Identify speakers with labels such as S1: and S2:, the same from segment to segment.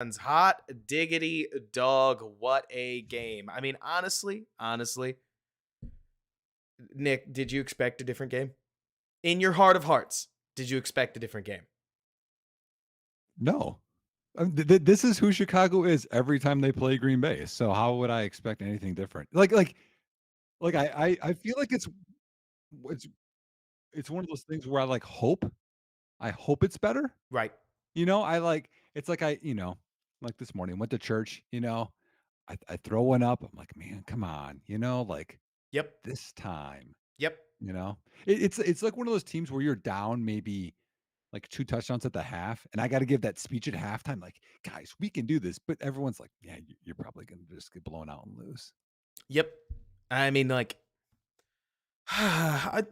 S1: Hot diggity dog, what a game. I mean, honestly, Nick, did you expect a different game? In your heart of hearts, did you expect a different game?
S2: No. This is who Chicago is every time they play Green Bay. So how would I expect anything different? I feel like it's it's one of those things where I hope it's better.
S1: Right.
S2: I like it's like like this morning went to church, I throw one up. I'm like, man, come on, like
S1: Yep.
S2: this time,
S1: Yep.
S2: you know. It's like one of those teams where you're down maybe like 2 touchdowns at the half, and I gotta give that speech at halftime, like, "Guys, we can do this," but everyone's like, "Yeah, you're probably gonna just get blown out and lose."
S1: Yep. I mean, like,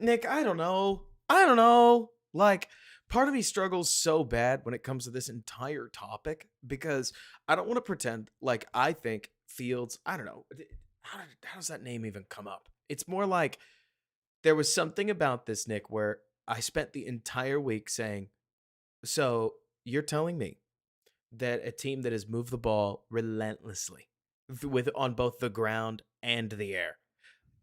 S1: Nick, I don't know. I don't know. Like, part of me struggles so bad when it comes to this entire topic because I don't want to pretend like I think Fields, I don't know. How does that name even come up? It's more like there was something about this, Nick, where I spent the entire week saying, so you're telling me that a team that has moved the ball relentlessly with on both the ground and the air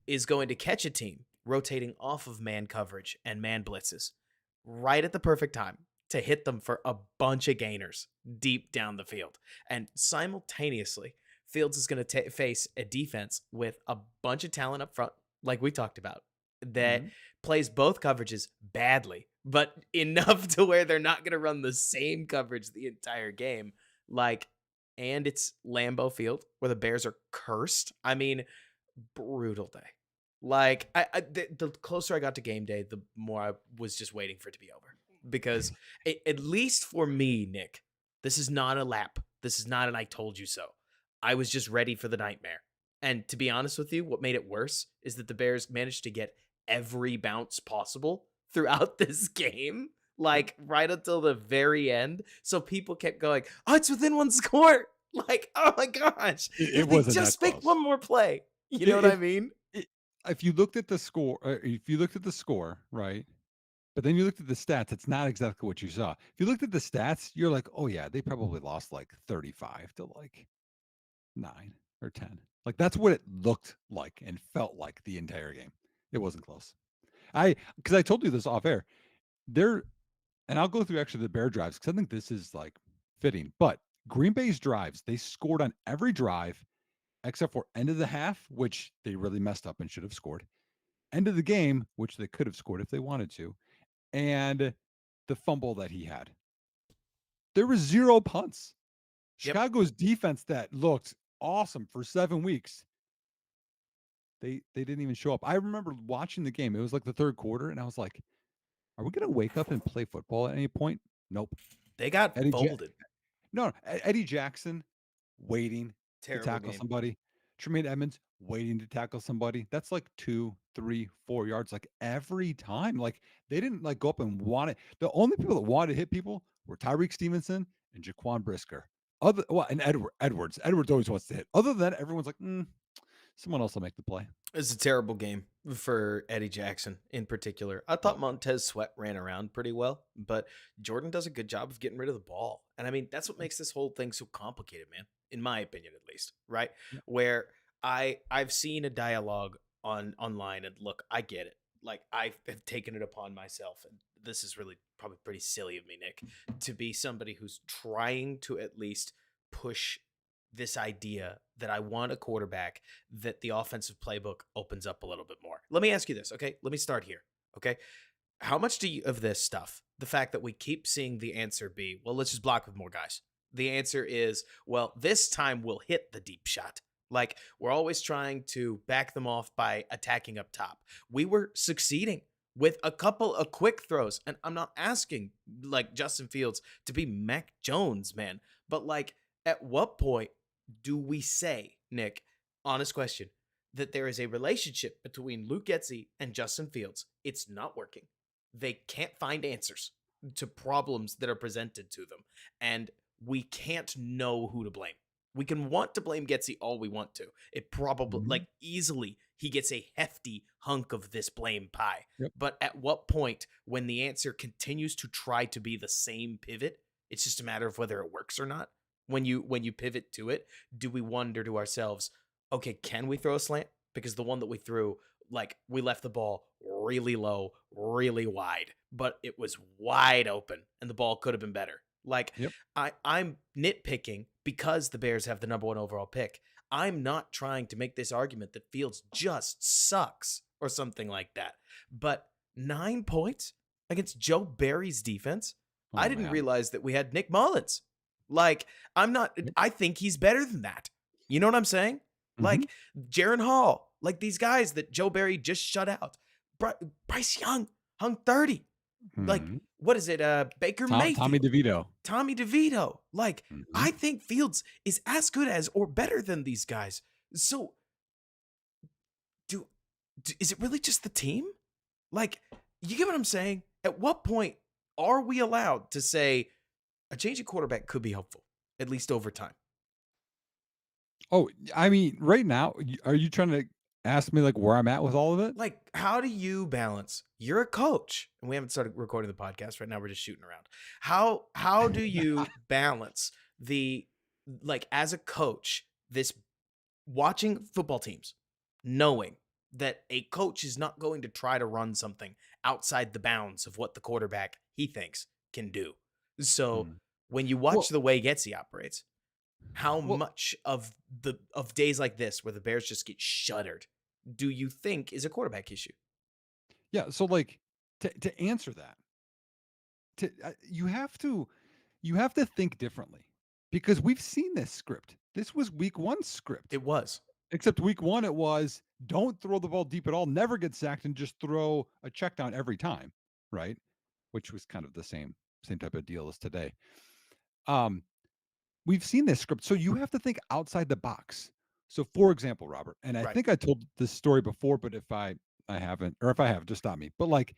S1: is going to catch a team rotating off of man coverage and man blitzes right at the perfect time to hit them for a bunch of gainers deep down the field. And simultaneously, Fields is going to face a defense with a bunch of talent up front, like we talked about, that
S2: Mhm.
S1: plays both coverages badly, but enough to where they're not going to run the same coverage the entire game. Like, and it's Lambeau Field where the Bears are cursed. I mean, brutal day. Like the closer I got to game day, the more I was just waiting for it to be over. Because at least for me, Nick, this is not a lap. This is not an I told you so. I was just ready for the nightmare. And to be honest with you, what made it worse is that the Bears managed to get every bounce possible throughout this game,
S2: Yep.
S1: like right until the very end. So people kept going, "Oh, it's within one score." Like, oh my gosh,
S2: It
S1: if they
S2: wasn't that
S1: just make
S2: close.
S1: one more play, you
S2: I
S1: know what I mean?
S2: I if you looked at the score if you looked at the score, right, but then you looked at the stats, it's not exactly what you saw. If you looked at the stats, you're like, "Oh, yeah, they probably lost, like, 35 to, like, 9 or 10." Like, that's what it looked like and felt like the entire game. It wasn't close. Because I told you this off air. There and I'll go through actually the Bear drives because I think this is, like, fitting, but Green Bay's drives, they scored on every drive except for end of the half, which they really messed up and should have scored, end of the game, which they could have scored if they wanted to, and the fumble that he had. There was 0 punts.
S1: Yep.
S2: Chicago's defense that looked awesome for 7 weeks, they didn't even show up. I remember watching the game, it was like the 3rd quarter, and I was like, "Are we gonna wake up and play football at any point?" Nope.
S1: They got
S2: Eddie Ja
S1: folded.
S2: No, Eddie Jackson waiting to
S1: Terrible
S2: tackle
S1: game.
S2: somebody. Tremaine Edmonds waiting to tackle somebody. That's like 2, 3, 4 yards, like, every time. Like, they didn't, like, go up and want it. The only people that wanted to hit people were Tyreek Stevenson and Jaquan Brisker. And Edwards. Edwards always wants to hit. Other than that, everyone's like, someone else will make the play."
S1: It's a terrible game for Eddie Jackson in particular. I thought
S2: Yep.
S1: Montez Sweat ran around pretty well, but Jordan does a good job of getting rid of the ball. And I mean, that's what makes this whole thing so complicated, man, in my opinion at least, right?
S2: Yep.
S1: Where I've seen a dialogue online and look, I get it. Like I have taken it upon myself and this is really probably pretty silly of me, Nick, to be somebody who's trying to at least push this idea that I want a quarterback that the offensive playbook opens up a little bit more. Let me ask you this, okay? Let me start here, okay? How much do you of this stuff, the fact that we keep seeing the answer be, well, let's just block with more guys. The answer is, well, this time we'll hit the deep shot. Like we're always trying to back them off by attacking up top. We were succeeding with a couple of quick throws, and I'm not asking like Justin Fields to be Mac Jones, man, but like at what point do we say, Nick, honest question, that there is a relationship between Luke Getzey and Justin Fields? It's not working. They can't find answers to problems that are presented to them. And we can't know who to blame. We can want to blame Getzey all we want to. It probably,
S2: Mhm.
S1: like, easily, he gets a hefty hunk of this blame pie.
S2: Yep.
S1: But at what point, when the answer continues to try to be the same pivot, it's just a matter of whether it works or not. When you pivot to it, do we wonder to ourselves, okay, can we throw a slant? Because the one that we threw, like, we left the ball really low, really wide, but it was wide open and the ball could have been better. Like,
S2: Yep.
S1: I'm nitpicking because the Bears have the number one overall pick. I'm not trying to make this argument that Fields just sucks or something like that. But 9 points against Joe Barry's defense? I
S2: Oh
S1: didn't
S2: man.
S1: realize that we had Nick Mullins. Like,
S2: Yep.
S1: I think he's better than that. You know what I'm saying?
S2: Hmm.
S1: Like, Jaron Hall, like these guys that Joe Barry just shut out. Bryce Young hung 30. Like,
S2: Hmm.
S1: what is it? Baker
S2: Tommy
S1: Mayfield,
S2: DeVito.
S1: Tommy DeVito. Like,
S2: Hmm.
S1: I think Fields is as good as or better than these guys. So, do, is it really just the team? Like, you get what I'm saying? At what point are we allowed to say a change of quarterback could be helpful, at least over time?
S2: Oh, I mean, right now, are you trying to ask me like where I'm at with all of it?
S1: Like, how do you balance? You're a coach, and we haven't started recording the podcast right now. We're just shooting around. How do you balance the, like, as a coach, this watching football teams, knowing that a coach is not going to try to run something outside the bounds of what the quarterback he thinks can do. So
S2: Mm.
S1: when you watch
S2: Well,
S1: the way Getsy operates, how
S2: well,
S1: much of days like this where the Bears just get shuttered do you think is a quarterback issue?
S2: yeah. So like to answer that, you have to think differently because we've seen this script. This was week one script.
S1: It was.
S2: Except week one, it was don't throw the ball deep at all, never get sacked, and just throw a check down every time, right? Which was kind of the same type of deal as today. Um, we've seen this script, so you have to think outside the box. So, for example, Robert, and I
S1: Right.
S2: think I told this story before, but if I haven't, or if I have, just stop me. But like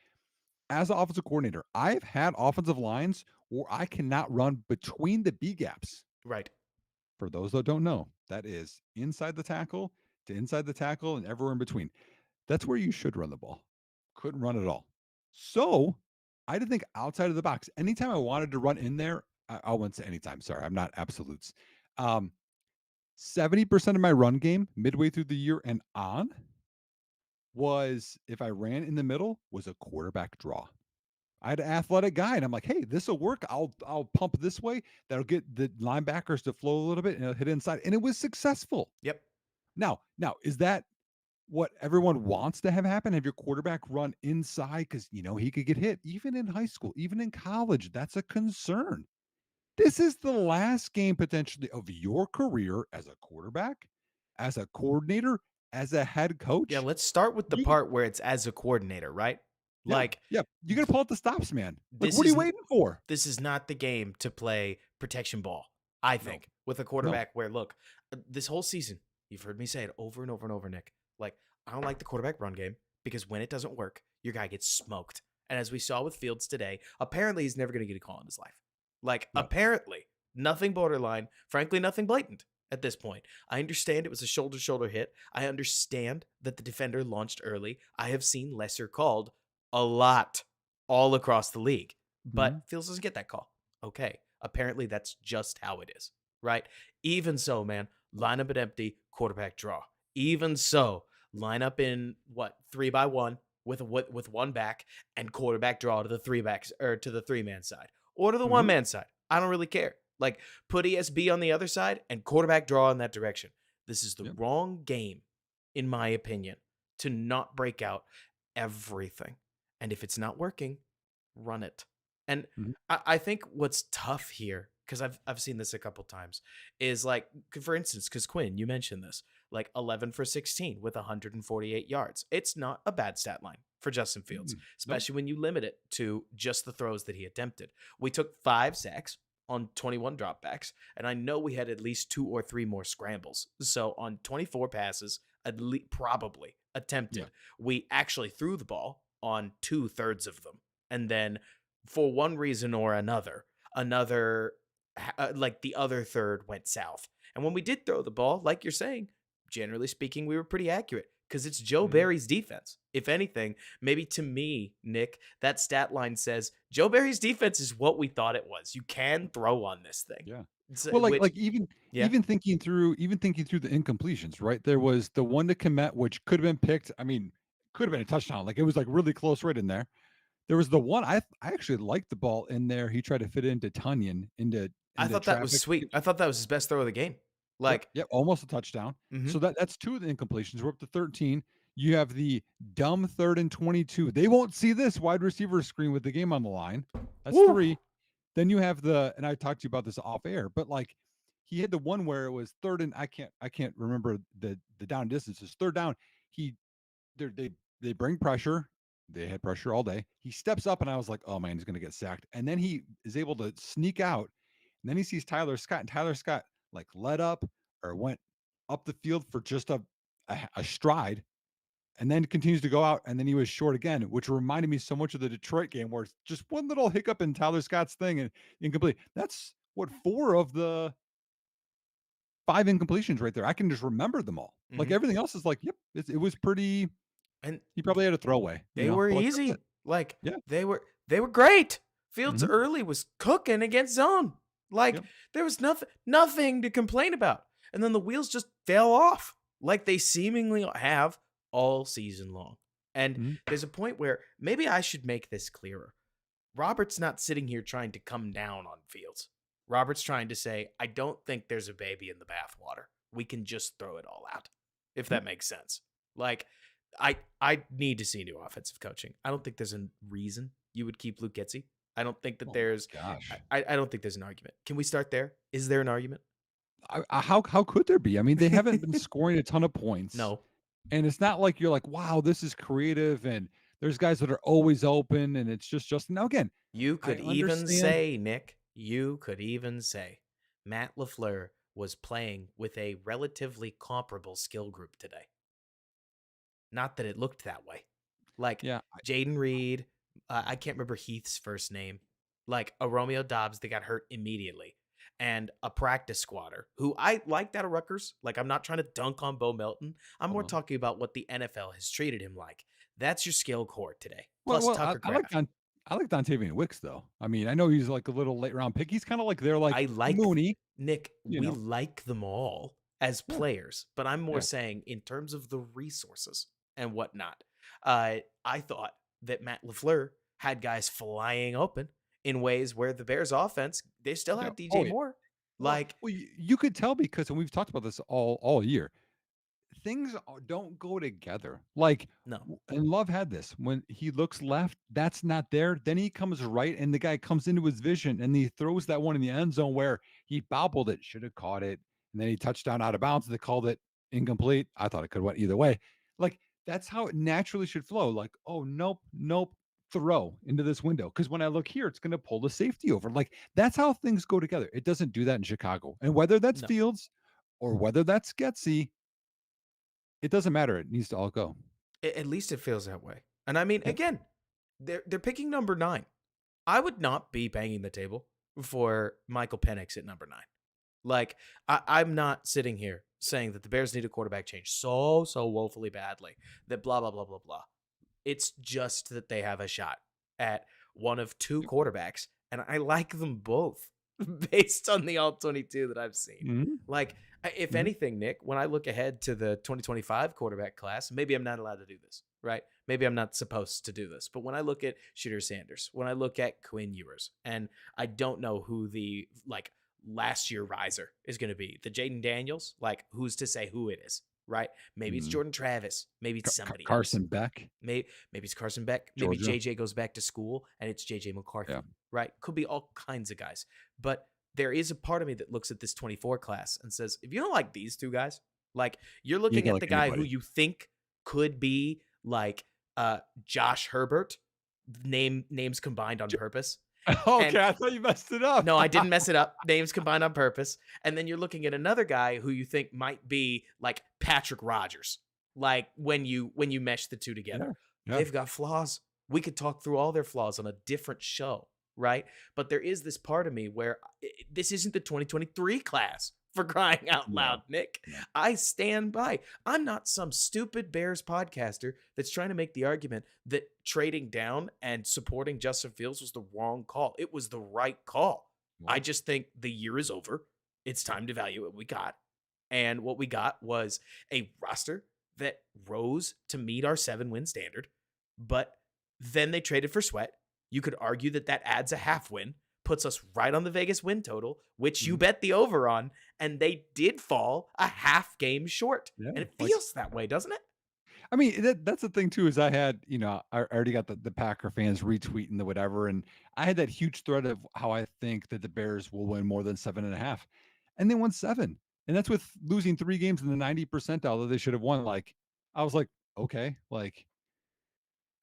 S2: as an offensive coordinator, I've had offensive lines where I cannot run between the B gaps.
S1: Right.
S2: For those that don't know, that is inside the tackle to inside the tackle and everywhere in between. That's where you should run the ball. Couldn't run at all. So I had to think outside of the box. Anytime I wanted to run in there, I wouldn't say anytime. Sorry, I'm not absolutes. Um, 70% of my run game midway through the year and on was if I ran in the middle was a quarterback draw. I had an athletic guy, and I'm like, "Hey, this will work. I'll pump this way. That'll get the linebackers to flow a little bit, and it'll hit inside." And it was successful.
S1: Yep.
S2: Now, is that what everyone wants to have happen? Have your quarterback run inside because he could get hit, even in high school, even in college. That's a concern. This is the last game potentially of your career as a quarterback, as a coordinator, as a head
S1: Yeah,
S2: coach.
S1: let's start with the
S2: You,
S1: part where it's as a coordinator, right?
S2: yeah,
S1: Like,
S2: yeah, you got to pull out the stops, man. Like,
S1: this
S2: what are you
S1: is
S2: waiting for?
S1: this is not the game to play protection ball, I
S2: No,
S1: think, with a
S2: no,
S1: quarterback where, look, this whole season, you've heard me say it over and over and over, Nick. Like, I don't like the quarterback run game because when it doesn't work, your guy gets smoked. And as we saw with Fields today, apparently he's never going to get a call in his life. Like,
S2: no.
S1: apparently, nothing borderline, frankly, nothing blatant at this point. I understand it was a shoulder to shoulder hit. I understand that the defender launched early. I have seen lesser called a lot all across the league, but
S2: Mhm.
S1: Fields doesn't get that call. Okay. Apparently, that's just how it is, right? Even so, man, line up at empty, quarterback draw. Even so, line up in what 3 by 1 with one back and quarterback draw to the three backs or to the 3 man side or to the one
S2: Mhm.
S1: man side. I don't really care. Like, put ESB on the other side and quarterback draw in that direction. This is the
S2: Yep.
S1: wrong game, in my opinion, to not break out everything. And if it's not working, run it. And
S2: Mhm.
S1: I think what's tough here, because I've seen this a couple times, is like, for instance, because Quinn, you mentioned this, like 11 for 16 with 148 yards. It's not a bad stat line for Justin Fields,
S2: Mm. Nope.
S1: especially when you limit it to just the throws that he attempted. We took 5 sacks on 21 dropbacks, and I know we had at least 2 or 3 more scrambles. So on 24 passes, at least probably
S2: Yeah.
S1: attempted, we actually threw the ball on 2/3 of them. And then for one reason or another, like the other third went south. And when we did throw the ball, like you're saying, generally speaking, we were pretty accurate because it's Joe
S2: Mhm.
S1: Barry's defense. If anything, maybe to me, Nick, that stat line says Joe Barry's defense is what we thought it was. You can throw on this thing.
S2: Yeah. Well,
S1: Which,
S2: even
S1: yeah,
S2: even thinking through the incompletions, right? There was the one to Komet, which could have been picked. I mean, could have been a touchdown. Like it was like really close right in there. There was the one I actually liked the ball in there. He tried to fit it into Tunyon
S1: I
S2: into
S1: thought that was
S2: traffic.
S1: sweet. I thought that was his best throw of the game.
S2: Yep,
S1: Like,
S2: yep, almost a touchdown.
S1: mhm.
S2: So that's two of the incompletions. We're up to 13. You have the dumb 3rd and 22. They won't see this wide receiver screen with the game on the line. That's
S1: Woo!
S2: 3. Then you have the, and I talked to you about this off air, but like he had the one where it was 3rd and I can't remember the down distances. 3rd down, he they bring pressure. They had pressure all day. He steps up and I was like, "Oh man, he's going to get sacked." And then he is able to sneak out. And then he sees Tyler Scott, and Tyler Scott like let up or went up the field for just a stride, and then continues to go out, and then he was short again, which reminded me so much of the Detroit game where it's just one little hiccup in Tyler Scott's thing and incomplete. That's what 4 of the 5 incompletions right there. I can just remember them all. Like
S1: Mhm.
S2: everything else is like, yep, it was pretty.
S1: And
S2: He probably had a throwaway,
S1: they were
S2: but like that was it.
S1: easy. Like,
S2: Yeah.
S1: they were great. Fields
S2: Mhm.
S1: early was cooking against zone. Like,
S2: Yep.
S1: there was nothing to complain about. And then the wheels just fell off like they seemingly have all season long. And
S2: Mhm.
S1: there's a point where maybe I should make this clearer. Robert's not sitting here trying to come down on Fields. Robert's trying to say, I don't think there's a baby in the bathwater. We can just throw it all out, if
S2: Yep.
S1: that makes sense. Like, I need to see new offensive coaching. I don't think there's a reason you would keep Luke Getsy. I don't think that
S2: Oh my
S1: there's
S2: gosh.
S1: I don't think there's an argument. Can we start there? Is there an argument?
S2: How could there be? I mean, they haven't been scoring a ton of points,
S1: No.
S2: and it's not like you're like, "Wow, this is creative," and there's guys that are always open, and it's just Justin. Now again,
S1: You
S2: I
S1: could even
S2: understand.
S1: say, Nick, you could even say Matt LaFleur was playing with a relatively comparable skill group today. Not that it looked that way. Like
S2: Yeah,
S1: Jaden Reed, I can't remember Heath's first name. Like a Romeo Dobbs that got hurt immediately, and a practice squatter who I liked out of Rutgers. Like I'm not trying to dunk on Bo Melton. I'm more
S2: well,
S1: talking about what the NFL has treated him like. That's your skill core today,
S2: well,
S1: plus
S2: well,
S1: Tucker
S2: I like
S1: Craft.
S2: I like Dontavian Wicks though. I mean, I know he's like a little late round pick. He's kind of like they're like
S1: I like
S2: Mooney,
S1: Nick.
S2: you
S1: We
S2: know.
S1: like them all as
S2: Yeah,
S1: players, but I'm more
S2: yeah.
S1: saying in terms of the resources and whatnot. I thought that Matt LaFleur had guys flying open in ways where the Bears offense they still
S2: Yeah.
S1: had DJ
S2: Oh yeah.
S1: Moore.
S2: Well,
S1: Like
S2: you could tell because, and we've talked about this all year. Things don't go together. Like,
S1: no,
S2: and Love had this when he looks left, that's not there. Then he comes right, and the guy comes into his vision, and he throws that one in the end zone where he bobbled it, should have caught it, and then he touched down out of bounds. They called it incomplete. I thought it could have went either way. Like that's how it naturally should flow. Like, oh nope, nope, throw into this window because when I look here, it's going to pull the safety over. Like that's how things go together. It doesn't do that in Chicago, and whether that's
S1: no.
S2: Fields or whether that's Getsy, it doesn't matter. It needs to all go.
S1: At least it feels that way. And I mean,
S2: Yep.
S1: again, they're picking number 9. I would not be banging the table for Michael Penix at number 9. Like I'm not sitting here saying that the Bears need a quarterback change so woefully badly that blah blah blah blah blah. It's just that they have a shot at one of two
S2: Yep.
S1: quarterbacks, and I like them both based on the all 22 that I've seen.
S2: Mhm.
S1: Like, if
S2: Mhm.
S1: anything, Nick, when I look ahead to the 2025 quarterback class, maybe I'm not allowed to do this, right? Maybe I'm not supposed to do this. But when I look at Shooter Sanders, when I look at Quinn Ewers, and I don't know who the like last year riser is going to be, the Jaden Daniels, like who's to say who it is, right? Maybe it's
S2: Mhm.
S1: Jordan Travis, maybe it's somebody else.
S2: Carson Beck,
S1: Maybe it's Carson Beck. Maybe
S2: Georgia.
S1: JJ goes back to school and it's JJ
S2: Yeah.
S1: McCarthy, right? Could be all kinds of guys. But there is a part of me that looks at this 24 class and says, if you don't like these two guys, like you're
S2: You
S1: looking
S2: can
S1: at
S2: like
S1: the guy who
S2: anybody.
S1: you think could be like Josh Herbert, names combined on
S2: J
S1: purpose. And
S2: Okay, I thought you messed it up.
S1: no, I didn't mess it up. Names combined on purpose. And then you're looking at another guy who you think might be like Patrick Rogers. Like when you mesh the two
S2: Yeah.
S1: together.
S2: Yeah.
S1: They've got flaws. We could talk through all their flaws on a different show, right? But there is this part of me where this isn't the 2023 class for crying out
S2: No.
S1: loud, Nick.
S2: No.
S1: I stand by. I'm not some stupid Bears podcaster that's trying to make the argument that trading down and supporting Justin Fields was the wrong call. It was the right call. I
S2: Well,
S1: just think the year is over. It's time to value what we got. And what we got was a roster that rose to meet our 7-win standard, but then they traded for Sweat. You could argue that that adds a half win, puts us right on the Vegas win total, which you
S2: Mhm.
S1: bet the over on, and they did fall a half game short.
S2: Yeah,
S1: And it
S2: like
S1: feels that way, doesn't it?
S2: I mean, that's the thing too, is I had, I already got the Packer fans retweeting the whatever, and I had that huge thread of how I think that the Bears will win more than 7.5, and they won 7, and that's with losing 3 games in the 90 percentile that they should have won. Like, I was like, "Okay, like,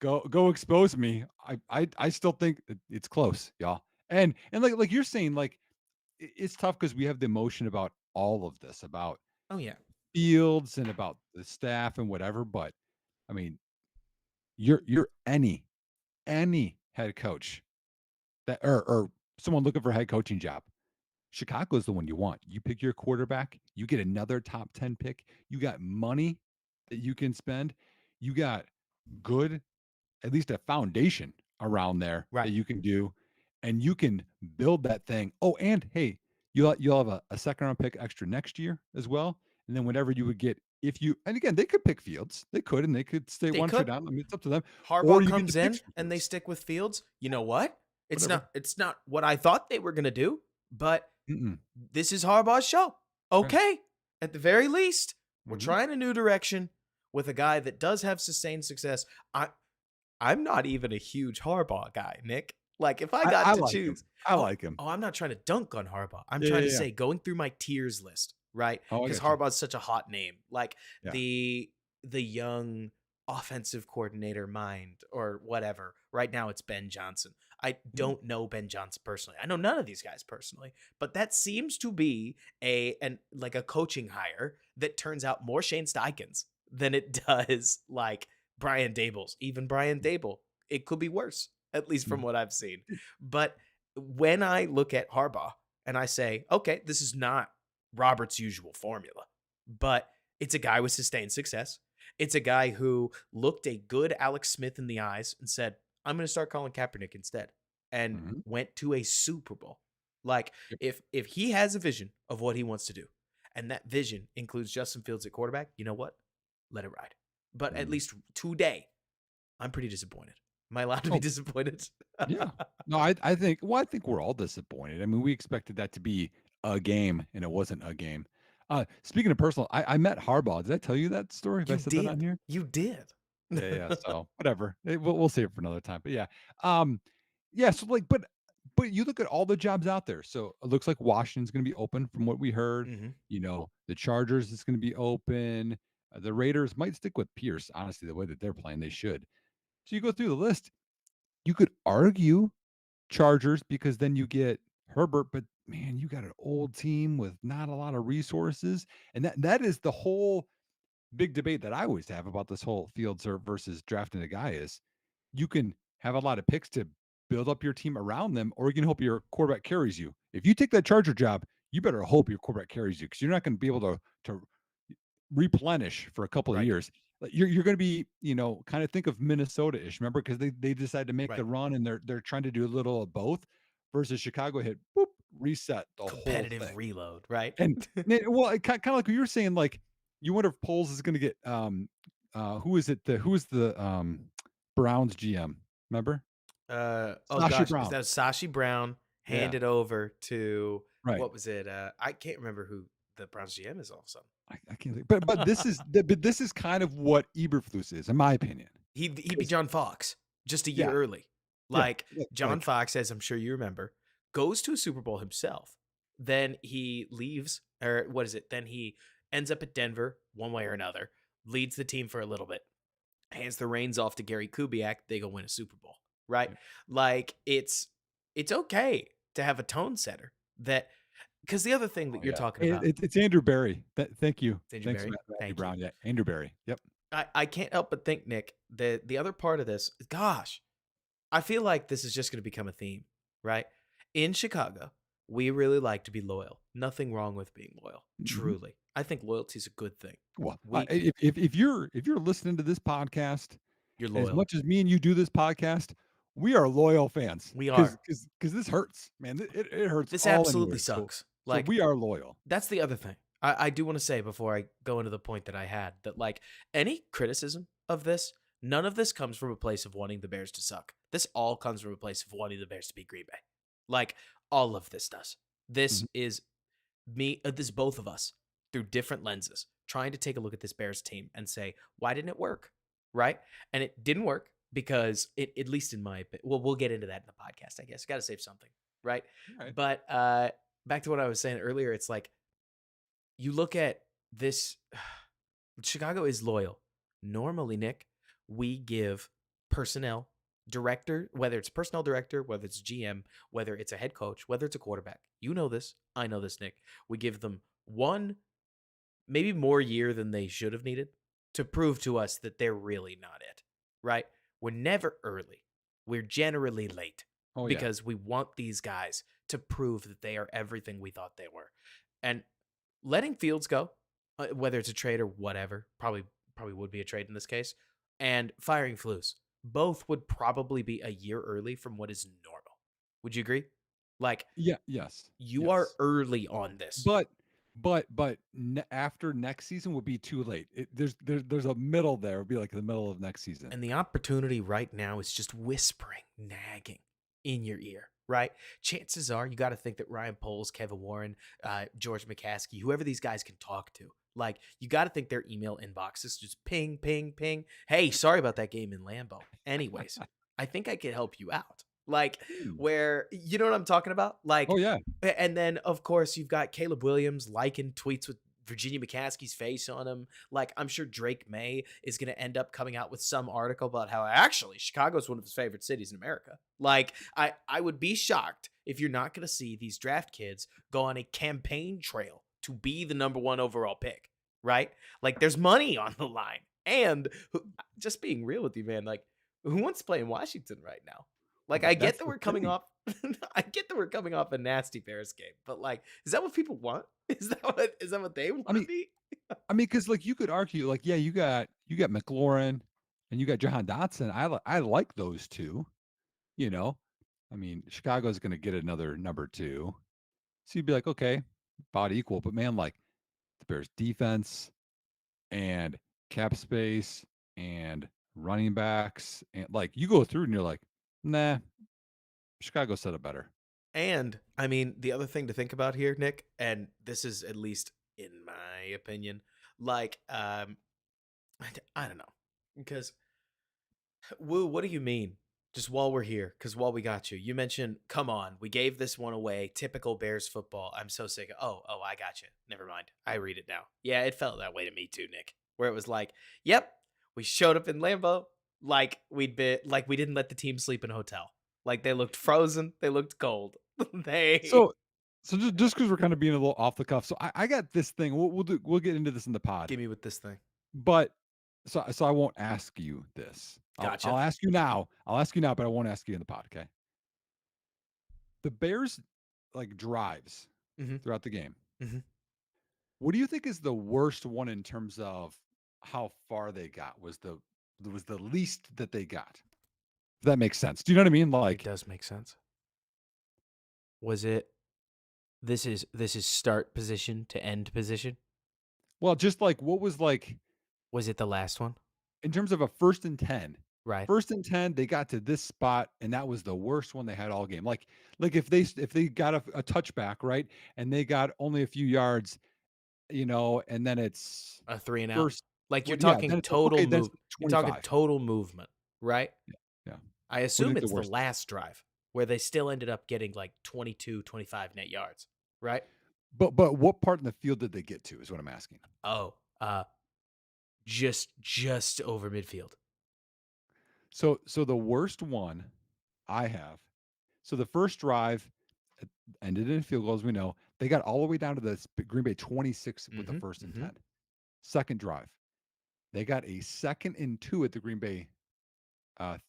S2: go expose me." I still think it's close, y'all. And like you're saying, like, it's tough because we have the emotion about all of this, about
S1: Oh, yeah.
S2: Fields and about the staff and whatever, but, I mean, you're any head coach that or someone looking for a head coaching job. Chicago is the one you want. You pick your quarterback, you get another top 10 pick, you got money that you can spend, you got good, at least a foundation around there that
S1: Right.
S2: you can do, and you can build that thing. Oh, and hey, you'll have a second round pick extra next year as well. And then whatever you would get if you, and again, they could pick Fields. They could, and they could stay
S1: They
S2: one trade
S1: could.
S2: down. I mean, it's up to them. Or
S1: Harbaugh
S2: you get
S1: comes
S2: the picks
S1: in
S2: from
S1: and they
S2: Fields.
S1: stick with Fields. You know what? It's
S2: Whatever.
S1: not what I thought they were going to do, but
S2: Mm-mm.
S1: this is Harbaugh's show.
S2: Right.
S1: Okay. At the very least, we're
S2: Mhm.
S1: trying a new direction with a guy that does have sustained success. I'm not even a huge Harbaugh guy, Nick. Like if I
S2: I
S1: got to
S2: like him.
S1: choose,
S2: I
S1: oh,
S2: like him.
S1: I'm not trying to dunk on Harbaugh. I'm
S2: Yeah,
S1: trying
S2: yeah,
S1: to
S2: yeah.
S1: say going through my tiers list, right?
S2: Oh, I
S1: Because
S2: got you.
S1: Harbaugh's such a hot name. Like
S2: Yeah.
S1: the young offensive coordinator mind or whatever. Right now it's Ben Johnson. I
S2: Mhm.
S1: don't know Ben Johnson personally. I know none of these guys personally, but that seems to be a coaching hire that turns out more Shane Steichens than it does like Brian Dable's. Even Brian Dable, it could be worse, at least from
S2: Mhm.
S1: what I've seen. But when I look at Harbaugh and I say, okay, this is not Robert's usual formula, but it's a guy with sustained success. It's a guy who looked a good Alex Smith in the eyes and said, I'm going to start calling Kaepernick instead, and
S2: Mhm.
S1: went to a Super Bowl. Like
S2: Yep.
S1: if he has a vision of what he wants to do, and that vision includes Justin Fields at quarterback, you know what? Let it ride. But at
S2: Mhm.
S1: least today, I'm pretty disappointed. Am I allowed to be
S2: Oh,
S1: disappointed?
S2: yeah. No, I think, well, I think we're all disappointed. I mean, we expected that to be a game, and it wasn't a game. Speaking of personal, I met Harbaugh. Did I tell you that story? Have I
S1: You
S2: said that on
S1: did.
S2: here?
S1: You did.
S2: Yeah, yeah. So whatever. We'll save it for another time. But yeah, um, yeah. So like, but you look at all the jobs out there. So it looks like Washington's going to be open from what we heard.
S1: Mhm.
S2: The Chargers is going to be open. The Raiders might stick with Pierce. Honestly, the way that they're playing, they should. So you go through the list. You could argue Chargers because then you get Herbert, but man, you got an old team with not a lot of resources, and that is the whole big debate that I always have about this whole Fields versus drafting a guy is you can have a lot of picks to build up your team around them, or you can hope your quarterback carries you. If you take that Charger job, you better hope your quarterback carries you because you're not going to be able to replenish for a couple of
S1: Right.
S2: years. Like, you're going to be, kind of think of Minnesota-ish. Remember, because they decided to make the
S1: Right.
S2: run and they're trying to do a little of both. Versus Chicago hit boop, reset the whole
S1: Competitive
S2: thing.
S1: reload, right?
S2: And well, kind of like what you were saying, like you wonder if Poles is going to get who is it? Who is the Browns GM? Remember,
S1: Oh
S2: Sashi
S1: gosh, is
S2: Brown.
S1: that Sashi Brown
S2: Yeah,
S1: handed over to
S2: right.
S1: what was it? I can't remember who the Browns GM is all of a sudden.
S2: I can't think, but this is kind of what Eberflus is, in my opinion.
S1: He'd be
S2: 'Cause-
S1: John Fox just a year
S2: yeah,
S1: early.
S2: yeah,
S1: Like John
S2: like
S1: Fox, as I'm sure you remember, goes to a Super Bowl himself. Then he leaves, or what is it? Then he ends up at Denver one way or another, leads the team for a little bit, hands the reins off to Gary Kubiak. They go win a Super Bowl, right?
S2: yeah.
S1: Like it's okay to have a tone setter that because the other thing that
S2: Oh
S1: you're
S2: yeah,
S1: talking about,
S2: it's Andrew Barry. Thank you,
S1: Andrew
S2: thanks,
S1: Barry,
S2: Matthew
S1: thank you.
S2: Brown. Yeah, Andrew Barry. Yep.
S1: I can't help but think, Nick, the other part of this, gosh, I feel like this is just going to become a theme, right? In Chicago, we really like to be loyal. Nothing wrong with being loyal.
S2: Mhm.
S1: Truly. I think loyalty is a good thing.
S2: Well,
S1: We
S2: if you're listening to this podcast,
S1: you're
S2: as
S1: loyal.
S2: much as me and you do this podcast, we are loyal fans
S1: We
S2: because
S1: are.
S2: this hurts, man. It hurts
S1: This
S2: all
S1: absolutely
S2: anywhere. So
S1: sucks.
S2: So
S1: Like,
S2: we are loyal.
S1: that's the other thing. I do want to say before I go into the point that I had that, like, any criticism of this, none of this comes from a place of wanting the Bears to suck. This all comes from a place of wanting the Bears to beat Green Bay. Like, all of this does. This
S2: Mhm.
S1: is this is both of us through different lenses trying to take a look at this Bears team and say, why didn't it work? Right? And it didn't work because it, at least in my opinion, well, we'll get into that in the podcast, I guess. Got to save something. Right.
S2: Right.
S1: But back to what I was saying earlier, it's like, you look at this. Chicago is loyal. Normally, Nick, we give personnel director, whether it's personnel director, whether it's GM, whether it's a head coach, whether it's a quarterback. You know this. I know this, Nick. We give them one, maybe more year than they should have needed to prove to us that they're really not it, right? We're never early. We're generally late
S2: Oh yeah.
S1: because we want these guys to prove that they are everything we thought they were. And letting Fields go, whether it's a trade or whatever, probably would be a trade in this case, and firing Flus, both would probably be a year early from what is normal. Would you agree? Like,
S2: Yeah. Yes.
S1: you are
S2: Yes.
S1: early on this.
S2: But after next season would be too late. There's a middle there. It'd be like the middle of next season.
S1: And the opportunity right now is just whispering, nagging in your ear, right? Chances are you got to think that Ryan Poles, Kevin Warren, George McCaskey, whoever these guys can talk to, like, you got to think their email inboxes just ping, ping, ping. Hey, sorry about that game in Lambeau. Anyways, I think I could help you out. Like,
S2: Hmm.
S1: where, you know what I'm talking about?
S2: Oh
S1: Like,
S2: yeah.
S1: and then, of course, you've got Caleb Williams liking tweets with Virginia McCaskey's face on them. Like, I'm sure Drake May is going to end up coming out with some article about how actually Chicago is one of his favorite cities in America. Like, I would be shocked if you're not going to see these draft kids go on a campaign trail to be the number one overall pick, right? Like, there's money on the line. And just being real with you, man, like, who wants to play in Washington right now? Like, I get
S2: That's
S1: that
S2: the
S1: we're coming
S2: thing.
S1: off I get that we're coming off a nasty Bears game, but, like, is that what people want? Is that what they
S2: I
S1: want to
S2: mean,
S1: be?
S2: because like you could argue, like, yeah, you got McLaurin and you got Jahan Dotson. I like those two. You know, I mean, Chicago's going to get another number two, so you'd be like, okay, about equal. But man, like the Bears defense and cap space and running backs and like you go through and you're like, nah, Chicago set it better.
S1: And I mean, the other thing to think about here, Nick, and this is at least in my opinion, like, I don't know, because Woo, what do you mean? Just while we're here, because while we got you, you mentioned, come on, we gave this one away. Typical Bears football. I'm so sick. Oh, I got you. Never mind. I read it now. Yeah, it felt that way to me too, Nick. Where it was like, yep, we showed up in Lambeau like we didn't let the team sleep in a hotel. Like they looked frozen, they looked cold. they
S2: So, just because we're kind of being a little off the cuff, so I got this thing. We'll get into this in the pod,
S1: give me with this thing.
S2: but so I won't ask you this. I'll
S1: Gotcha.
S2: ask you now. I'll ask you now, but I won't ask you in the pod. Okay. The Bears like drives
S1: hmm
S2: throughout the game.
S1: hmm
S2: What do you think is the worst one in terms of how far they got? Was the least that they got? If that makes sense. Do you know what I mean?
S1: It
S2: Like,
S1: does make sense. Was it this is start position to end position?
S2: well, just like what was like
S1: Was it the last one?
S2: in terms of a 1st and 10.
S1: Right.
S2: 1st and 10, they got to this spot, and that was the worst one they had all game. Like if they got a touchback, right, and they got only a few yards, and then it's
S1: A 3 and out.
S2: first.
S1: Like,
S2: Well, yeah, then it's like, okay, then it's
S1: you're talking
S2: 25.
S1: total movement, right?
S2: Yeah, yeah.
S1: I
S2: What do you
S1: assume
S2: think the
S1: it's the
S2: worst is?
S1: last drive where they still ended up getting, like, 22, 25 net yards, right?
S2: But what part in the field did they get to is what I'm asking.
S1: Oh, just over midfield.
S2: So the worst one I have. So the first drive ended in a field goal, as we know. They got all the way down to the Green Bay 26 with the
S1: Mhm,
S2: 1st and 10.
S1: mhm,
S2: Second drive, they got a 2nd and 2 at the Green Bay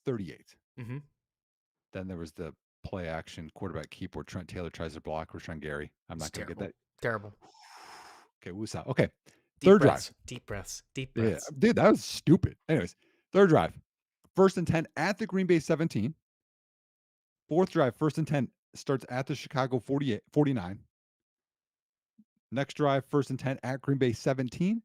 S2: 38.
S1: mhm.
S2: Then there was the play action quarterback keep where Trent Taylor tries to block Rashawn Gary. I'm
S1: It's
S2: not going to get
S1: terrible.
S2: that.
S1: Terrible.
S2: Okay, woosah. Okay,
S1: Deep
S2: third drive.
S1: breaths, deep breaths, deep
S2: Yeah,
S1: breaths.
S2: dude, that was stupid. Anyways, third drive, 1st and 10 at the Green Bay 17. Fourth drive, 1st and 10 starts at the Chicago 49. Next drive, 1st and 10 at Green Bay 17.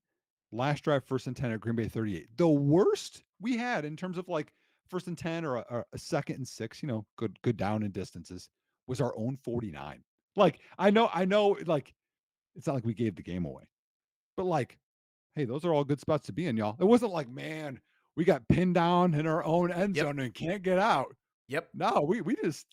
S2: Last drive, 1st and 10 at Green Bay 38. The worst we had in terms of like 1st and 10 or a 2nd and 6, good down in distances, was our own 49. Like, I know, like, it's not like we gave the game away, but like, hey, those are all good spots to be in, y'all. It wasn't like, man, we got pinned down in our own end
S1: Yep.
S2: zone and can't get out.
S1: Yep.
S2: No, we just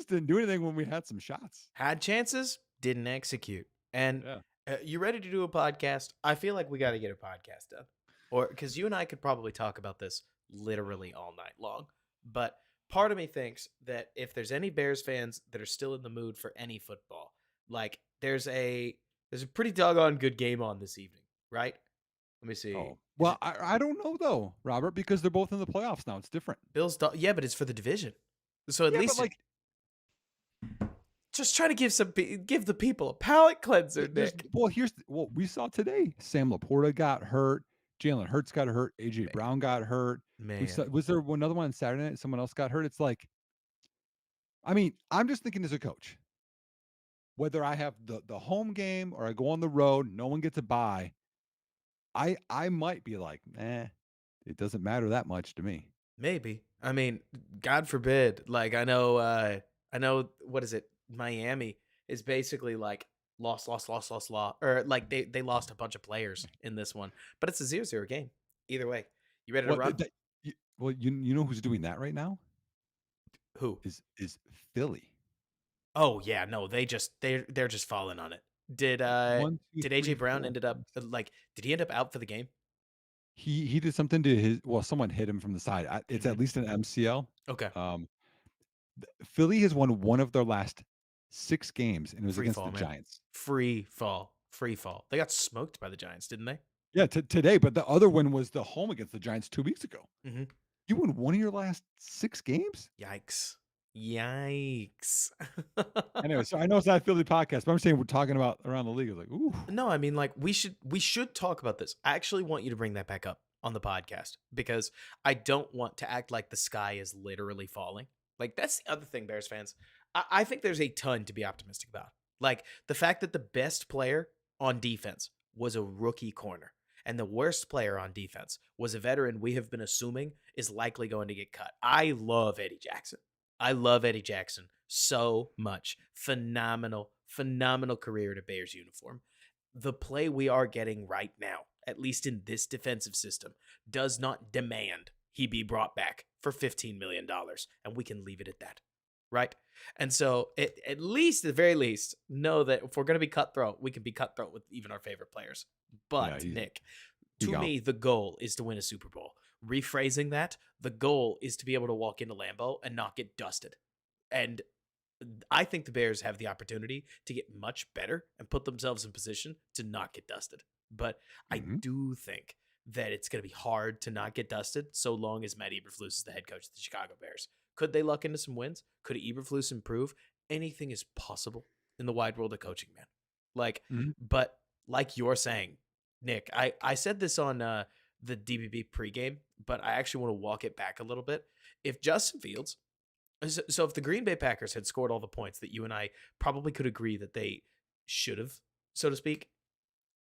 S2: didn't do anything when we had some shots.
S1: Had chances, didn't execute. And
S2: Yeah.
S1: you ready to do a podcast? I feel like we got to get a podcast done. Or because you and I could probably talk about this literally all night long. But part of me thinks that if there's any Bears fans that are still in the mood for any football, like there's a pretty doggone good game on this evening, right? Let me see.
S2: Oh,
S1: Is
S2: well,
S1: it
S2: I don't know though, Robert, because they're both in the playoffs now. It's different.
S1: Yeah, but it's for the division. So at
S2: Yeah, but
S1: least
S2: like,
S1: just try to give the people a palate cleanser,
S2: there's
S1: Nick.
S2: well, here's what we saw today. Sam Laporta got hurt. Jalen Hurts got hurt. AJ
S1: Man,
S2: Brown got hurt. We
S1: man.
S2: saw, was there another one on Saturday night? Someone else got hurt. It's like, I mean, I'm just thinking as a coach, whether I have the home game or I go on the road, no one gets a bye. I might be like, it doesn't matter that much to me.
S1: Maybe. I mean, God forbid. Like I know what is it? Miami is basically like lost, or like they lost a bunch of players in this one. But it's a 0-0 game. Either way. You ready to
S2: Well,
S1: run?
S2: you know who's doing that right now
S1: Who?
S2: is Philly.
S1: Oh yeah, no, they're just falling on it.
S2: One, two,
S1: Did
S2: three,
S1: AJ Brown
S2: four.
S1: ended up like did he end up out for the game?
S2: He did something to his. Well, someone hit him from the side. It's
S1: Hmm.
S2: at least an MCL.
S1: Okay.
S2: Um, Philly has won one of their last 6 games, and it was
S1: Free
S2: against
S1: fall,
S2: the
S1: man.
S2: Giants.
S1: Free fall. Free fall. They got smoked by the Giants, didn't they?
S2: Yeah, today, but the other one was the home against the Giants 2 weeks ago.
S1: Hmm.
S2: You won one of your last 6 games.
S1: Yikes. Yikes.
S2: Anyway, so I know it's not a Philly podcast, but I'm saying we're talking about around the league. It's like, ooh,
S1: No, I mean like we should talk about this. I actually want you to bring that back up on the podcast because I don't want to act like the sky is literally falling. Like that's the other thing, Bears fans. I think there's a ton to be optimistic about. Like the fact that the best player on defense was a rookie corner and the worst player on defense was a veteran we have been assuming is likely going to get cut. I love Eddie Jackson. I love Eddie Jackson so much. Phenomenal, phenomenal career in a Bears uniform. The play we are getting right now, at least in this defensive system, does not demand he be brought back for $15 million. And we can leave it at that. Right. And so, at least, at the very least, know that if we're going to be cutthroat, we can be cutthroat with even our favorite players.
S2: yeah,
S1: But, Nick,
S2: he
S1: to
S2: gone.
S1: me, the goal is to win a Super Bowl. Rephrasing that, the goal is to be able to walk into Lambeau and not get dusted. And I think the Bears have the opportunity to get much better and put themselves in position to not get dusted. But I
S2: Mhm.
S1: do think that it's going to be hard to not get dusted so long as Matt Eberflus is the head coach of the Chicago Bears. Could they luck into some wins? Could Eberflus improve? Anything is possible in the wide world of coaching, man. Like,
S2: Mhm.
S1: but like you're saying, Nick, I said this on the DBB pregame, but I actually want to walk it back a little bit. If Justin Fields so if the Green Bay Packers had scored all the points that you and I probably could agree that they should have, so to speak,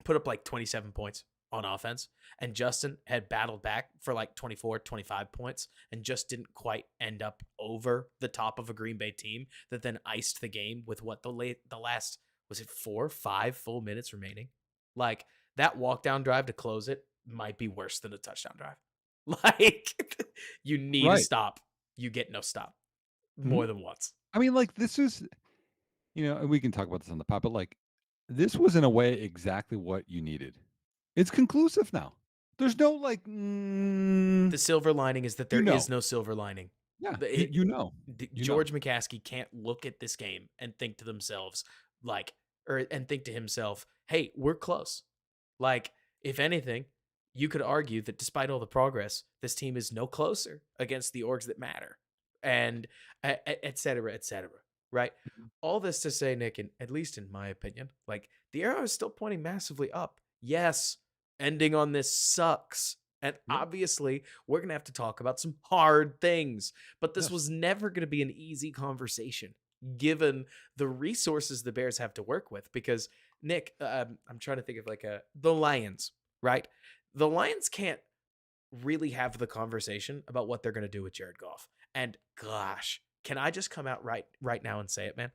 S1: put up like 27 points on offense, and Justin had battled back for like 24, 25 points and just didn't quite end up over the top of a Green Bay team that then iced the game with what the last was it 4, 5 full minutes remaining? Like that walk down drive to close it might be worse than a touchdown drive. Like you need a
S2: Right.
S1: stop. You get no stop
S2: Mhm.
S1: more than once.
S2: I mean, like, this is, and we can talk about this on the pod, but like, this was in a way exactly what you needed. It's conclusive now. There's no like,
S1: The silver lining is that
S2: you
S1: there is
S2: know,
S1: no silver lining.
S2: yeah,
S1: The-
S2: you
S1: it-
S2: you know, you know.
S1: George McCaskey can't look at this game and think to themselves like, and think to himself, "Hey, we're close." Like, if anything, you could argue that despite all the progress, this team is no closer against the orgs that matter, and et cetera, et cetera. Right?
S2: Mhm.
S1: All this to say, Nick, and at least in my opinion, like the arrow is still pointing massively up. Yes, ending on this sucks. And
S2: Yeah,
S1: obviously, we're going to have to talk about some hard things. But this
S2: yes.
S1: was never going to be an easy conversation given the resources the Bears have to work with because Nick, I'm trying to think of like the Lions, right? The Lions can't really have the conversation about what they're going to do with Jared Goff. And gosh, can I just come out right now and say it, man?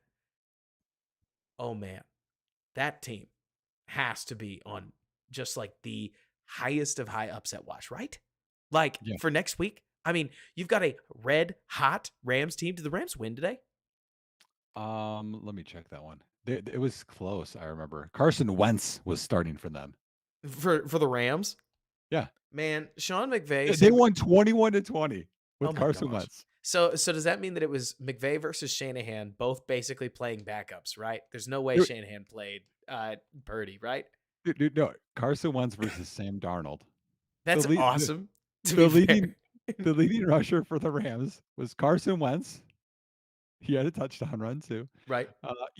S1: Oh man, that team has to be on just like the highest of high upset watch, right? Like
S2: Yeah.
S1: for next week. I mean, you've got a red hot Rams team. Did the Rams win today?
S2: Let me check that one. It was close. I remember Carson Wentz was starting for them.
S1: For the Rams?
S2: Yeah,
S1: Man, Sean McVay
S2: they
S1: said,
S2: won 21-20
S1: "Oh
S2: with
S1: my
S2: Carson
S1: gosh."
S2: Wentz.
S1: So does that mean that it was McVay versus Shanahan, both basically playing backups, right? There's no way
S2: Dude,
S1: Shanahan played Purdy, right?
S2: no, Carson Wentz versus Sam Darnold. The
S1: That's
S2: lead,
S1: awesome. To be
S2: the
S1: fair,
S2: leading, the leading rusher for the Rams was Carson Wentz. He had a touchdown run too.
S1: right?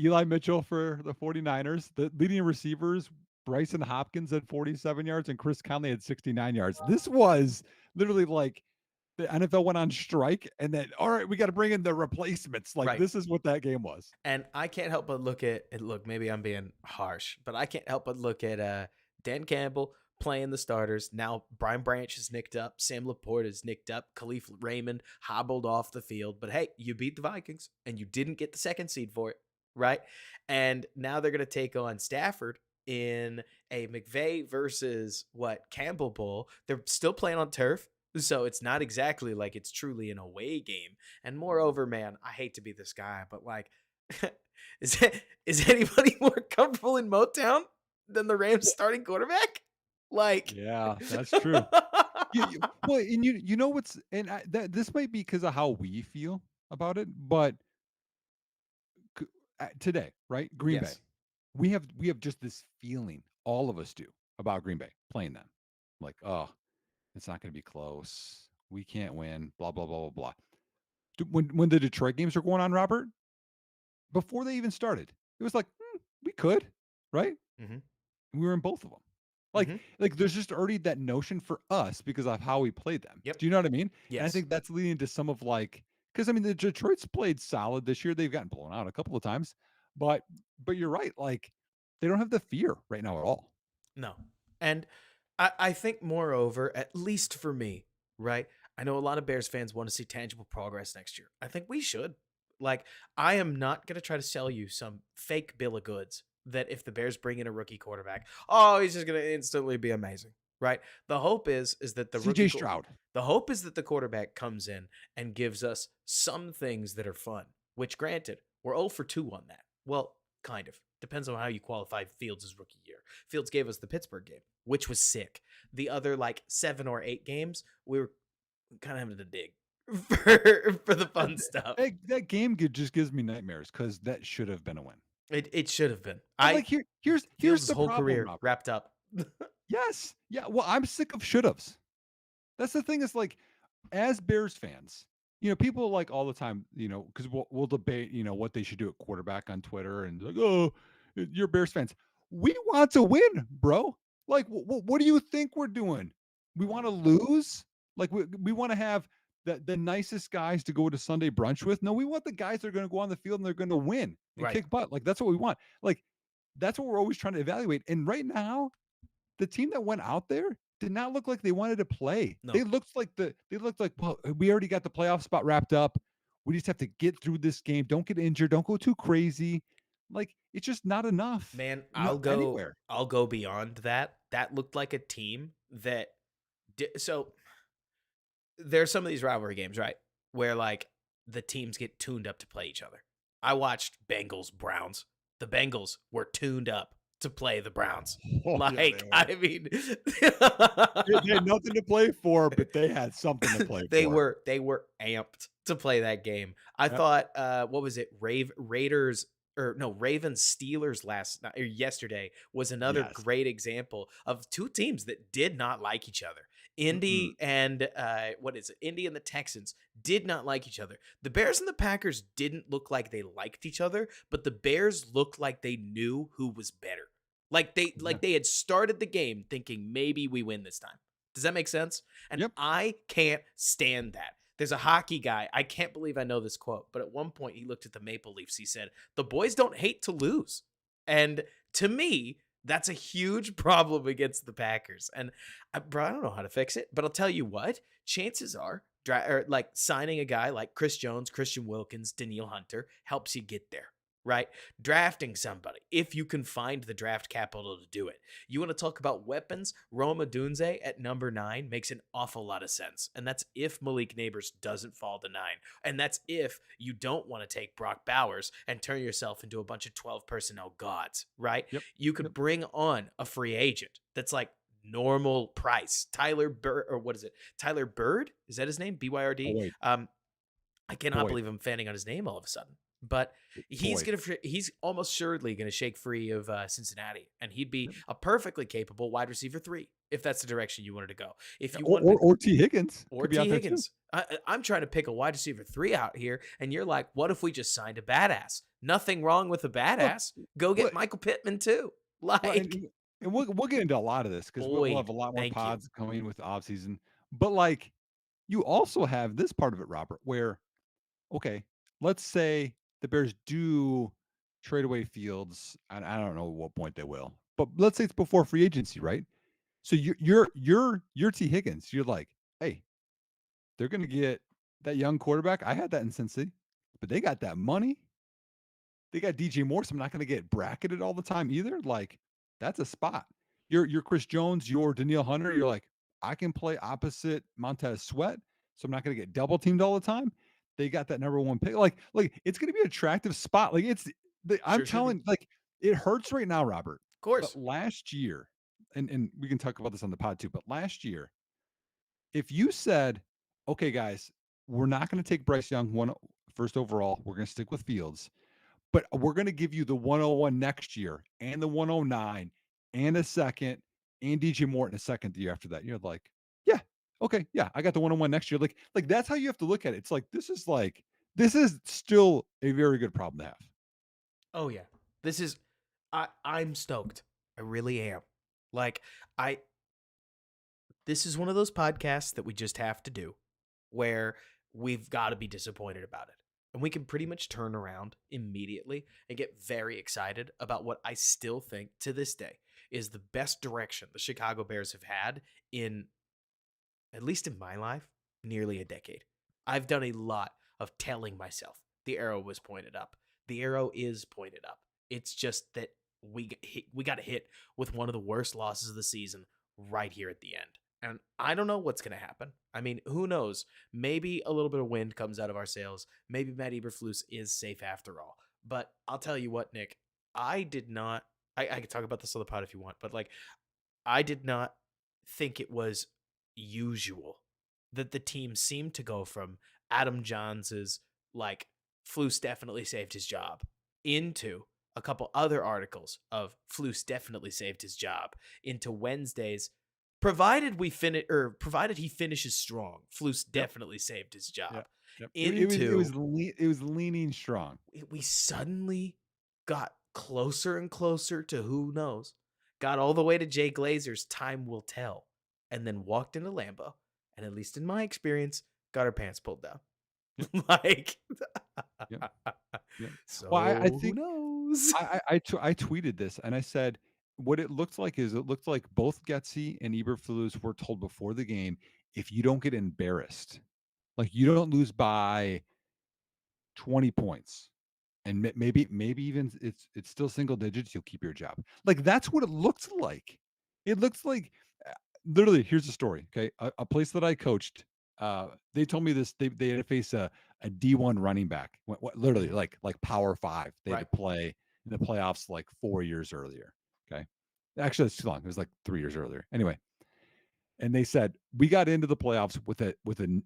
S2: Eli Mitchell for the 49ers. The leading receivers, Bryson Hopkins at 47 yards and Chris Conley at 69 yards. This was literally like the NFL went on strike and then, all right, we got to bring in the replacements. Like,
S1: Right.
S2: this is what that game was.
S1: And I can't help but look at and look, maybe I'm being harsh, but I can't help but look at Dan Campbell playing the starters. Now Brian Branch is nicked up, Sam Laporte is nicked up, Khalif Raymond hobbled off the field. But hey, you beat the Vikings and you didn't get the second seed for it, right? And now they're gonna take on Stafford in a McVay versus what Campbell Bowl. They're still playing on turf. So it's not exactly like it's truly an away game. And moreover, man, I hate to be this guy, but like is anybody more comfortable in Motown than the Rams starting quarterback? Like,
S2: Yeah, that's true. Well, and you know what's and this might be because of how we feel about it, but today, right? Green Bay,
S1: yes.
S2: we have just this feeling, all of us do, about Green Bay playing them. Like, oh, it's not going to be close. We can't win. Blah blah blah blah blah. When the Detroit games were going on, Robert, before they even started, it was like we could, right?
S1: Hmm.
S2: We were in both of them.
S1: Hmm.
S2: Like there's just already that notion for us because of how we played them.
S1: Yep.
S2: Do you know what I mean? And I
S1: Yes.
S2: think that's leading to some of like because I mean the Detroit's played solid this year. They've gotten blown out a couple of times, but you're right. Like they don't have the fear right now at all.
S1: No. And I think, moreover, at least for me, right? I know a lot of Bears fans want to see tangible progress next year. I think we should. Like, I am not going to try to sell you some fake bill of goods that if the Bears bring in a rookie quarterback, oh, he's just going to instantly be amazing, right? The hope is that the
S2: CJ Stroud.
S1: the hope is that the quarterback comes in and gives us some things that are fun, which granted, we're 0 for 2 on that. Well, kind of. Depends on how you qualify Fields' rookie year. Fields gave us the Pittsburgh game, which was sick. The other like 7 or 8 games, we were kind of having to dig for the
S2: That,
S1: fun stuff.
S2: that game just gives me nightmares because that should have been a win.
S1: It should have been.
S2: But
S1: I
S2: like here's
S1: Fields'
S2: the
S1: whole
S2: problem,
S1: career
S2: Robert.
S1: wrapped up.
S2: Yes, yeah. Well, I'm sick of should haves. That's the thing. Is like as Bears fans, people like all the time, because we'll debate, what they should do at quarterback on Twitter and like, oh, you're Bears fans. We want to win, bro. Like, what do you think we're doing? We want to lose? Like, we want to have the nicest guys to go to Sunday brunch with? No, we want the guys that are going to go on the field and they're going to win and
S1: Right.
S2: kick butt. Like, that's what we want. Like, that's what we're always trying to evaluate. And right now, the team that went out there did not look like they wanted to play.
S1: No.
S2: They looked like well, we already got the playoff spot wrapped up. We just have to get through this game. Don't get injured. Don't go too crazy. Like it's just not enough.
S1: Man,
S2: Anywhere.
S1: I'll go beyond that. That looked like a team that so there's some of these rivalry games, right? Where like the teams get tuned up to play each other. I watched Bengals Browns. The Bengals were tuned up to play the Browns.
S2: Oh, yeah,
S1: Like,
S2: they were.
S1: I mean,
S2: They had nothing to play for, but they had something to play
S1: they
S2: for.
S1: were amped to play that game. I
S2: Yep.
S1: thought what was it? Raiders or no, Ravens Steelers last night or yesterday was another
S2: Yes.
S1: great example of two teams that did not like each other.
S2: Mm-mm.
S1: Indy and what is it? Indy and the Texans did not like each other. The Bears and the Packers didn't look like they liked each other, but the Bears looked like they knew who was better.
S2: Yeah.
S1: They had started the game thinking maybe we win this time. Does that make sense? And
S2: Yep.
S1: I can't stand that. There's a hockey guy. I can't believe I know this quote, but at one point he looked at the Maple Leafs. He said, "The boys don't hate to lose." And to me, that's a huge problem against the Packers. And bro, I don't know how to fix it, but I'll tell you what, chances are or like signing a guy like Chris Jones, Christian Wilkins, Daniil Hunter helps you get there, right? Drafting somebody, if you can find the draft capital to do it. You want to talk about weapons? Roma Dunze at number 9 makes an awful lot of sense. And that's if Malik Neighbors doesn't fall to 9. And that's if you don't want to take Brock Bowers and turn yourself into a bunch of 12 personnel gods, right?
S2: Yep.
S1: You
S2: Yep.
S1: could bring on a free agent that's like normal price. Tyler Bird, or what is it? Tyler Bird? Is that his name? BYRD?
S2: Boyd.
S1: I cannot
S2: Boyd.
S1: believe I'm fanning on his name all of a sudden. But
S2: Boyd.
S1: he's almost surely gonna shake free of Cincinnati, and he'd be
S2: Yep.
S1: a perfectly capable wide receiver 3 if that's the direction you wanted to go. If
S2: Yeah,
S1: you
S2: Or,
S1: wanted
S2: or
S1: to,
S2: or T. Higgins
S1: or
S2: could be out
S1: T
S2: there too.
S1: Higgins, I'm trying to pick a wide receiver 3 out here, and you're like, what if we just signed a badass? Nothing wrong with a
S2: Well,
S1: badass. Go
S2: well,
S1: get Michael Pittman too.
S2: well,
S1: Like,
S2: and we'll get into a lot of this because we'll have
S1: Boyd,
S2: a lot more
S1: thank you.
S2: pods coming with the off season. But like, you also have this part of it, Robert, where okay, let's say the Bears do trade away Fields, and I don't know at what point they will, but let's say it's before free agency, right? So you're T. Higgins. You're like, hey, they're going to get that young quarterback. I had that in Cincy, but they got that money. They got DJ Moore, so I'm not going to get bracketed all the time either. Like, that's a spot. You're Chris Jones, you're Daniil Hunter. You're like, I can play opposite Montez Sweat, so I'm not going to get double teamed all the time. They got that number 1 pick. Like it's going to be an attractive spot. Like I'm
S1: Sure should be.
S2: telling, like it hurts right now, Robert.
S1: Of
S2: But
S1: course.
S2: last year, and we can talk about this on the pod too. But last year, if you said, okay, guys, we're not going to take Bryce Young first overall, we're going to stick with Fields, but we're going to give you the 101 next year and the 109 and a second and DJ Moore in a second the year after that. You're like, yeah, okay, yeah, I got the 101 next year. Like that's how you have to look at it. It's like this is still a very good problem to have.
S1: Oh yeah. This is I'm stoked. I really am. Like I this is one of those podcasts that we just have to do where we've got to be disappointed about it. And we can pretty much turn around immediately and get very excited about what I still think to this day is the best direction the Chicago Bears have had in, at least in my life, nearly a decade. I've done a lot of telling myself the arrow was pointed up. The arrow is pointed up. It's just that we got hit with one of the worst losses of the season right here at the end. And I don't know what's going to happen. I mean, who knows? Maybe a little bit of wind comes out of our sails. Maybe Matt Eberflus is safe after all. But I'll tell you what, Nick, I did not. I could talk about this on the pod if you want, but like I did not think it was usual that the team seemed to go from Adam Johns's like Flus definitely saved his job into a couple other articles of Flus definitely saved his job into Wednesdays provided he finishes strong. Flus
S2: Yep.
S1: definitely saved his job
S2: Yep. Yep.
S1: into
S2: It was leaning strong.
S1: we suddenly got closer and closer to who knows. Got all the way to Jay Glazer's time will tell, and then walked into Lambeau, and at least in my experience, got her pants pulled down.
S2: Yep.
S1: Like,
S2: Yep. Yep. Well, I
S1: so who
S2: think
S1: knows?
S2: I tweeted this and I said what it looked like is it looked like both Getsy and Eberflus were told before the game, if you don't get embarrassed, like you don't lose by 20 points, and maybe even it's still single digits, you'll keep your job. Like that's what it looks like. It looks like literally. Here's the story. Okay, a place that I coached. They told me this. They had to face a D1 running back. Literally
S1: Mhm.
S2: like Power Five. They had
S1: Right.
S2: to play in the playoffs like 4 years earlier. Okay, actually that's too long. It was like 3 years earlier. Anyway, and they said we got into the playoffs with a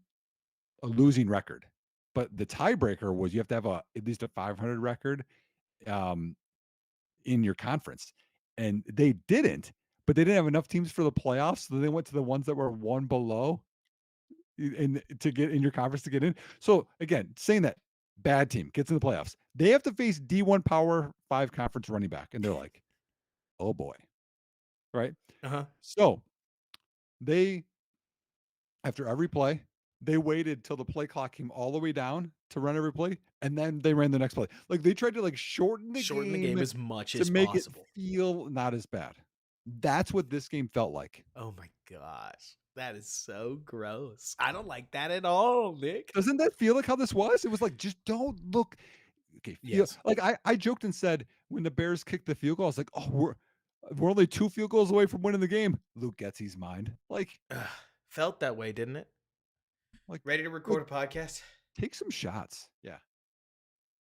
S2: losing record. But the tiebreaker was you have to have at least a 500 record um, in your conference, and they didn't. But they didn't have enough teams for the playoffs, so they went to the ones that were one below in to get in your conference to get in. So again, saying that bad team gets in the playoffs, they have to face D1 Power Five conference running back, and they're like, oh boy, right?
S1: Uh huh.
S2: So they after every play, they waited till the play clock came all the way down to run every play. and then they ran the next play. Like, they tried to, like, shorten the
S1: Shorten the game
S2: game
S1: as much
S2: to
S1: as
S2: make it
S1: possible.
S2: feel not as bad. That's what this game felt like.
S1: Oh my gosh. That is so gross. I don't like that at all, Nick.
S2: Doesn't that feel like how this was? It was like, just don't look okay, feel
S1: Yes.
S2: like I joked and said when the Bears kicked the field goal, I was like, "Oh, we're only 2 field goals away from winning the game." Luke Getsy's mind.
S1: Ugh, felt that way, didn't it?
S2: Like
S1: Ready to
S2: like
S1: record a podcast?
S2: take some shots. Yeah.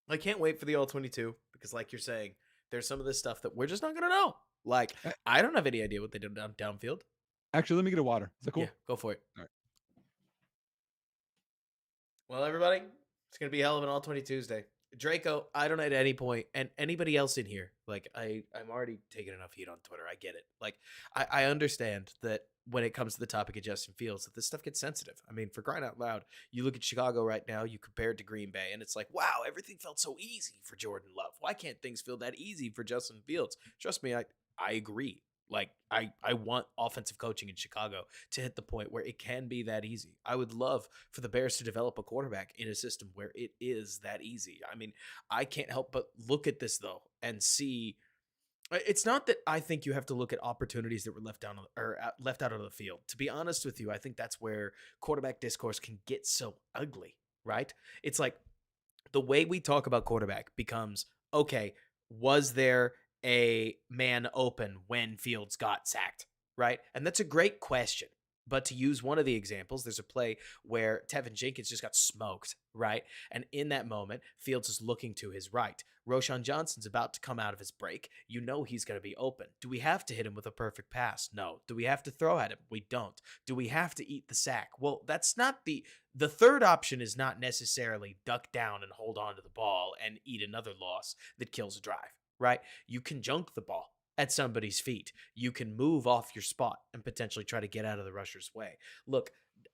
S1: I can't wait for the all 22 because, like you're saying, there's some of this stuff that we're just not going to know. Like,
S2: A
S1: I don't have any idea what they did downfield.
S2: Actually, let me get a water. Is that
S1: Yeah,
S2: cool?
S1: go for it.
S2: All right.
S1: Well, everybody, it's gonna be a hell of an all 20 Tuesday. Draco, I don't at any point, and anybody else in here, like I'm already taking enough heat on Twitter. I get it. Like I understand that when it comes to the topic of Justin Fields, that this stuff gets sensitive. I mean, for crying out loud, you look at Chicago right now, you compare it to Green Bay, and it's like, wow, everything felt so easy for Jordan Love. Why can't things feel that easy for Justin Fields? Trust me, I agree. Like I want offensive coaching in Chicago to hit the point where it can be that easy. I would love for the Bears to develop a quarterback in a system where it is that easy. I mean, I can't help but look at this though and see it's not that I think you have to look at opportunities that were left down or left out of the field. To be honest with you, I think that's where quarterback discourse can get so ugly, right? It's like the way we talk about quarterback becomes okay, was there a man open when Fields got sacked? Right? And that's a great question. But to use one of the examples, there's a play where Tevin Jenkins just got smoked, right? And in that moment, Fields is looking to his right. Roshan Johnson's about to come out of his break. You know he's going to be open. Do we have to hit him with a perfect pass? No. Do we have to throw at him? We don't. Do we have to eat the sack? Well, that's not the third option is not necessarily duck down and hold on to the ball and eat another loss that kills a drive, right? You can junk the ball at somebody's feet. You can move off your spot and potentially try to get out of the rusher's way. Look,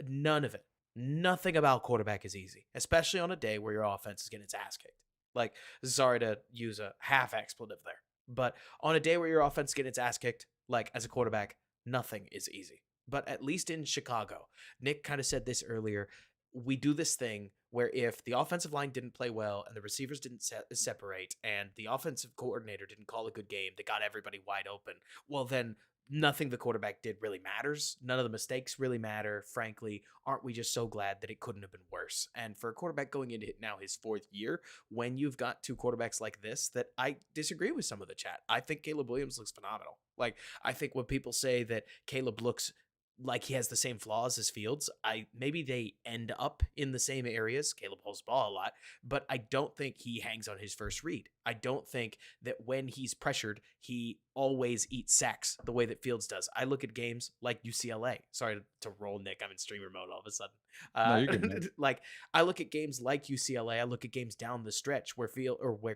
S1: none of it, nothing about quarterback is easy, especially on a day where your offense is getting its ass kicked. Like, sorry to use a half expletive there, but on a day where your offense is getting its ass kicked, like as a quarterback, nothing is easy. But at least in Chicago, Nick kind of said this earlier. We do this thing where if the offensive line didn't play well and the receivers didn't separate and the offensive coordinator didn't call a good game that got everybody wide open, well, then nothing the quarterback did really matters. None of the mistakes really matter. Frankly, aren't we just so glad that it couldn't have been worse? And for a quarterback going into now his fourth year, when you've got two quarterbacks like this, that I disagree with some of the chat. I think Caleb Williams looks phenomenal. Like, I think when people say that Caleb looks like he has the same flaws as Fields. Maybe they end up in the same areas. Caleb holds the ball a lot, but I don't think he hangs on his first read. I don't think that when he's pressured, he always eats sacks the way that Fields does. I look at games like UCLA. Sorry to roll, Nick. I'm in streamer mode all of a sudden.
S2: No, you're good, man.
S1: Like I look at games like UCLA. I look at games down the stretch where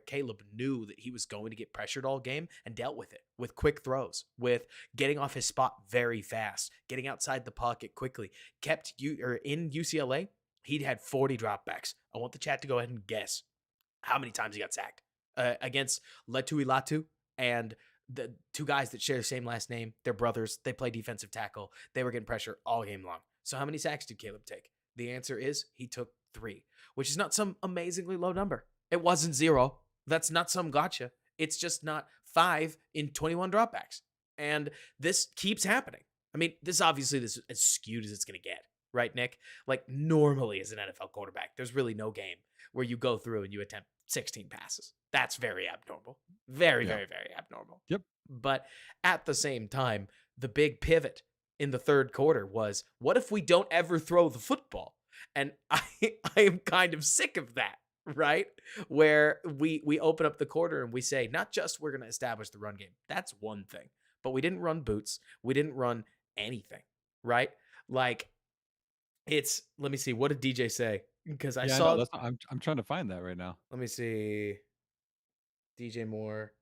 S1: Caleb knew that he was going to get pressured all game and dealt with it with quick throws, with getting off his spot very fast, getting outside the pocket quickly. Kept you or in UCLA, he'd had 40 dropbacks. I want the chat to go ahead and guess how many times he got sacked against Letu Ilatu and the two guys that share the same last name. They're brothers. They play defensive tackle. They were getting pressure all game long. So how many sacks did Caleb take? The answer is he took 3, which is not some amazingly low number. It wasn't 0. That's not some gotcha. It's just not 5 in 21 dropbacks. And this keeps happening. I mean, this is as skewed as it's going to get, right, Nick? Like normally as an NFL quarterback, there's really no game where you go through and you attempt 16 passes. That's very abnormal. Very,
S2: Yeah.
S1: very, very abnormal.
S2: Yep.
S1: But at the same time, the big pivot in the third quarter was, what if we don't ever throw the football? And I am kind of sick of that, right? Where we open up the quarter and we say, not just we're going to establish the run game. That's one thing. But we didn't run boots. We didn't run anything, right? Like let me see, what did DJ say? Because I
S2: Yeah, I know.
S1: saw,
S2: That's not, I'm trying to find that right now.
S1: let me see, DJ Moore.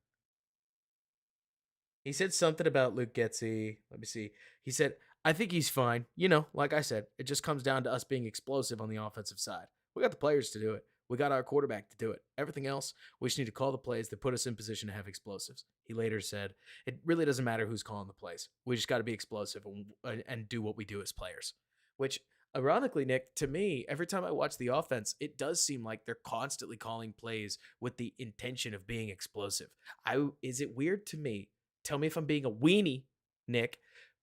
S1: He said something about Luke Getsy. Let me see. He said, I think he's fine. You know, like I said, it just comes down to us being explosive on the offensive side. We got the players to do it. We got our quarterback to do it. Everything else, we just need to call the plays that put us in position to have explosives. He later said, it really doesn't matter who's calling the plays. We just got to be explosive and do what we do as players, which Ironically, Nick, to me, every time I watch the offense, it does seem like they're constantly calling plays with the intention of being explosive. Is it weird to me? Tell me if I'm being a weenie, Nick,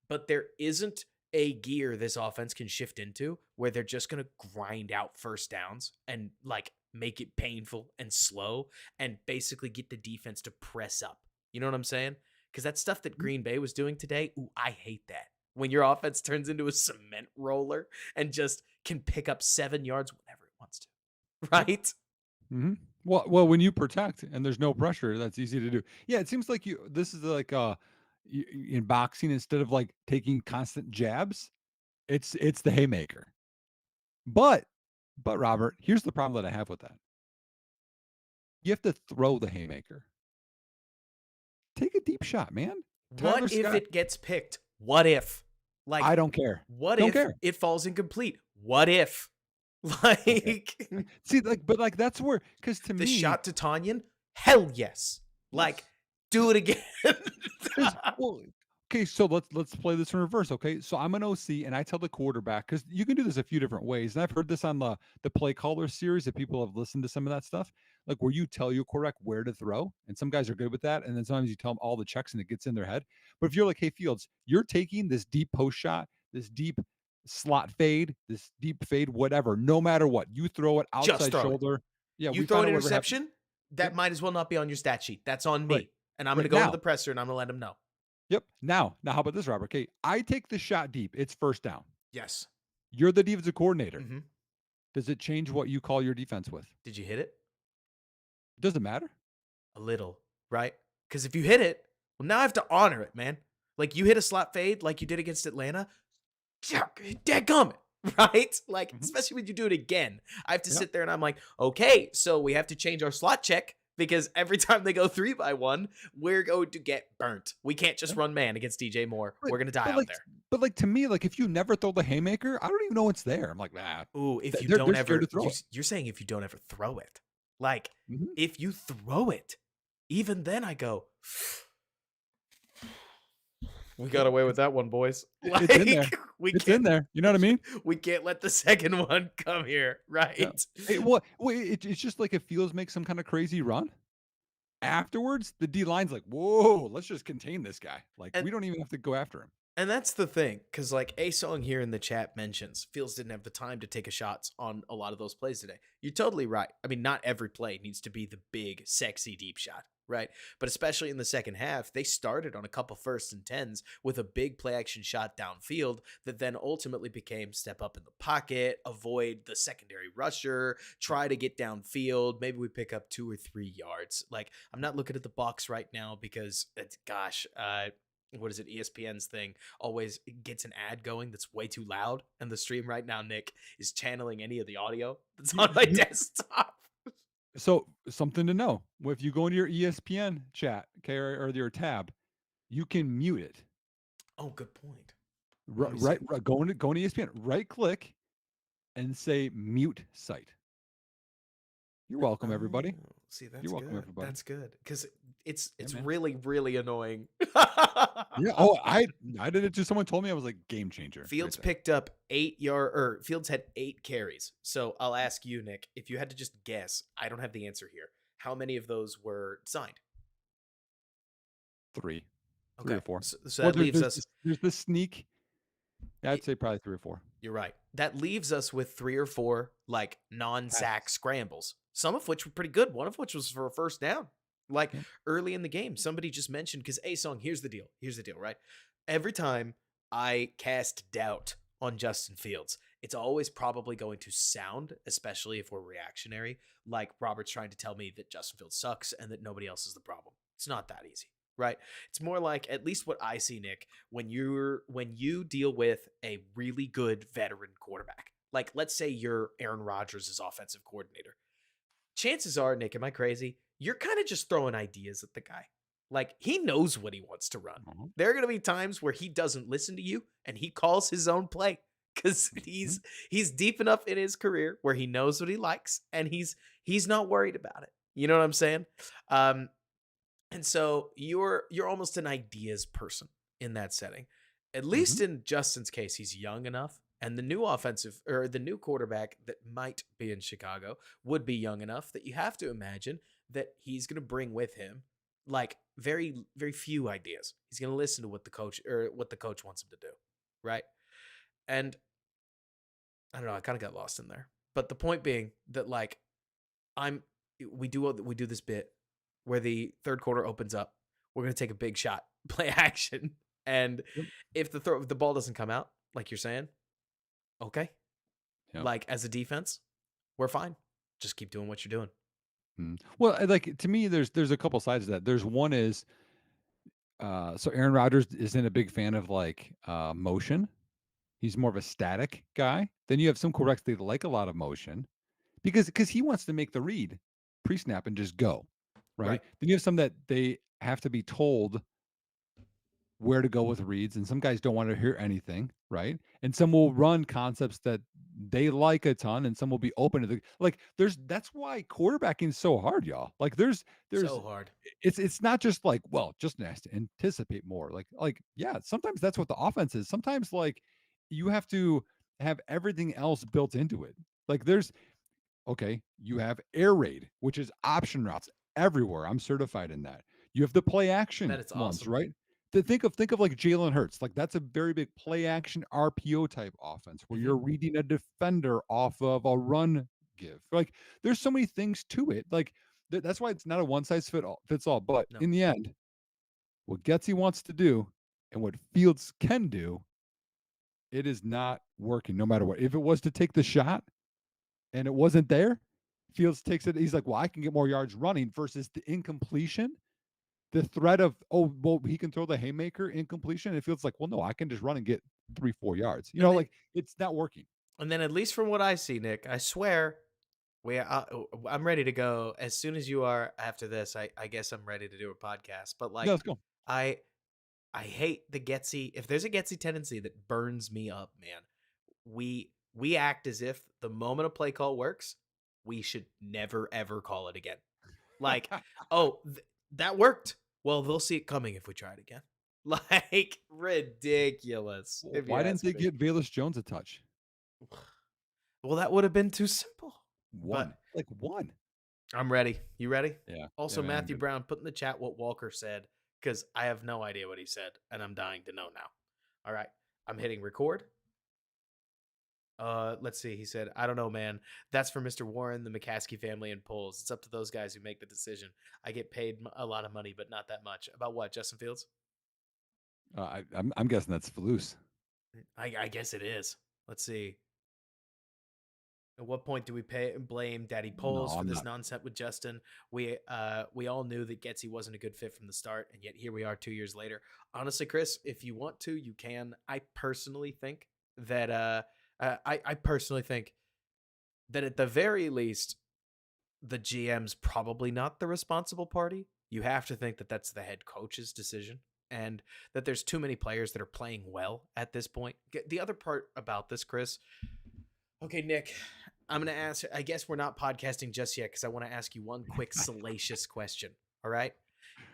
S1: but there isn't a gear this offense can shift into where they're just going to grind out first downs and like make it painful and slow and basically get the defense to press up. You know what I'm saying? Because that stuff that Green Bay was doing today, ooh, I hate that. When your offense turns into a cement roller and just can pick up 7 yards whenever it wants to,
S2: Yep.
S1: right?
S2: Hmm. Well, when you protect and there's no pressure, that's easy to do. Yeah, it seems like you. This is like in boxing, instead of like taking constant jabs, it's the haymaker. But Robert, here's the problem that I have with that. You have to throw the haymaker. Take a deep shot, man.
S1: What
S2: Tyler
S1: if
S2: Scott.
S1: it gets picked? What if? Like,
S2: I don't care.
S1: what
S2: Don't
S1: if
S2: care.
S1: it falls incomplete? What if?
S2: Don't care.
S1: Like,
S2: See, like, but like that's where, because to
S1: the
S2: me,
S1: shot to Tanyan? Hell yes. Like,
S2: yes.
S1: do it again.
S2: Because well, okay, so let's play this in reverse. Okay, so I'm an OC, and I tell the quarterback, because you can do this a few different ways, and I've heard this on the play caller series that people have listened to some of that stuff, like where you tell your quarterback where to throw, and some guys are good with that, and then sometimes you tell them all the checks, and it gets in their head. But if you're like, hey Fields, you're taking this deep post shot, this deep slot fade, this deep fade, whatever, no matter what, you throw it
S1: Just
S2: outside
S1: throw it.
S2: shoulder. Yeah,
S1: You
S2: we
S1: throw
S2: find
S1: an
S2: out whatever happens.
S1: interception, that
S2: Yep,
S1: might as well not be on your stat sheet. That's on
S2: right,
S1: me. And I'm going to
S2: right
S1: go into
S2: now.
S1: the presser and I'm going to let him know.
S2: Yep. Now, how about this, Robert? Okay, I take the shot deep. It's first down.
S1: Yes.
S2: You're the defensive coordinator.
S1: Hmm.
S2: Does it change what you call your defense with?
S1: Did you hit it?
S2: Does it matter?
S1: A little, right? Because if you hit it, well, now I have to honor it, man. Like you hit a slot fade like you did against Atlanta. Dadgummit, right? Like,
S2: Mhm.
S1: especially when you do it again. I have to
S2: Yep.
S1: sit there and I'm like, okay, so we have to change our slot check because every time they go 3-by-1, we're going to get burnt. We can't just
S2: Yep.
S1: run man against DJ Moore.
S2: But
S1: We're going to die
S2: but
S1: out
S2: like
S1: there.
S2: but like to me, like if you never throw the haymaker, I don't even know it's there. I'm like, nah.
S1: Ooh, if you
S2: They're
S1: don't
S2: scared to
S1: ever,
S2: throw it.
S1: you're saying if you don't ever throw it. Like,
S2: Mhm.
S1: if you throw it, even then I go, we got
S2: Yep.
S1: away with that one, boys.
S2: It's in there.
S1: Like, we
S2: It's in
S1: can't,
S2: there. You know what I mean?
S1: we can't let the second one come here,
S2: Yeah.
S1: right?
S2: Hey, it's just like if Fields makes some kind of crazy run. Afterwards, the D line's like, whoa, let's just contain this guy. Like,
S1: And
S2: we don't even have to go after him.
S1: And that's the thing, because like A Song here in the chat mentions, Fields didn't have the time to take a shots on a lot of those plays today. You're totally right. I mean, not every play needs to be the big, sexy deep shot, right? But especially in the second half, they started on a couple first and tens with a big play action shot downfield that then ultimately became step up in the pocket, avoid the secondary rusher, try to get downfield. Maybe we pick up 2 or 3 yards. Like, I'm not looking at the box right now because it's, gosh, what is it? ESPN's thing always gets an ad going that's way too loud. And the stream right now, Nick, is channeling any of the audio that's
S2: You,
S1: on my
S2: you,
S1: desktop.
S2: so something to know. If you go into your ESPN chat, okay, or your tab, you can mute it.
S1: Oh, good point. Let
S2: Right,
S1: me see.
S2: go into ESPN, right click and say mute site. You're welcome,
S1: Oh,
S2: everybody.
S1: see,
S2: You're
S1: that's
S2: welcome,
S1: good.
S2: everybody.
S1: That's good because it's
S2: Yeah,
S1: it's
S2: man.
S1: really really annoying.
S2: Yeah. Oh, I did it too. Someone told me I was like game changer right
S1: Fields
S2: there.
S1: picked up 8 yard or Fields had 8 carries. So I'll ask you, Nick, if you had to just guess, I don't have the answer here. How many of those were signed?
S2: Three
S1: Okay,
S2: or four.
S1: so
S2: Well,
S1: that leaves us.
S2: there's this sneak. Yeah, I'd say probably three or four.
S1: You're right. That leaves us with 3 or 4 like non-sack
S2: Passes.
S1: scrambles, some of which were pretty good. One of which was for a first down. Like
S2: Yep.
S1: early in the game, somebody just mentioned because A Song, here's the deal. Here's the deal, right? Every time I cast doubt on Justin Fields, it's always probably going to sound, especially if we're reactionary, like Robert's trying to tell me that Justin Fields sucks and that nobody else is the problem. It's not that easy, right? It's more like at least what I see, Nick, when you deal with a really good veteran quarterback. Like let's say you're Aaron Rodgers' offensive coordinator. Chances are, Nick, am I crazy? You're kind of just throwing ideas at the guy. Like he knows what he wants to run.
S2: Mhm,
S1: There are going to be times where he doesn't listen to you and he calls his own play cuz
S2: mhm,
S1: he's deep enough in his career where he knows what he likes and he's not worried about it. You know what I'm saying? Um and so you're almost an ideas person in that setting. At
S2: mhm.
S1: least in Justin's case, he's young enough And the new offensive or the new quarterback that might be in Chicago would be young enough that you have to imagine that he's going to bring with him like very very few ideas. He's going to listen to what the coach wants him to do, right? And I don't know, I kind of got lost in there. But the point being that like I'm we do this bit where the third quarter opens up. We're going to take a big shot, play action, and
S2: Yep.
S1: if the ball doesn't come out like you're saying, okay,
S2: Yep.
S1: like as a defense, we're fine. Just keep doing what you're doing.
S2: Well, like to me, there's a couple sides to that. There's one is so Aaron Rodgers isn't a big fan of like motion. He's more of a static guy. Then you have some quarterbacks that like a lot of motion because he wants to make the read pre-snap and just go, right?
S1: Right.
S2: Then you have some that they have to be told where to go with reads, and some guys don't want to hear anything, right? And some will run concepts that they like a ton, and some will be open to the like. That's why quarterbacking is so hard, y'all. Like there's
S1: So hard.
S2: it's not just like well, just has to anticipate more. Like yeah, sometimes that's what the offense is. Sometimes like you have to have everything else built into it. Like there's okay, you have air raid, which is option routes everywhere. I'm certified in that. You have the play action
S1: That it's
S2: ones,
S1: awesome.
S2: right? Think of like Jalen Hurts. Like that's a very big play action RPO type offense where
S1: Hmm.
S2: you're reading a defender off of a run give. Like there's so many things to it. Like that's why it's not a one size fits all. But
S1: No.
S2: in the end, what Getsy wants to do and what Fields can do, it is not working no matter what. If it was to take the shot, and it wasn't there, Fields takes it. He's like, well, I can get more yards running versus the incompletion. The threat of, oh, well, he can throw the haymaker incompletion. It feels like, well, no, I can just run and get 3, 4 yards.
S1: And then
S2: Like it's not working.
S1: at least from what I see, Nick, I swear I'm ready to go as soon as you are after this. I guess I'm ready to do a podcast. But
S2: Yeah,
S1: like
S2: let's go.
S1: I I hate the Getsy. If there's a Getsy tendency that burns me up, man, we act as if the moment a play call works, we should never ever call it again. Like, oh, that worked. Well, they'll see it coming if we try it again. Like ridiculous, if you
S2: Why didn't
S1: ask
S2: they
S1: me.
S2: get Valus Jones a touch?
S1: Well, that would have been too simple. But
S2: One, like one.
S1: I'm ready. You ready?
S2: Yeah, yeah,
S1: Also,
S2: man. I'm
S1: Matthew
S2: good.
S1: Brown, put in the chat what Walker said because I have no idea what he said, and I'm dying to know now. All right, I'm hitting record. Let's see. He said, "I don't know, man. That's for Mr. Warren, the McCaskey family, and polls. It's up to those guys who make the decision. I get paid a lot of money, but not that much. About what? Justin Fields?
S2: I'm guessing that's Falus.
S1: I guess it is. Let's see. At what point do we blame Daddy
S2: No,
S1: Poles for
S2: I'm
S1: this
S2: not.
S1: nonsense with Justin? We all knew that Getsy wasn't a good fit from the start, and yet here we are 2 years later. Honestly, Chris, if you want to, you can. I personally think that I personally think that at the very least, the GM's probably not the responsible party. You have to think that that's the head coach's decision, and that there's too many players that are playing well at this point. The other part about this, Chris. Okay, Nick, I'm going to ask. I guess we're not podcasting just yet because I want to ask you one quick salacious question. All right.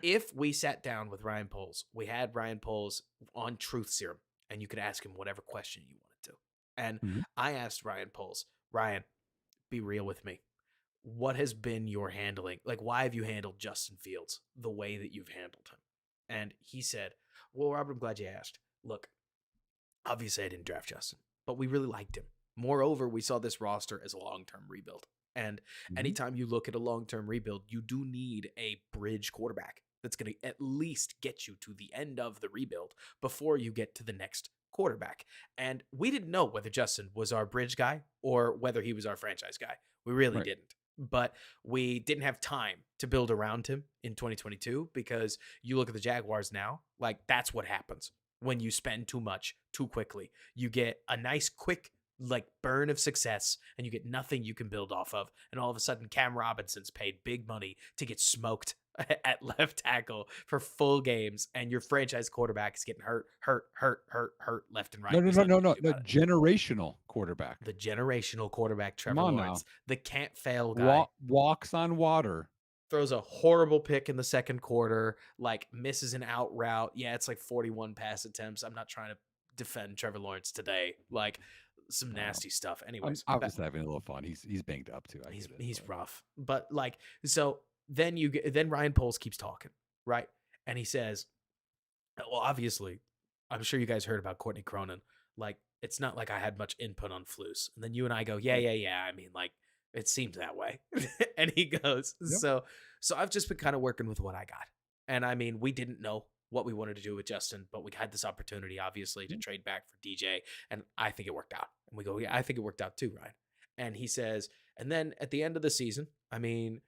S1: If we sat down with Ryan Poles, we had Ryan Poles on Truth Serum, and you could ask him whatever question you wanted to. And
S2: Mhm.
S1: I asked Ryan Poles, Ryan, be real with me. What has been your handling? Like, why have you handled Justin Fields the way that you've handled him? And he said, well, Robert, I'm glad you asked. Look, obviously I didn't draft Justin, but we really liked him. Moreover, we saw this roster as a long-term rebuild. And
S2: Mhm.
S1: anytime you look at a long-term rebuild, you do need a bridge quarterback that's going to at least get you to the end of the rebuild before you get to the next quarterback. And we didn't know whether Justin was our bridge guy or whether he was our franchise guy. We really
S2: Right.
S1: didn't. But we didn't have time to build around him in 2022 because you look at the Jaguars now, like that's what happens when you spend too much too quickly. You get a nice quick like burn of success and you get nothing you can build off of. And all of a sudden Cam Robinson's paid big money to get smoked at left tackle for full games, and your franchise quarterback is getting hurt left and right.
S2: No,
S1: And
S2: no,
S1: there's
S2: no,
S1: nothing
S2: no,
S1: you can
S2: no,
S1: do
S2: no.
S1: about it.
S2: Generational quarterback.
S1: The generational quarterback
S2: Come
S1: Trevor
S2: on now.
S1: Lawrence, the can't fail guy,
S2: Walks on water.
S1: throws a horrible pick in the second quarter, like misses an out route. Yeah, it's like 41 pass attempts. I'm not trying to defend Trevor Lawrence today. Like some
S2: Wow.
S1: nasty stuff.
S2: I'm
S1: Anyways,
S2: I'm just having a little fun. He's banged up too. I
S1: he's
S2: get it,
S1: he's
S2: but
S1: rough, but like so then Ryan Poles keeps talking, right? And he says, well, obviously, I'm sure you guys heard about Courtney Cronin. Like, it's not like I had much input on Flus. And then you and I go, yeah,
S2: yeah,
S1: yeah, yeah. I mean, like, it seems that way. And he goes,
S2: yep,
S1: so I've just been kind of working with what I got. And I mean, we didn't know what we wanted to do with Justin, but we had this opportunity, obviously, to
S2: yeah,
S1: trade back for DJ. And I think it worked out. And we go, yeah, I think it worked out too, Ryan. And he says, and then at the end of the season, I mean,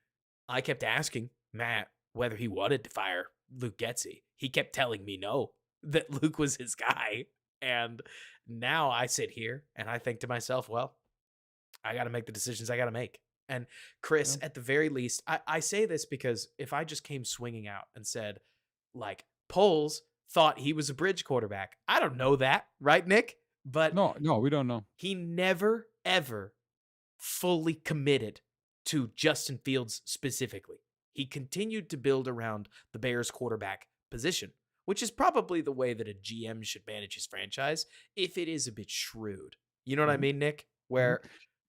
S1: I kept asking Matt whether he wanted to fire Luke Getzey. He kept telling me no, that Luke was his guy. And now I sit here and I think to myself, well, I got to make the decisions I got to make. And Chris,
S2: yeah.
S1: at the very least, I say this because if I just came swinging out and said, like, Poles thought he was a bridge quarterback, I don't know that, right, Nick? But
S2: No, no, we don't know.
S1: he never, ever fully committed to Justin Fields specifically. He continued to build around the Bears quarterback position, which is probably the way that a GM should manage his franchise if it is a bit shrewd. You know what I
S2: Mhm,
S1: mean, Nick?
S2: mhm.
S1: Where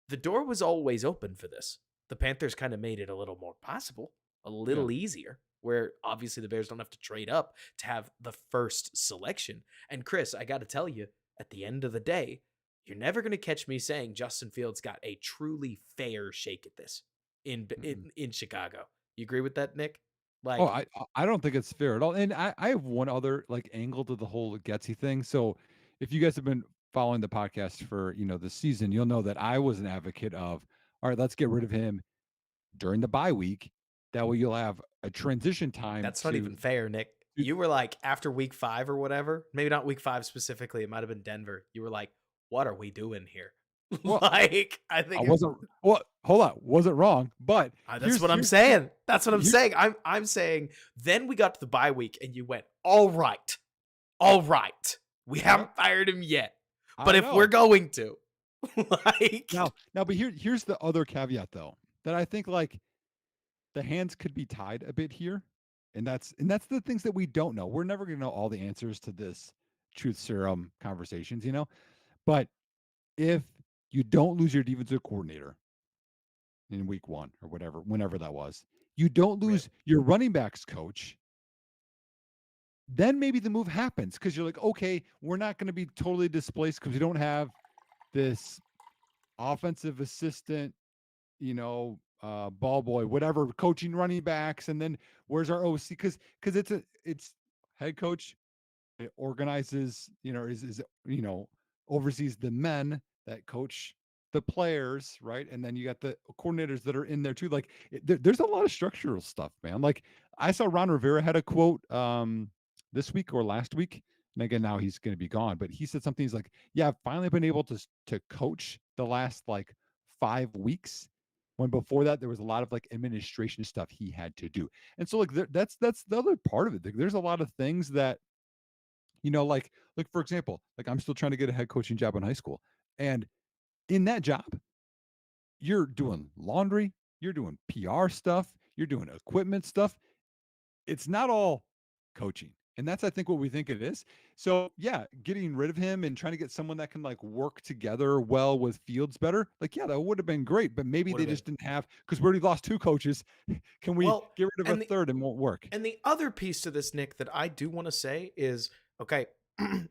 S1: the door was always open for this. The Panthers kind of made it a little more possible, a
S2: Yeah.
S1: little easier, where obviously the Bears don't have to trade up to have the first selection. And Chris, I got to tell you, at the end of the day, you're never going to catch me saying Justin Fields got a truly fair shake at this
S2: Mm-mm.
S1: in Chicago. You agree with that, Nick?
S2: Oh,
S1: Like,
S2: I don't think it's fair at all. And I have one other like angle to the whole Getsy thing. So if you guys have been following the podcast for, this season, you'll know that I was an advocate of, all right, let's get rid of him during the bye week. That way you'll have a transition time
S1: that's not even fair, Nick.
S2: to
S1: You were like, after week 5 or whatever, maybe not week 5 specifically, it might have been Denver. You were like, what are we doing here?
S2: well,
S1: Like, I
S2: I
S1: think
S2: wasn't well, hold on, wasn't wrong, but
S1: that's what I'm
S2: here's
S1: saying. That's what I'm
S2: here
S1: saying. I'm saying then we got to the bye week and you went, all right. We
S2: yeah,
S1: haven't fired him yet. But
S2: I
S1: if we're
S2: know.
S1: going to, like,
S2: Now, but here's the other caveat though, that I think like the hands could be tied a bit here. And that's the things that we don't know. We're never gonna know all the answers to this truth serum conversations. But if you don't lose your defensive coordinator in week 1 or whatever, whenever that was, you don't
S1: rip.
S2: lose your running backs coach, then maybe the move happens because you're like, okay, we're not going to be totally displaced because we don't have this offensive assistant, ball boy, whatever, coaching running backs, and then where's our OC? Because it's head coach, it organizes, oversees the men that coach the players, right? And then you got the coordinators that are in there too. Like there's a lot of structural stuff, man. Like I saw Ron Rivera had a quote this week or last week. And again, now he's going to be gone, but he said something. He's like, "Yeah, I've finally been able to coach the last like 5 weeks. When before that there was a lot of like administration stuff he had to do." And so like that's the other part of it. There's a lot of things that like for example, like I'm still trying to get a head coaching job in high school. And in that job, you're doing laundry, you're doing PR stuff, you're doing equipment stuff. It's not all coaching. And that's I think what we think it is. So yeah, getting rid of him and trying to get someone that can like work together well with Fields better. Like, yeah, that would have been great, but maybe
S1: Would
S2: they
S1: have been.
S2: just didn't have because we already lost 2 coaches. Can we
S1: Well,
S2: get rid of a
S1: and the
S2: third and won't work?
S1: And the other piece to this, Nick, that I do want to say is okay,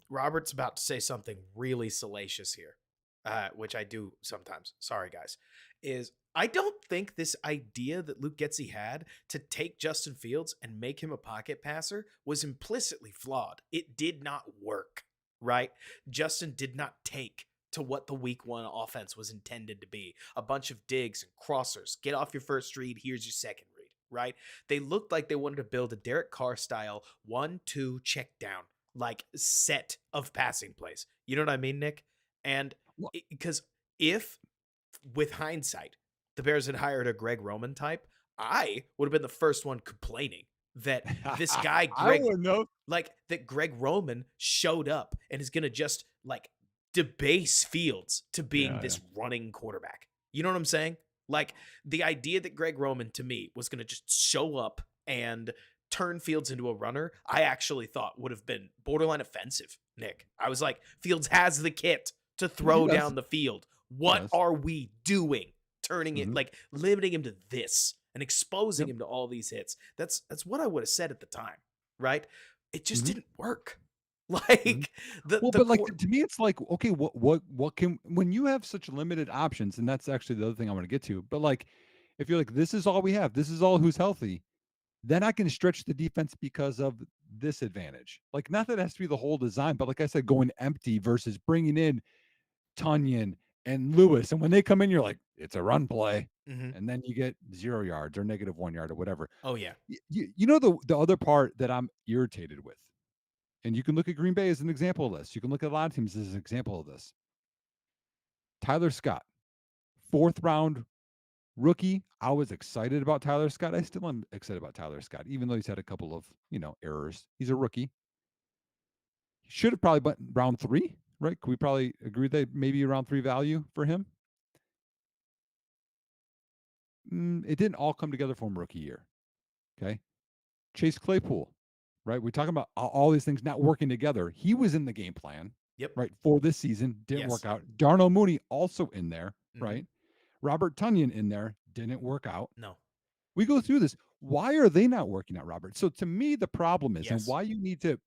S1: Robert's about to say something really salacious here, which I do sometimes. Sorry, guys. Is I don't think this idea that Luke Getzey had to take Justin Fields and make him a pocket passer was implicitly flawed. It did not work, right? Justin did not take to what the week 1 offense was intended to be a bunch of digs and crossers. Get off your first read. Here's your second read, right? They looked like they wanted to build a Derek Carr style 1-2 check down, like set of passing plays. You know what I mean, Nick? And
S2: Well,
S1: because if with hindsight, the Bears had hired a Greg Roman type, I would have been the first one complaining that this guy,
S2: I wouldn't know.
S1: that Greg Roman showed up and is going to just like debase Fields to being
S2: Yeah, yeah.
S1: this running quarterback. You know what I'm saying? Like the idea that Greg Roman to me was going to just show up and turn Fields into a runner, I actually thought would have been borderline offensive, Nick. I was like, Fields has the kit to throw
S2: Yes,
S1: down the field. What
S2: yes.
S1: are we doing? Turning it
S2: Mhm.
S1: like limiting him to this and exposing
S2: Yep.
S1: him to all these hits. That's what I would have said at the time, right? It just
S2: Mhm.
S1: didn't work.
S2: Mhm.
S1: Like
S2: Well,
S1: the
S2: but, like,
S1: court.
S2: to me, it's like, okay, what can when you have such limited options, and that's actually the other thing I wanna get to, but, like, if you're like, "This is all we have, this is all who's healthy," then I can stretch the defense because of this advantage. Like, not that it has to be the whole design, but like I said, going empty versus bringing in Tunyon and Lewis, and when they come in, you're like, "It's a run play,"
S1: Mhm.
S2: and then you get 0 yards or -1 yard or whatever.
S1: Oh yeah.
S2: You know the other part that I'm irritated with, and you can look at Green Bay as an example of this. You can look at a lot of teams as an example of this. Tyler Scott, 4th round rookie. I was excited about Tyler Scott. I still am excited about Tyler Scott, even though he's had a couple of, errors. He's a rookie. He should have probably been round 3, right? Could we probably agree that maybe around 3 value for him? It didn't all come together for him rookie year. Okay. Chase Claypool, right? We're talking about all these things not working together. He was in the game plan,
S1: Yep.
S2: right? For this season, didn't work
S1: Yes.
S2: out. Darnell Mooney also in there,
S1: Mhm.
S2: right? Robert Tunyon in there, didn't work out.
S1: No.
S2: We go through this. Why are they not working out, Robert? So to me, the problem is, and
S1: Yes.
S2: why you need to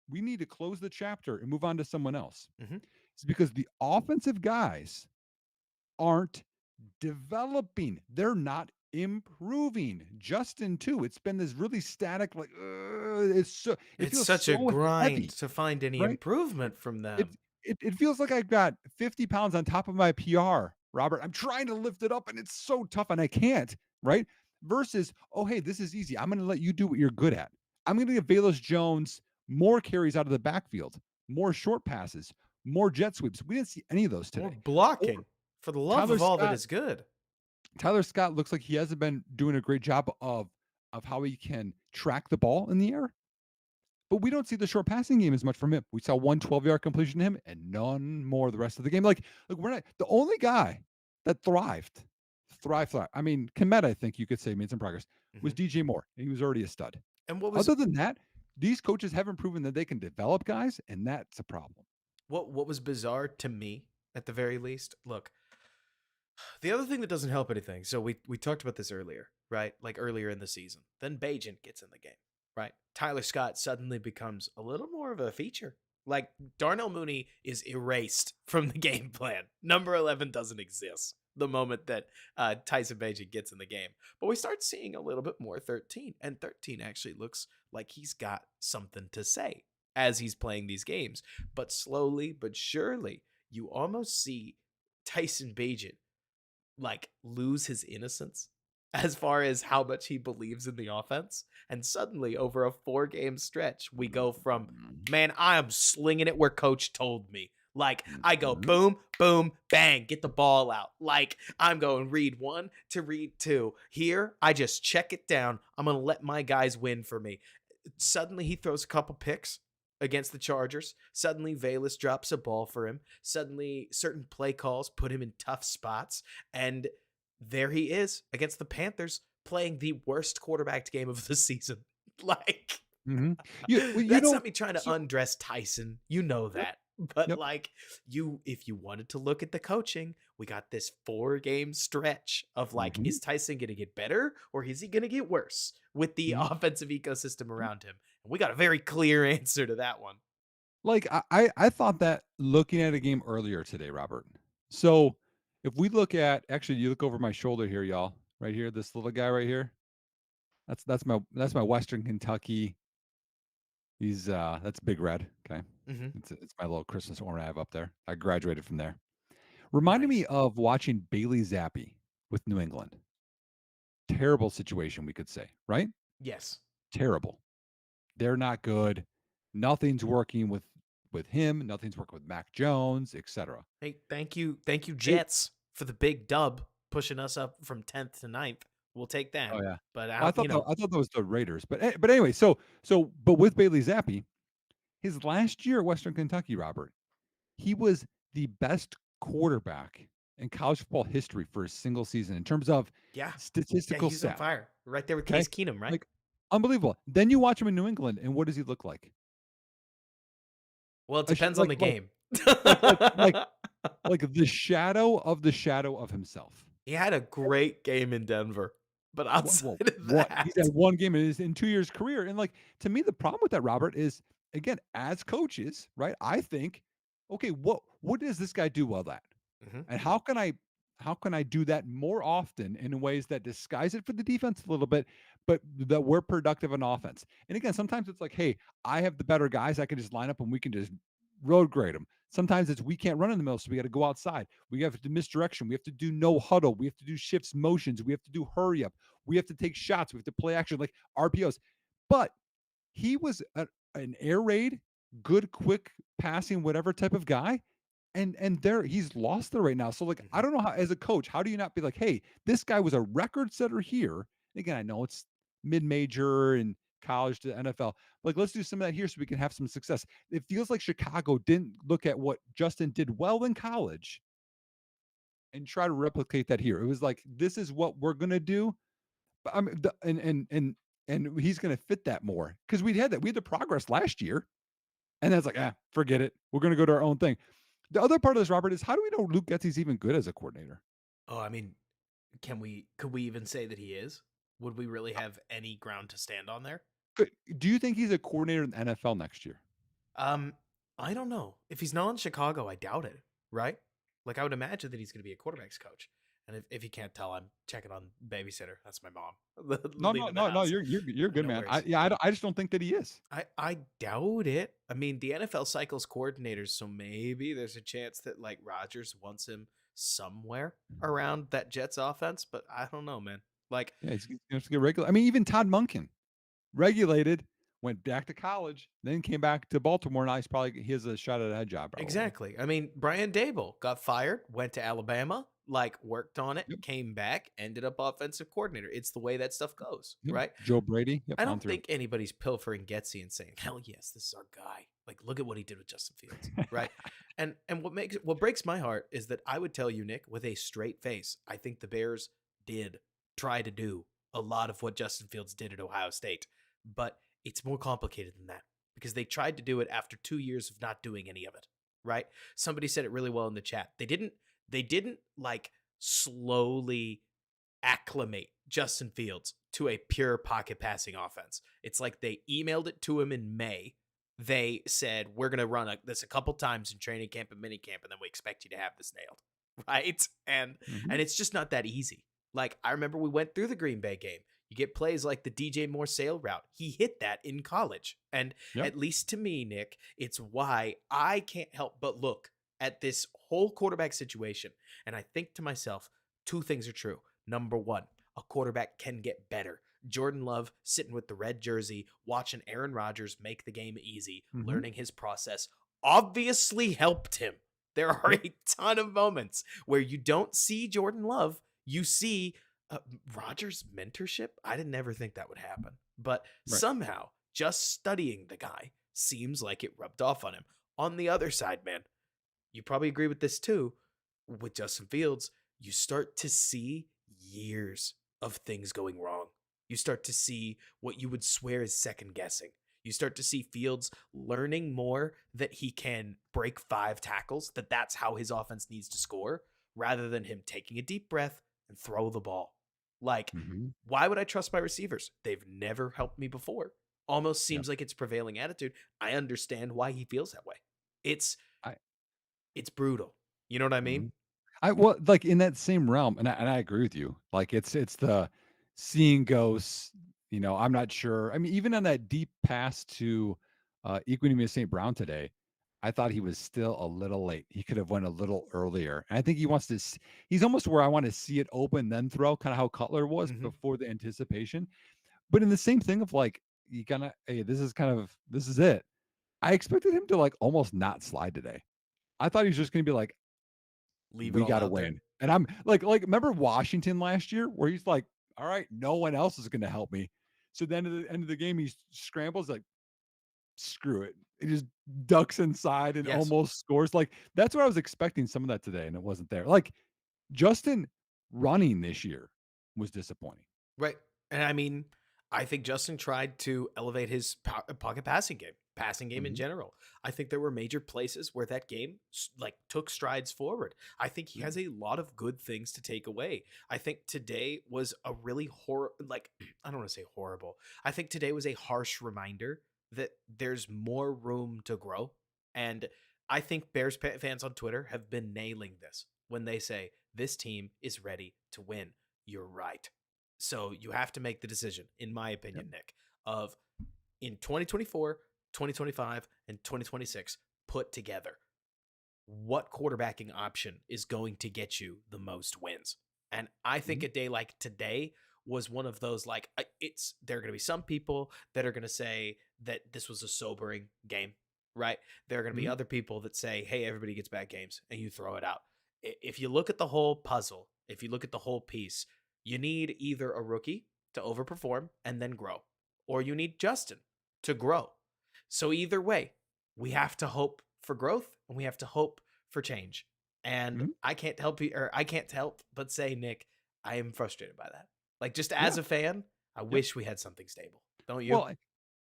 S2: we need to close the chapter and move on to someone else.
S1: Mhm.
S2: It's because the offensive guys aren't developing. They're not improving. Justin too. It's been this really static, like it
S1: It's
S2: feels
S1: such a
S2: so
S1: grind
S2: heavy,
S1: to find any
S2: right?
S1: improvement from
S2: It
S1: them.
S2: it feels like I've got 50 pounds on top of my PR, Robert. I'm trying to lift it up and it's so tough and I can't, right? Versus, oh, hey, this is easy. I'm going to let you do what you're good at. I'm going to give Valus Jones more carries out of the backfield, more short passes, more jet sweeps. We didn't see any of those
S1: More
S2: today. Or
S1: blocking for the love
S2: Tyler
S1: of all that
S2: Scott.
S1: is good.
S2: Tyler Scott looks like he hasn't been doing a great job of how he can track the ball in the air. But we don't see the short passing game as much from him. We saw one 12-yard completion to him and none more the rest of the game. Like we're not the only guy that thrived. I mean, Komet, I think you could say made some progress, was
S1: Mhm.
S2: DJ Moore. And he was already a stud.
S1: And what was
S2: Other than that, these coaches haven't proven that they can develop guys, and that's a problem.
S1: what was bizarre to me at the very least. Look, the other thing that doesn't help anything. So we talked about this earlier, right? Like earlier in the season. Then Bajent gets in the game, right? Tyler Scott suddenly becomes a little more of a feature. Like Darnell Mooney is erased from the game plan. Number 11 doesn't exist the moment that Tyson Bajent gets in the game. But we start seeing a little bit more 13, and 13 actually looks like he's got something to say as he's playing these games. But slowly but surely, you almost see Tyson Bajent like lose his innocence as far as how much he believes in the offense. And suddenly, over a 4 game stretch, we go from, man, I am slinging it where coach told me. Like, I go
S2: Mhm.
S1: boom, boom, bang, get the ball out. Like, I'm going read 1 to read 2. Here, I just check it down. I'm going to let my guys win for me. Suddenly, he throws a couple picks against the Chargers. Suddenly, Valus drops a ball for him. Suddenly, certain play calls put him in tough spots. And there he is against the Panthers playing the worst quarterbacked game of the season. Like,
S2: Mhm. You
S1: that's not
S2: don't
S1: me trying to
S2: so
S1: undress Tyson. You know
S2: Yep,
S1: that. But
S2: yep.
S1: like if you wanted to look at the coaching, we got this 4 game stretch of like,
S2: Mhm,
S1: is Tyson gonna get better or is he gonna get worse with the
S2: mhm.
S1: offensive ecosystem around him? And we got a very clear answer to that one.
S2: Like, I thought that looking at a game earlier today, Robert. So, if we look at actually, you look over my shoulder here, y'all, right here, this little guy right here. That's my Western Kentucky. That's Big Red, okay?
S1: Hmm.
S2: It's my little Christmas ornament I have up there. I graduated from there. Reminded me
S1: Nice.
S2: of watching Bailey Zappi with New England. Terrible situation, we could say, right?
S1: Yes.
S2: Terrible. They're not good. Nothing's working with him. Nothing's working with Mac Jones, etc.
S1: Hey, thank you,
S2: They
S1: Jets, for the big dub, pushing us up from 10th to ninth. We'll take that.
S2: Oh, yeah.
S1: But
S2: Well,
S1: out, you know,
S2: I thought that was the Raiders, but anyway, but with Bailey Zappi, his last year at Western Kentucky, Robert, he was the best quarterback in college football history for a single season in terms of
S1: yeah, yeah,
S2: statistical
S1: he's on
S2: stats,
S1: fire right there with
S2: okay?
S1: Case Keenum, right?
S2: Like, unbelievable. Then you watch him in New England, and what does he look like?
S1: Well, it
S2: A sh
S1: depends on the game.
S2: like Like the shadow of himself.
S1: He had a great game in Denver, but outside of
S2: What he's had
S1: that,
S2: one game in 2 years career, and, like, to me, the problem with that, Robert, is, again, as coaches, right, I think, "Okay, what does this guy do well at?
S1: mhm,
S2: And how can I do that more often in ways that disguise it for the defense a little bit, but that we're productive on offense?" And again, sometimes it's like, "Hey, I have the better guys. I can just line up and we can just road grade them." Sometimes it's we can't run in the middle, so we got to go outside. We have to misdirection. We have to do no huddle. We have to do shifts, motions. We have to do hurry up. We have to take shots. We have to play action like RPOs. But he was an air raid, good, quick passing, whatever type of guy. And there he's lost there right now. So like I
S1: mhm.
S2: don't know how as a coach, how do you not be like, hey, this guy was a record setter here? Again, I know it's mid-major and college to NFL. Like, let's do some of that here so we can have some success. It feels like Chicago didn't look at what Justin did well in college and try to replicate that here. It was like, this is what we're gonna do. But I mean, and he's gonna fit that more because we had the progress last year, and that's like, ah, forget it. We're gonna go to our own thing. The other part of this, Robert, is how do we know Luke Getsy's even good as a coordinator?
S1: Oh, I mean, could we even say that he is? Would we really have any ground to stand on there?
S2: Do you think he's a coordinator in the NFL next year?
S1: Um, I don't know. If he's not in Chicago, I doubt it, right? Like I would imagine that he's going to be a quarterback's coach. And if you can't tell, I'm checking on babysitter. That's my mom
S2: No, no,
S1: leaving the
S2: no, no.
S1: house.
S2: You're good,
S1: No
S2: man.
S1: worries.
S2: I just don't think that he is.
S1: I doubt it. I mean, the NFL cycles coordinators, so maybe there's a chance that like Rodgers wants him somewhere around that Jets offense, but I don't know, man. Like
S2: Yeah, he's gonna have to get regular. I mean, even Todd Munkin regulated, went back to college, then came back to Baltimore. Now he has a shot at a head job probably.
S1: exactly. I mean, Brian Dable got fired, went to Alabama, like worked on it,
S2: Yep,
S1: came back, ended up offensive coordinator. It's the way that stuff goes,
S2: yep.
S1: right?
S2: Joe Brady, yep,
S1: I
S2: on
S1: don't
S2: through.
S1: think anybody's pilfering Getsy and saying, "Hell yes, this is our guy." Like, look at what he did with Justin Fields, right? And what breaks my heart is that I would tell you, Nick, with a straight face, I think the Bears did try to do a lot of what Justin Fields did at Ohio State, but it's more complicated than that because they tried to do it after 2 years of not doing any of it, right? Somebody said it really well in the chat. They didn't like slowly acclimate Justin Fields to a pure pocket passing offense. It's like they emailed it to him in May. They said, "We're going to run this a couple times in training camp and mini camp, and then we expect you to have this nailed." Right?
S2: Mhm.
S1: And it's just not that easy. Like I remember we went through the Green Bay game. You get plays like the DJ Moore sail route. He hit that in college. And
S2: Yep.
S1: at least to me, Nick, it's why I can't help but look at this whole quarterback situation. And I think to myself, two things are true. Number one, a quarterback can get better. Jordan Love sitting with the red jersey, watching Aaron Rodgers make the game easy,
S2: Mhm.
S1: learning his process, obviously helped him. There are
S2: Yep.
S1: a ton of moments where you don't see Jordan Love, you see Rodgers' mentorship. I didn't ever think that would happen, but
S2: Right.
S1: somehow just studying the guy seems like it rubbed off on him. On the other side, man, you probably agree with this too. With Justin Fields, you start to see years of things going wrong. You start to see what you would swear is second guessing. You start to see Fields learning more that he can break 5 tackles, that that's how his offense needs to score, rather than him taking a deep breath and throw the ball. Like,
S2: Mhm.
S1: why would I trust my receivers? They've never helped me before. Almost
S2: Yep.
S1: seems like it's prevailing attitude. I understand why he feels that way. It's
S2: I
S1: it's brutal. You know what I mean?
S2: mhm. I well, like, in that same realm, and I agree with you. Like, it's the seeing ghosts, I'm not sure. I mean, even on that deep pass to, Equanimeous St. Brown today, I thought he was still a little late. He could have went a little earlier, and I think he wants to s he's almost where I wanna see it open, then throw, kinda how Cutler was
S1: Mhm.
S2: before the anticipation. But in the same thing of, like, you gonna "Hey, this is it." I expected him to, like, almost not slide today. I thought he was just gonna be like,
S1: Leave it
S2: we
S1: all
S2: gotta
S1: out there.
S2: win. And I'm remember Washington last year where he's like, all right, no one else is gonna help me. So then at the end of the game, he scrambles like, screw it. He just ducks inside and
S1: Yes.
S2: almost scores. Like, that's what I was expecting some of that today, and it wasn't there. Like, Justin running this year was disappointing.
S1: Right. And I mean, I think Justin tried to elevate his pocket passing game. passing game in
S2: Mhm.
S1: general. I think there were major places where that game like took strides forward. I think he
S2: Yeah.
S1: has a lot of good things to take away. I think today was a really like I don't want to say horrible. I think today was a harsh reminder that there's more room to grow. And I think Bears fans on Twitter have been nailing this when they say this team is ready to win. You're right. So you have to make the decision, in my
S2: Yep.
S1: opinion, Nick, of in 2024, 2025, and 2026 put together, what quarterbacking option is going to get you the most wins? And I think
S2: Mhm.
S1: a day like today was one of those like it's there are going to be some people that are going to say that this was a sobering game, right? There are going to be
S2: Mhm.
S1: other people that say, "Hey, everybody gets bad games," and you throw it out. If you look at the whole puzzle, if you look at the whole piece, you need either a rookie to overperform and then grow, or you need Justin to grow. So either way, we have to hope for growth and we have to hope for change. And
S2: Mhm.
S1: I can't help you, or I can't help but say, Nick, I am frustrated by that. Like just
S2: Yeah.
S1: as a fan, I
S2: Yep.
S1: wish we had something stable. Don't you?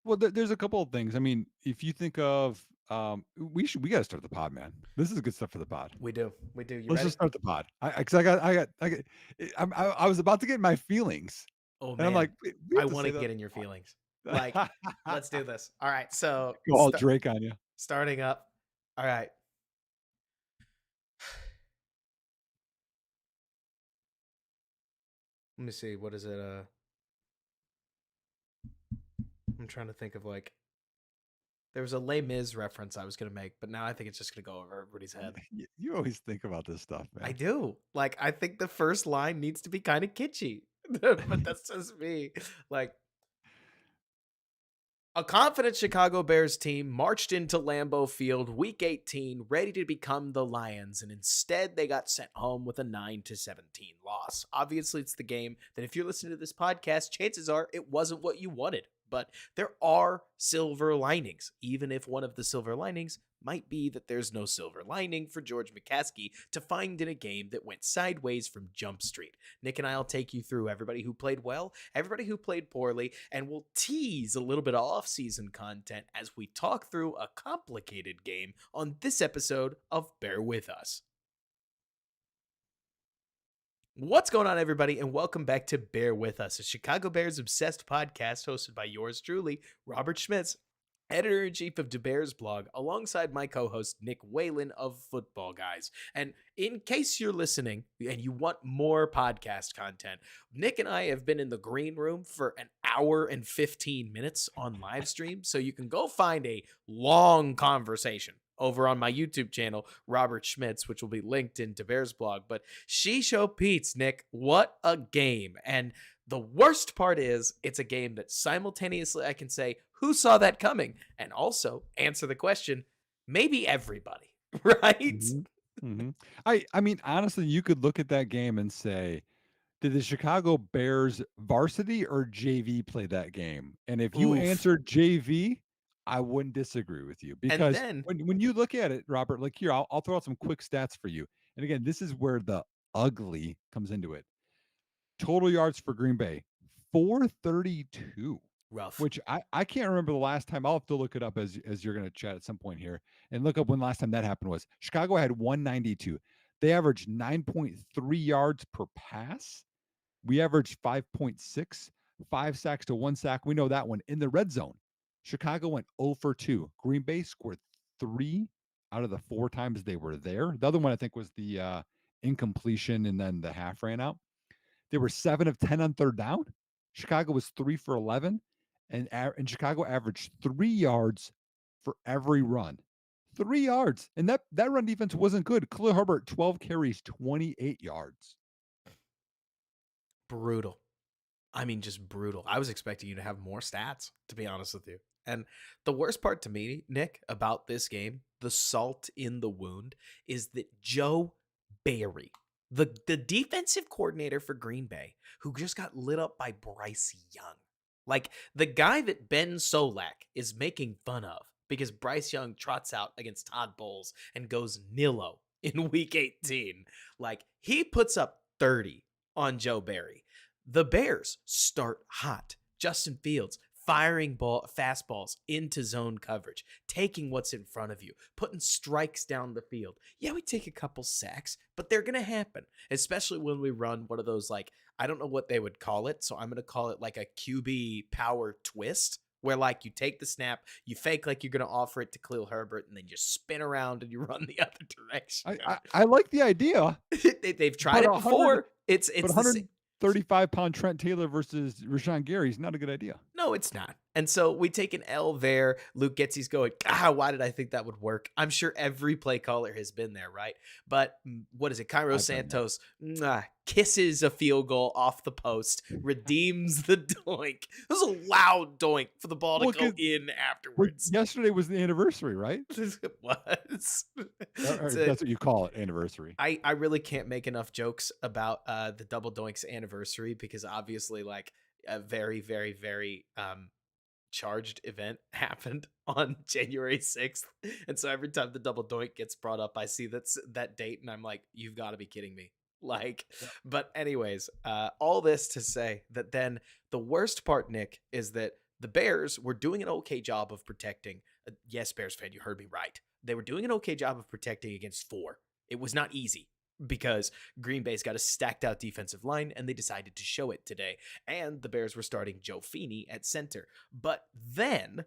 S2: Well, there's a couple of things. I mean, if you think of, we got to start the pod, man. This is good stuff for the pod.
S1: We do. We do. You
S2: Let's
S1: ready?
S2: just start the pod. Because I was about to get in my feelings,
S1: Oh
S2: and I'm
S1: man,
S2: like, we
S1: I
S2: have to
S1: want to
S2: say that
S1: get in your feelings. Like,
S2: on the
S1: let's do
S2: pod.
S1: this. All right. So
S2: Go all Drake on you.
S1: starting up. All right. Let me see. What is it? I'm trying to think of like there was a Les Mis reference I was gonna make, but now I think it's just gonna go over everybody's head.
S2: You always think about this stuff,
S1: I
S2: man.
S1: do. Like, I think the first line needs to be kind of kitschy, but that's just me. Like, a confident Chicago Bears team marched into Lambeau Field week 18 ready to become the Lions, and instead they got sent home with a 9-17 loss. Obviously, it's the game that if you're listening to this podcast, chances are it wasn't what you wanted. But there are silver linings, even if one of the silver linings might be that there's no silver lining for George McCaskey to find in a game that went sideways from Jump Street. Nick and I will take you through everybody who played well, everybody who played poorly, and we'll tease a little bit of off-season content as we talk through a complicated game on this episode of Bear With Us. What's going on, everybody, and welcome back to Bear With Us, a Chicago Bears obsessed podcast hosted by yours truly, Robert Schmitz, editor in chief of DeBears blog, alongside my co host, Nick Whalen of Football Guys. And in case you're listening and you want more podcast content, Nick and I have been in the green room for an hour and 15 minutes on live stream. So you can go find a long conversation over on my YouTube channel, Robert Schmitz, which will be linked in DeBears blog. But She Show Pete's, Nick, what a game. And the worst part is it's a game that simultaneously I can say, who saw that coming? And also answer the question, maybe everybody, right?
S2: Mhm. Mhm. I mean, honestly, you could look at that game and say, did the Chicago Bears varsity or JV play that game? And if you
S1: Oof.
S2: answered JV, I wouldn't disagree with you
S1: And
S2: because
S1: then,
S2: when you look at it, Robert, like here, I'll throw out some quick stats for you. And again, this is where the ugly comes into it. Total yards for Green Bay, 432,
S1: rough.
S2: which I can't remember the last time. I'll have to look it up as you're going to chat at some point here and look up when last time that happened was. Chicago had 192. They averaged 9.3 yards per pass. We averaged 5.6, 5 sacks to 1 sack. We know that one. In the red zone, Chicago went 0 for 2. Green Bay scored 3 out of the 4 times they were there. The other one I think was the incompletion and then the half ran out. They were 7 of 10 on third down. Chicago was 3 for 11, and Chicago averaged 3 yards for every run. 3 yards. And that run defense wasn't good. Khalil Herbert 12 carries, 28 yards.
S1: Brutal. I mean, just brutal. I was expecting you to have more stats, to be honest with you. And the worst part to me, Nick, about this game, the salt in the wound, is that Joe Barry, the defensive coordinator for Green Bay, who just got lit up by Bryce Young, like the guy that Ben Solak is making fun of because Bryce Young trots out against Todd Bowles and goes nillo in week 18. Like he puts up 30 on Joe Barry. The Bears start hot. Justin Fields, firing fastballs into zone coverage, taking what's in front of you, putting strikes down the field. Yeah, we take a couple sacks, but they're going to happen, especially when we run one of those, like, I don't know what they would call it, so I'm going to call it like a QB power twist, where like you take the snap, you fake like you're going to offer it to Khalil Herbert, and then you spin around and you run the other direction.
S2: I like the idea,
S1: They've tried
S2: but
S1: it
S2: 100
S1: before. It's
S2: but
S1: it's the same.
S2: 135-pound Trent Taylor versus Rashawn Gary is not a good idea.
S1: No, it's not. And so we take an L there. Luke Getsy's going, why did I think that would work? I'm sure every play caller has been there, right? But what is it? Cairo
S2: I've been there.
S1: Santos kisses a field goal off the post, redeems the doink. It was a loud doink for the ball to
S2: Well,
S1: go
S2: 'cause
S1: in
S2: well,
S1: afterwards.
S2: yesterday was the anniversary, right?
S1: It was.
S2: Or
S1: So
S2: that's what you call it, anniversary.
S1: I really can't make enough jokes about the double doinks anniversary, because obviously, like, a very, very, very charged event happened on January 6th. And so every time the double doink gets brought up, I see that date and I'm like, you've got to be kidding me. Like,
S2: Yeah.
S1: but anyways, all this to say that then the worst part, Nick, is that the Bears were doing an okay job of protecting. Yes, Bears fan, you heard me right. They were doing an okay job of protecting against four. It was not easy because Green Bay's got a stacked out defensive line and they decided to show it today. And the Bears were starting Joe Feeney at center. But then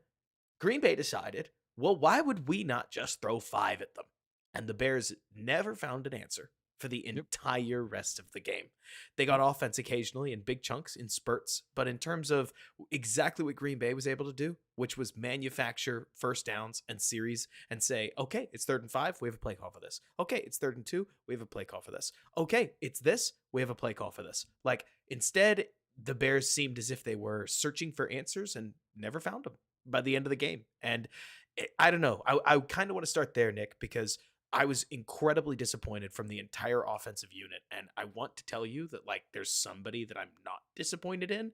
S1: Green Bay decided, well, why would we not just throw 5 at them? And the Bears never found an answer for the
S2: Yep.
S1: entire rest of the game. They got offense occasionally in big chunks, in spurts, but in terms of exactly what Green Bay was able to do, which was manufacture first downs and series and say, okay, it's 3rd and 5, we have a play call for this. Okay, it's 3rd and 2, we have a play call for this. Okay, it's this, we have a play call for this. Like, instead, the Bears seemed as if they were searching for answers and never found them by the end of the game. And I don't know. I kind of want to start there, Nick, because I was incredibly disappointed from the entire offensive unit. And I want to tell you that, like, there's somebody that I'm not disappointed in,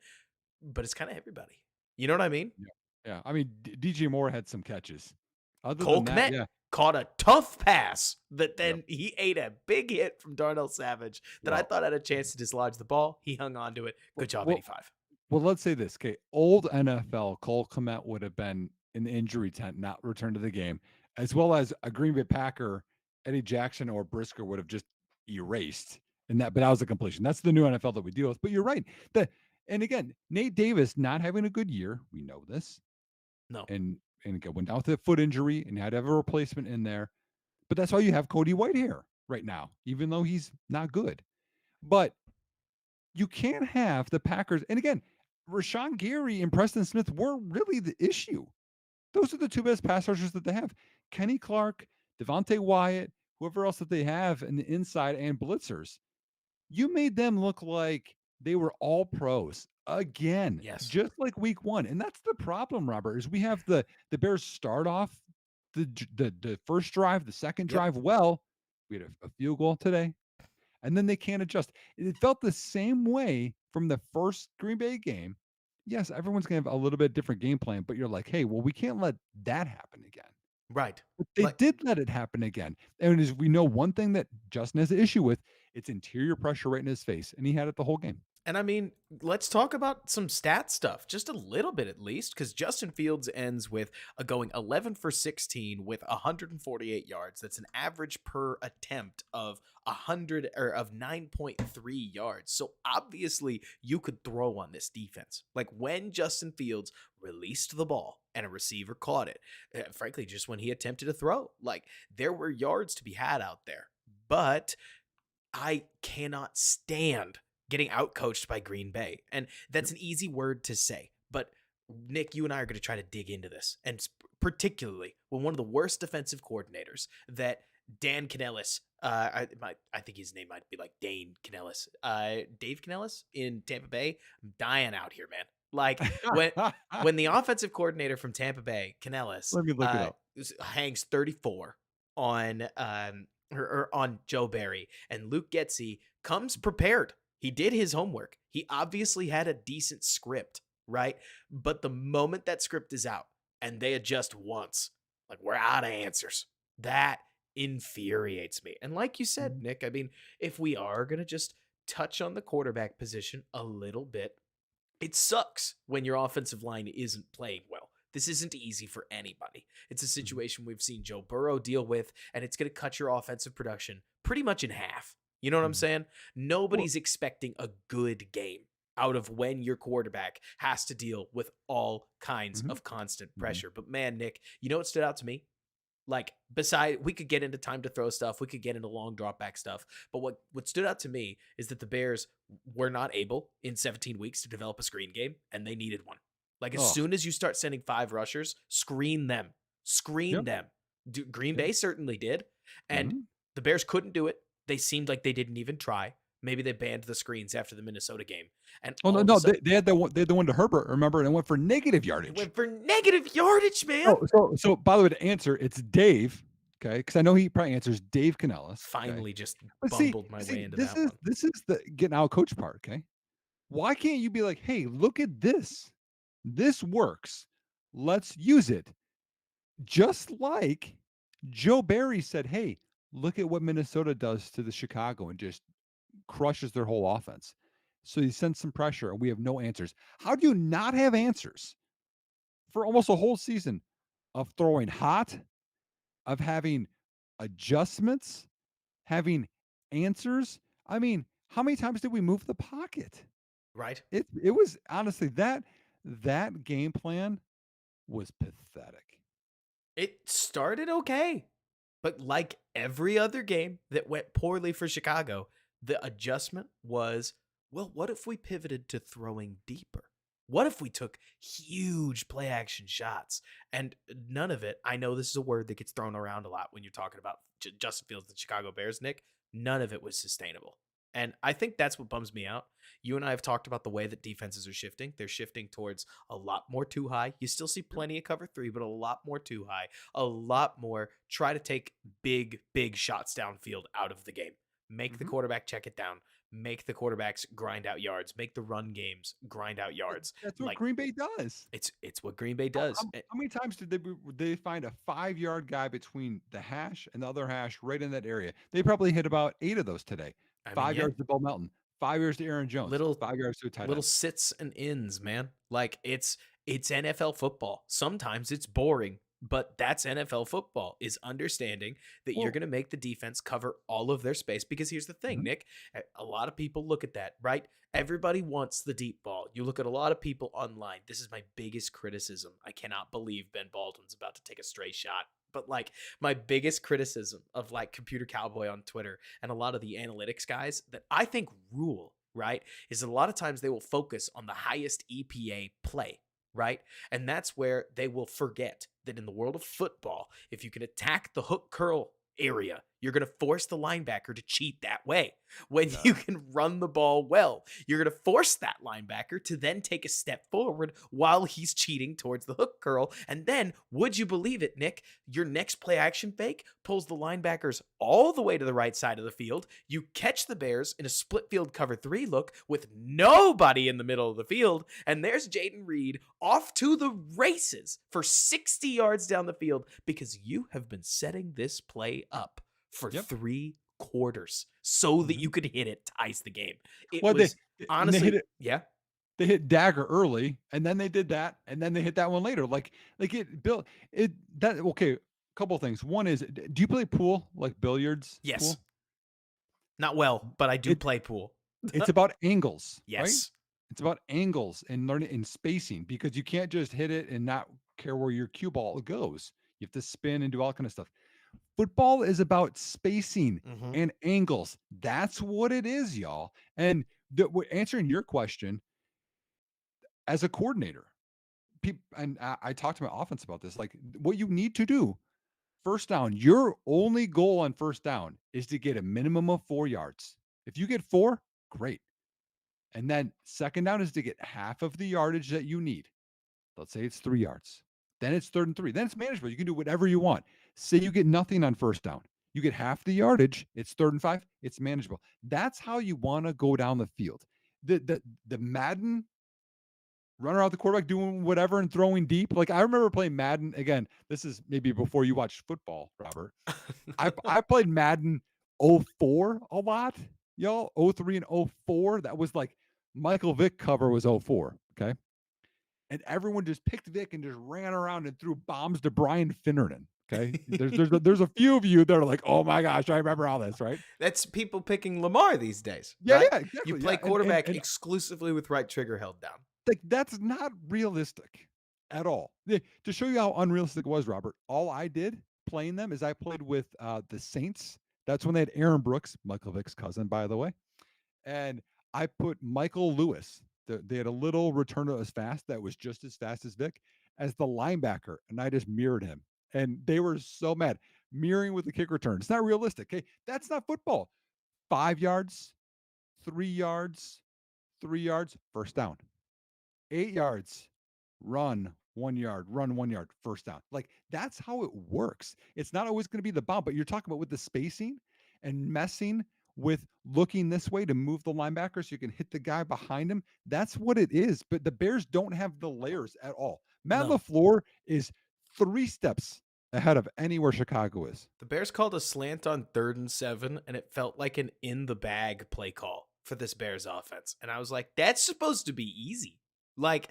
S1: but it's kind of everybody. You know what I mean?
S2: Yeah. Yeah. I mean, DJ Moore had some catches. Other
S1: Cole
S2: than that,
S1: Kmet
S2: yeah.
S1: caught a tough pass that
S2: Yep.
S1: then he ate a big hit from Darnell Savage that I
S2: Well,
S1: thought had a chance to dislodge the ball. He hung on to it. Good job,
S2: well,
S1: 85.
S2: well, let's say this. Okay. Old NFL, Cole Kmet would have been in the injury tent, not returned to the game, as well as a Green Bay Packer, Eddie Jackson or Brisker would have just erased. But that was a completion. That's the new NFL that we deal with. But you're right. And again, Nate Davis not having a good year. We know this.
S1: No.
S2: And again, went down with a foot injury and had to have a replacement in there. But that's why you have Cody Whitehair right now, even though he's not good. But you can't have the Packers. And again, Rashawn Gary and Preston Smith were really the issue. Those are the two best pass rushers that they have. Kenny Clark, Devontae Wyatt, whoever else that they have in the inside and blitzers. You made them look like they were all pros again,
S1: Yes.
S2: just like week 1. And that's the problem, Robert, is we have the Bears start off the first drive, the second
S1: Yep.
S2: drive well. We had a field goal today, and then they can't adjust. It felt the same way from the first Green Bay game. Yes, everyone's gonna have a little bit different game plan, but you're like, hey, well, we can't let that happen again.
S1: Right.
S2: But they
S1: Like,
S2: did let it happen again. And as we know, one thing that Justin has an issue with, it's interior pressure right in his face, and he had it the whole game.
S1: and I mean, let's talk about some stat stuff, just a little bit at least, because Justin Fields ends with a going 11 for 16 with 148 yards. That's an average per attempt of 100 or of 9.3 yards. So obviously, you could throw on this defense. Like, when Justin Fields released the ball and a receiver caught it, frankly, just when he attempted to throw, like, there were yards to be had out there. But I cannot stand getting outcoached by Green Bay. And that's an easy word to say. But Nick, you and I are going to try to dig into this. And particularly when one of the worst defensive coordinators that Dan Canellis, I think his name might be like Dane Canellis, Dave Canellis in Tampa Bay. I'm dying out here, man. Like, when the offensive coordinator from Tampa Bay, Canellis,
S2: Let me look it up.
S1: hangs 34 on or on Joe Barry, and Luke Getsy comes prepared. He did his homework. He obviously had a decent script, right? But the moment that script is out and they adjust once, like, we're out of answers. That infuriates me. And like you said,
S2: Mhm.
S1: Nick, I mean, if we are going to just touch on the quarterback position a little bit, It sucks when your offensive line isn't playing well. This isn't easy for anybody. It's a
S2: Mhm,
S1: situation we've seen Joe Burrow deal with, and it's going to cut your offensive production pretty much in half. You know what I'm
S2: mhm.
S1: saying?
S2: Well,
S1: Nobody's expecting a good game out of when your quarterback has to deal with all kinds
S2: mhm,
S1: of constant
S2: mhm.
S1: pressure. But man, Nick, you know what stood out to me? Like, beside, we could get into time to throw stuff, we could get into long drop back stuff, but what stood out to me is that the Bears were not able in 17 weeks to develop a screen game, and they needed one. Like, as
S2: Oh,
S1: soon as you start sending 5 rushers, screen them, screen
S2: yep,
S1: them. Green
S2: yep.
S1: Bay certainly did, and
S2: Mhm.
S1: the Bears couldn't do it. They seemed like they didn't even try. Maybe they banned the screens after the Minnesota game, and
S2: Oh, no,
S1: all of a
S2: no,
S1: sudden
S2: they had the one to Herbert, remember, and it went for negative
S1: it
S2: yardage.
S1: went for negative yardage, man.
S2: So by the way, to answer, it's Dave, okay, because I know he probably answers Dave Canellis, okay?
S1: Finally just
S2: But
S1: bumbled my way into that one.
S2: this is the getting out coach part, okay? Why can't you be like, "Hey, look at this. This works. Let's use it." Just like Joe Barry said, "Hey, look at what Minnesota does to the Chicago and just crushes their whole offense." So he sends some pressure and we have no answers. How do you not have answers for almost a whole season of throwing hot, of having adjustments, having answers? I mean, how many times did we move the pocket?
S1: Right?
S2: It was honestly that game plan was pathetic.
S1: It started okay, but like every other game that went poorly for Chicago, the adjustment was, well, what if we pivoted to throwing deeper? What if we took huge play action shots? And none of it, I know this is a word that gets thrown around a lot when you're talking about Justin Fields and the Chicago Bears, Nick. None of it was sustainable. And I think that's what bums me out. You and I have talked about the way that defenses are shifting. They're shifting towards a lot more too high. You still see plenty of cover three, but a lot more too high, a lot more try to take big shots downfield out of the game. Make the
S2: Mhm.
S1: quarterback check it down. Make the quarterbacks grind out yards. Make the run games grind out yards.
S2: That's what
S1: Like
S2: Green Bay does.
S1: it's what Green Bay
S2: How
S1: does.
S2: how how many times did they find a 5-yard guy between the hash and the other hash right in that area? They probably hit about 8 of those today.
S1: I mean,
S2: 5
S1: yeah,
S2: yards to Bill Melton, 5 yards to Aaron Jones,
S1: little
S2: 5 yards to a tight
S1: little
S2: end.
S1: sits and ins, man. Like it's NFL football. Sometimes it's boring, but that's NFL football is understanding that you're
S2: Well,
S1: going to make the defense cover all of their space because here's the thing,
S2: mhm,
S1: Nick, a lot of people look at that, right? Everybody wants the deep ball. You look at a lot of people online. This is my biggest criticism. I cannot believe Ben Baldwin's about to take a stray shot. But like my biggest criticism of like Computer Cowboy on Twitter and a lot of the analytics guys that I think rule, right, is that a lot of times they will focus on the highest EPA play, right? And that's where they will forget that in the world of football, if you can attack the hook curl area, you're going to force the linebacker to cheat that way. When
S2: yeah.
S1: you can run the ball well, you're going to force that linebacker to then take a step forward while he's cheating towards the hook curl. And then, would you believe it, Nick? Your next play action fake pulls the linebackers all the way to the right side of the field. You catch the Bears in a split field cover three look with nobody in the middle of the field. And there's Jaden Reed off to the races for 60 yards down the field because you have been setting this play up for
S2: Yep.
S1: 3 quarters so that you
S2: Mhm.
S1: could hit it, ties the game. It
S2: Well,
S1: was
S2: and they hit
S1: honestly,
S2: it
S1: yeah,
S2: they hit dagger early, and then they did that, and then they hit that one later. Like it Bill it that okay, couple things. One is, do you play pool, like billiards
S1: yes,
S2: pool?
S1: not well, but I do
S2: It
S1: play pool.
S2: it's about angles, right?
S1: Yes.
S2: It's about angles and learning and spacing because you can't just hit it and not care where your cue ball goes. You have to spin and do all kind of stuff. Football is about spacing
S1: Hmm.
S2: and angles. That's what it is, y'all. And answering your question, as a coordinator, and I talked to my offense about this. Like, what you need to do, first down, your only goal on first down is to get a minimum of 4 yards. If you get four, great. And then second down is to get half of the yardage that you need. Let's say it's 3 yards. Then it's third and three. Then it's manageable. You can do whatever you want. Say you get nothing on first down. You get half the yardage. It's third and five. It's manageable. That's how you want to go down the field. The Madden runner out the quarterback doing whatever and throwing deep. Like, I remember playing Madden again. This is maybe before you watched football, Robert. I played Madden '04 a lot, y'all. '03 and '04. That was like Michael Vick cover was '04. Okay. And everyone just picked Vic and just ran around and threw bombs to Brian Finnerton. Okay. There's a few of you that are like, oh my gosh, I remember all this, right?
S1: That's people picking Lamar these days,
S2: Yeah,
S1: right?
S2: yeah,
S1: You
S2: exactly.
S1: play
S2: Yeah. And
S1: quarterback exclusively with right trigger held down.
S2: like that's not realistic at all. To show you how unrealistic it was, Robert, all I did playing them is I played with the Saints. That's when they had Aaron Brooks, Michael Vick's cousin, by the way. And I put Michael Lewis. They had a little return that was fast that was just as fast as Vic as the linebacker, and I just mirrored him. And they were so mad. Mirroring with the kick return. It's not realistic. Okay. That's not football. 5 yards, 3 yards, 3 yards, first down. 8 yards, run 1 yard, run 1 yard, first down. Like that's how it works. It's not always going to be the bomb, but you're talking about with the spacing and messing with looking this way to move the linebacker so you can hit the guy behind him. That's what it is. But the Bears don't have the layers at all. Matt
S1: No.
S2: LaFleur is 3 steps ahead of anywhere Chicago is.
S1: The Bears called a slant on 3rd and 7, and it felt like an in the bag play call for this Bears offense. And I was like, that's supposed to be easy. Like,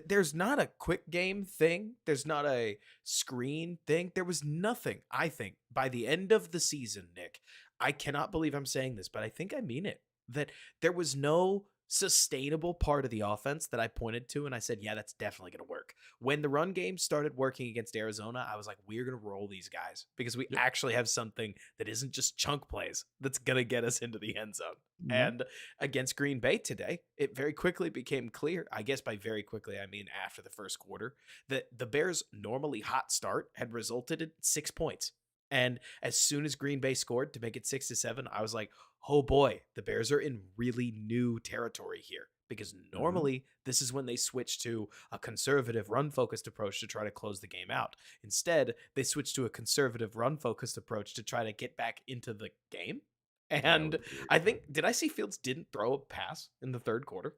S1: there's not a quick game thing, there's not a screen thing. There was nothing, I think, by the end of the season, Nick. I cannot believe I'm saying this, but I think I mean it. That there was no sustainable part of the offense that I pointed to and I said, yeah, that's definitely going to work. When the run game started working against Arizona, I was like, we're going to roll these guys because we
S2: Yep.
S1: actually have something that isn't just chunk plays that's going to get us into the end zone.
S2: Yep.
S1: And against Green Bay today, it very quickly became clear, I guess by very quickly, I mean after the first quarter, that the Bears' normally hot start had resulted in 6 points. And as soon as Green Bay scored to make it 6-7, I was like, oh boy, the Bears are in really new territory here. Because
S2: Mhm.
S1: normally this is when they switch to a conservative run focused approach to try to close the game out. Instead, they switch to a conservative run focused approach to try to get back into the game.
S2: Yeah, it
S1: And
S2: was weird.
S1: I think, did I see Fields didn't throw a pass in the third quarter?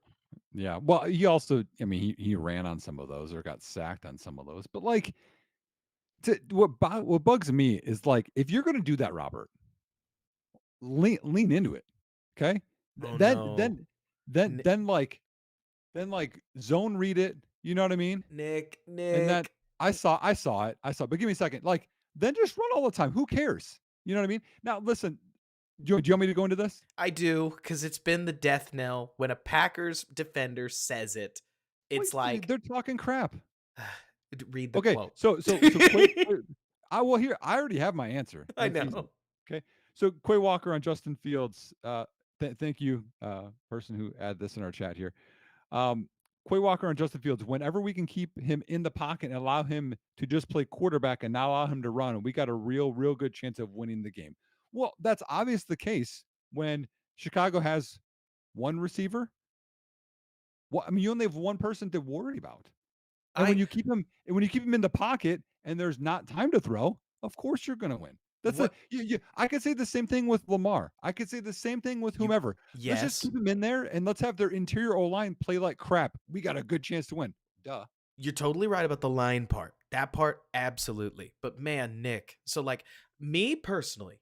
S2: Yeah. Well, he also, I mean, he ran on some of those or got sacked on some of those, but like what bugs me is like if you're going to do that, Robert, lean into it. Okay. Th-
S1: Oh
S2: Then
S1: no.
S2: then then
S1: N-
S2: then like then like zone read it. You know what I mean?
S1: Nick,
S2: And that
S1: Nick.
S2: I saw it. I saw it. But give me a second. Like then just run all the time. Who cares? You know what I mean? Now listen. Do you want me to go into this?
S1: I do, because it's been the death knell. When a Packers defender says it,
S2: Wait,
S1: it's like,
S2: they're talking crap.
S1: read the
S2: Okay,
S1: quote.
S2: so Quay, I will hear. I already have my answer.
S1: I
S2: It's easy.
S1: know.
S2: Okay, so Quay Walker on Justin Fields. Thank you, person who added this in our chat here. Um, Quay Walker on Justin Fields. Whenever we can keep him in the pocket and allow him to just play quarterback and not allow him to run, we got a real good chance of winning the game. Well, that's obvious the case when Chicago has one receiver. Well, I mean, you only have one person to worry about. And
S1: I
S2: when you keep him in the pocket and there's not time to throw, of course you're going to win. That's the
S1: what
S2: I could say the same thing with Lamar. I could say the same thing with
S1: you
S2: whomever. Let's just
S1: yes,
S2: keep him in there and let's have their interior O line play like crap. We got a good chance to win. Duh.
S1: you're totally right about the line part. That part, absolutely. But man, Nick, so like me personally,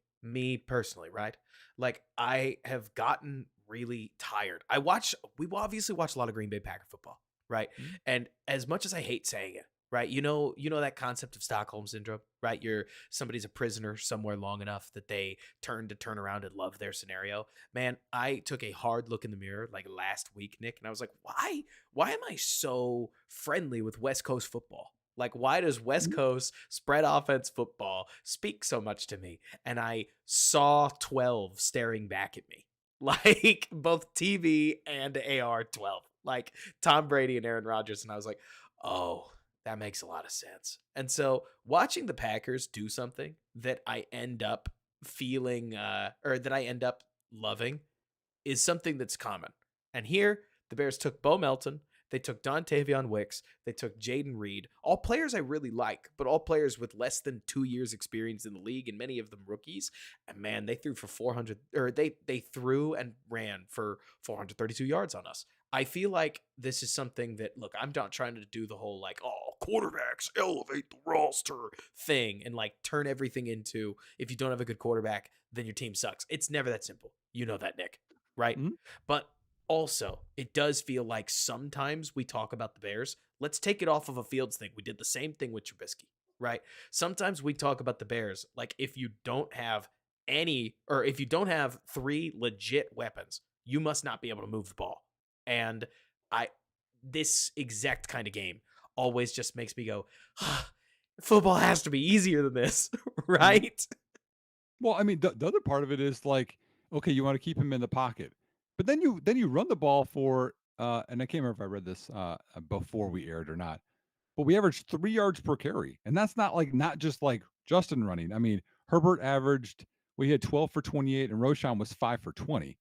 S1: right? Like I have gotten really tired. We obviously watch a lot of Green Bay Packer football, right?
S2: Mhm.
S1: And as much as I hate saying it, right? You know that concept of Stockholm syndrome, right? Somebody's a prisoner somewhere long enough that they turn around and love their scenario. Man, I took a hard look in the mirror like last week, Nick, and I was like, why am I so friendly with West Coast football? Like, why does West
S2: Mhm.
S1: Coast spread offense football speak so much to me? And I saw 12 staring back at me, like both TV and AR 12, like Tom Brady and Aaron Rodgers. And I was like, oh, that makes a lot of sense. And so watching the Packers do something that I end up feeling, or that I end up loving, is something that's common. And here, the Bears took Bo Melton, they took Dontavion Wicks, they took Jaden Reed, all players I really like, but all players with less than 2 years experience in the league, and many of them rookies. And man, they threw for 400, or they threw and ran for 432 yards on us. I feel like this is something that, look, I'm not trying to do the whole like, oh, quarterbacks elevate the roster thing and like turn everything into, if you don't have a good quarterback, then your team sucks. It's never that simple. You know that, Nick, right?
S2: Mhm.
S1: But Also, it does feel like sometimes we talk about the Bears. Let's take it off of a Fields thing. We did the same thing with Trubisky, right? Sometimes we talk about the Bears like if you don't have if you don't have three legit weapons, you must not be able to move the ball. And I, this exact kind of game always just makes me go, "Ah, football has to be easier than this,
S2: Mhm.
S1: right?"
S2: Well, I mean, the other part of it is like, okay, you want to keep him in the pocket, but then you run the ball for, and I can't remember if I read this before we aired or not, but we averaged 3 yards per carry, and that's not just like Justin running. I mean, Herbert averaged we had 12 for 28, and Roshan was 5 for 20.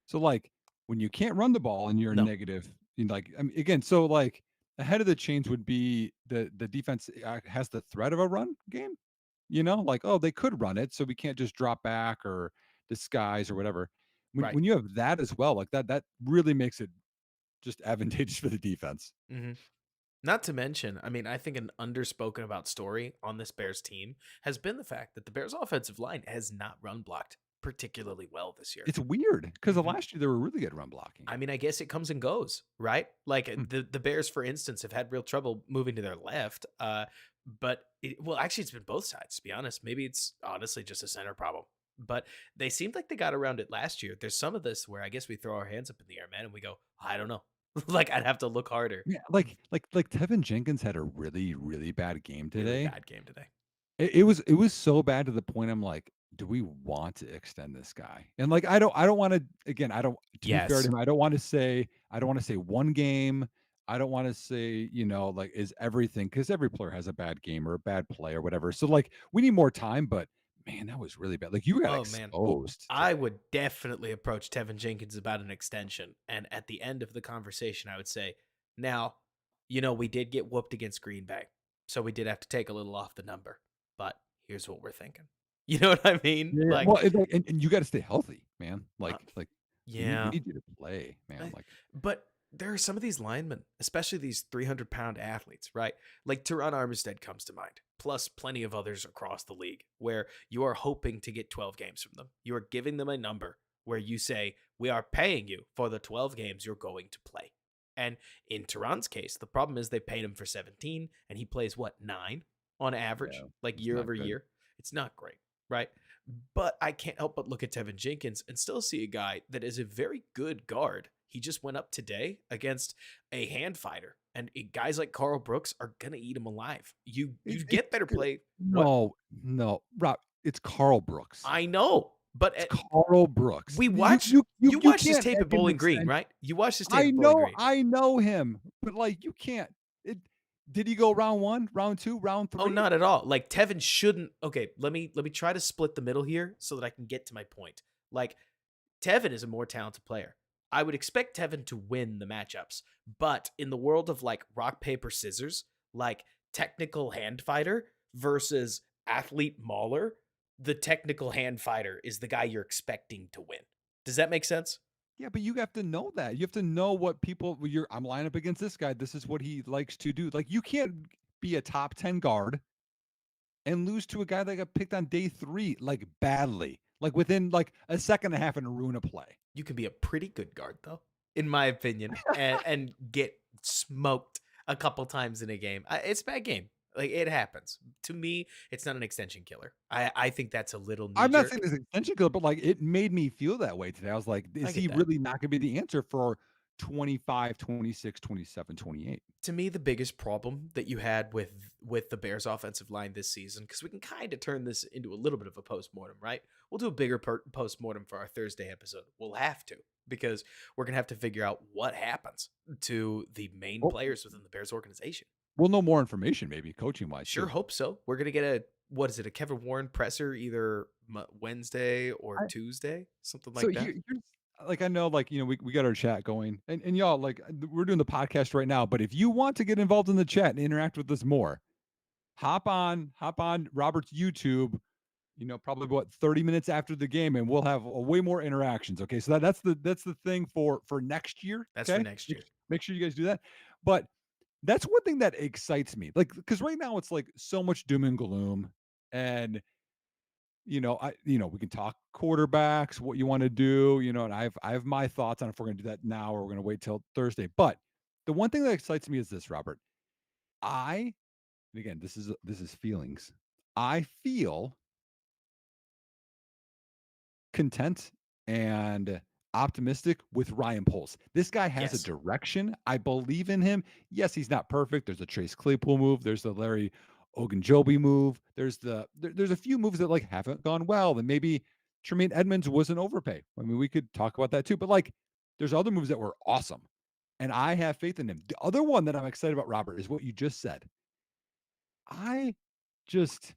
S2: So like when you can't run the ball and you're
S1: No,
S2: negative, like I mean, again, so like ahead of the chains would be the defense has the threat of a run game. Like, oh, they could run it, so we can't just drop back or disguise or whatever. When
S1: right.
S2: when you have that as well, like that really makes it just advantageous for the defense.
S1: Hmm. Not to mention, I mean, I think an underspoken about story on this Bears team has been the fact that the Bears offensive line has not run blocked particularly well this year.
S2: It's weird because of
S1: Hmm.
S2: last year they were really good at run blocking.
S1: I mean, I guess it comes and goes, right? Like
S2: Hmm.
S1: the Bears, for instance, have had real trouble moving to their left. Well, actually, it's been both sides. To be honest, maybe it's honestly just a center problem. But they seemed like they got around it last year. There's some of this where I guess we throw our hands up in the air, man, and we go, I don't know. Like I'd have to look harder.
S2: Yeah, like Tevin Jenkins had a really, really bad game
S1: Really
S2: today.
S1: bad game today.
S2: It was so bad to the point I'm like, "Do we want to extend this guy?" And, like, I don't wanna again, I don't to be fair to
S1: Yes.
S2: him, I don't wanna say 1 game. I don't wanna say, like, is everything because every player has a bad game or a bad play or whatever. So, like, we need more time, but man, that was really bad. Like, you got
S1: Oh man.
S2: exposed
S1: I
S2: today.
S1: would definitely approach Tevin Jenkins about an extension. And at the end of the conversation, I would say, now, we did get whooped against Green Bay. So we did have to take a little off the number. But here's what we're thinking. You know what I mean?
S2: Yeah,
S1: Like,
S2: well, and you gotta stay healthy, man.
S1: uh,
S2: Like, we
S1: yeah.
S2: need you to play, man,
S1: Eh,
S2: like
S1: But there are some of these linemen, especially these 300-pound athletes, right? Like Teron Armstead comes to mind, plus plenty of others across the league, where you are hoping to get 12 games from them. You are giving them a number where you say, we are paying you for the 12 games you're going to play. And in Teron's case, the problem is they paid him for 17, and he plays what, 9 on average,
S2: yeah,
S1: like
S2: it's
S1: year
S2: not
S1: over
S2: good.
S1: year? It's not great, right? But I can't help but look at Tevin Jenkins and still see a guy that is a very good guard. He just went up today against a hand fighter, and guys like Carl Brooks are gonna eat him alive. You
S2: It's
S1: get better
S2: good.
S1: play. What?
S2: No, no, Rob, it's Carl Brooks.
S1: I know, but
S2: It's Carl Brooks.
S1: we
S2: You
S1: watch
S2: you you
S1: you
S2: you
S1: watched his
S2: can't
S1: tape
S2: have
S1: at
S2: him
S1: Bowling Green,
S2: extend.
S1: right? You watched his tape
S2: I
S1: at Bowling
S2: know
S1: Green.
S2: I know him, but, like, you can't it did he go round 1, round 2, round
S1: Oh,
S2: 3?
S1: not at all. Like Tevin shouldn't. Okay, let me try to split the middle here so that I can get to my point. Like Tevin is a more talented player. I would expect Tevin to win the matchups, but in the world of like rock, paper, scissors, like technical hand fighter versus athlete mauler, the technical hand fighter is the guy you're expecting to win. Does that make sense?
S2: Yeah, but you have to know that. You have to know what people well, I'm lining up against this guy, this is what he likes to do. Like, you can't be a top 10 guard and lose to a guy that got picked on day 3, like, badly, like, within, like, a second and a half and ruin a play.
S1: You can be a pretty good guard though, in my opinion, and get smoked a couple times in a game. It's a bad game. Like it happens. To me, it's not an extension killer. I think that's a little knee
S2: I'm not
S1: jerk.
S2: saying this extension killer, but, like, it made me feel that way today. I was like,
S1: I
S2: "Is
S1: get
S2: he
S1: that.
S2: really not gonna be the answer for 25, 26, 27, 28?"
S1: To me, the biggest problem that you had with the Bears offensive line this season, because we can kind of turn this into a little bit of a postmortem, right? We'll do a bigger postmortem for our Thursday episode. We'll have to, because we're gonna have to figure out what happens to the main
S2: Well,
S1: players within the Bears organization.
S2: we'll know more information maybe coaching-wise
S1: Sure
S2: too.
S1: hope so. We're gonna get a what is it? A Kevin Warren presser either Wednesday or
S2: I
S1: Tuesday, something
S2: so
S1: like that.
S2: here's like, I know, like, we got our chat going, and y'all, like, we're doing the podcast right now, but if you want to get involved in the chat and interact with us more, hop on Robert's YouTube, probably about 30 minutes after the game, and we'll have a way more interactions. Okay. So that's the thing for next year.
S1: That's for
S2: Okay.
S1: next
S2: Make,
S1: year.
S2: make sure you guys do that. But that's one thing that excites me. Like, because right now it's like so much doom and gloom. And we can talk quarterbacks, what you want to do, and I have my thoughts on if we're going to do that now or we're going to wait till Thursday. But the one thing that excites me is this, Robert. I and again, this is feelings. I feel content and optimistic with Ryan Poles. This guy has a
S1: Yes.
S2: direction. I believe in him. Yes, he's not perfect. There's a Chase Claypool move. There's the Larry Ogunjobi move. There's a few moves that like haven't gone well. And maybe Tremaine Edmonds was an overpay. I mean, we could talk about that too. But like, there's other moves that were awesome, and I have faith in him. The other one that I'm excited about, Robert, is what you just said. I just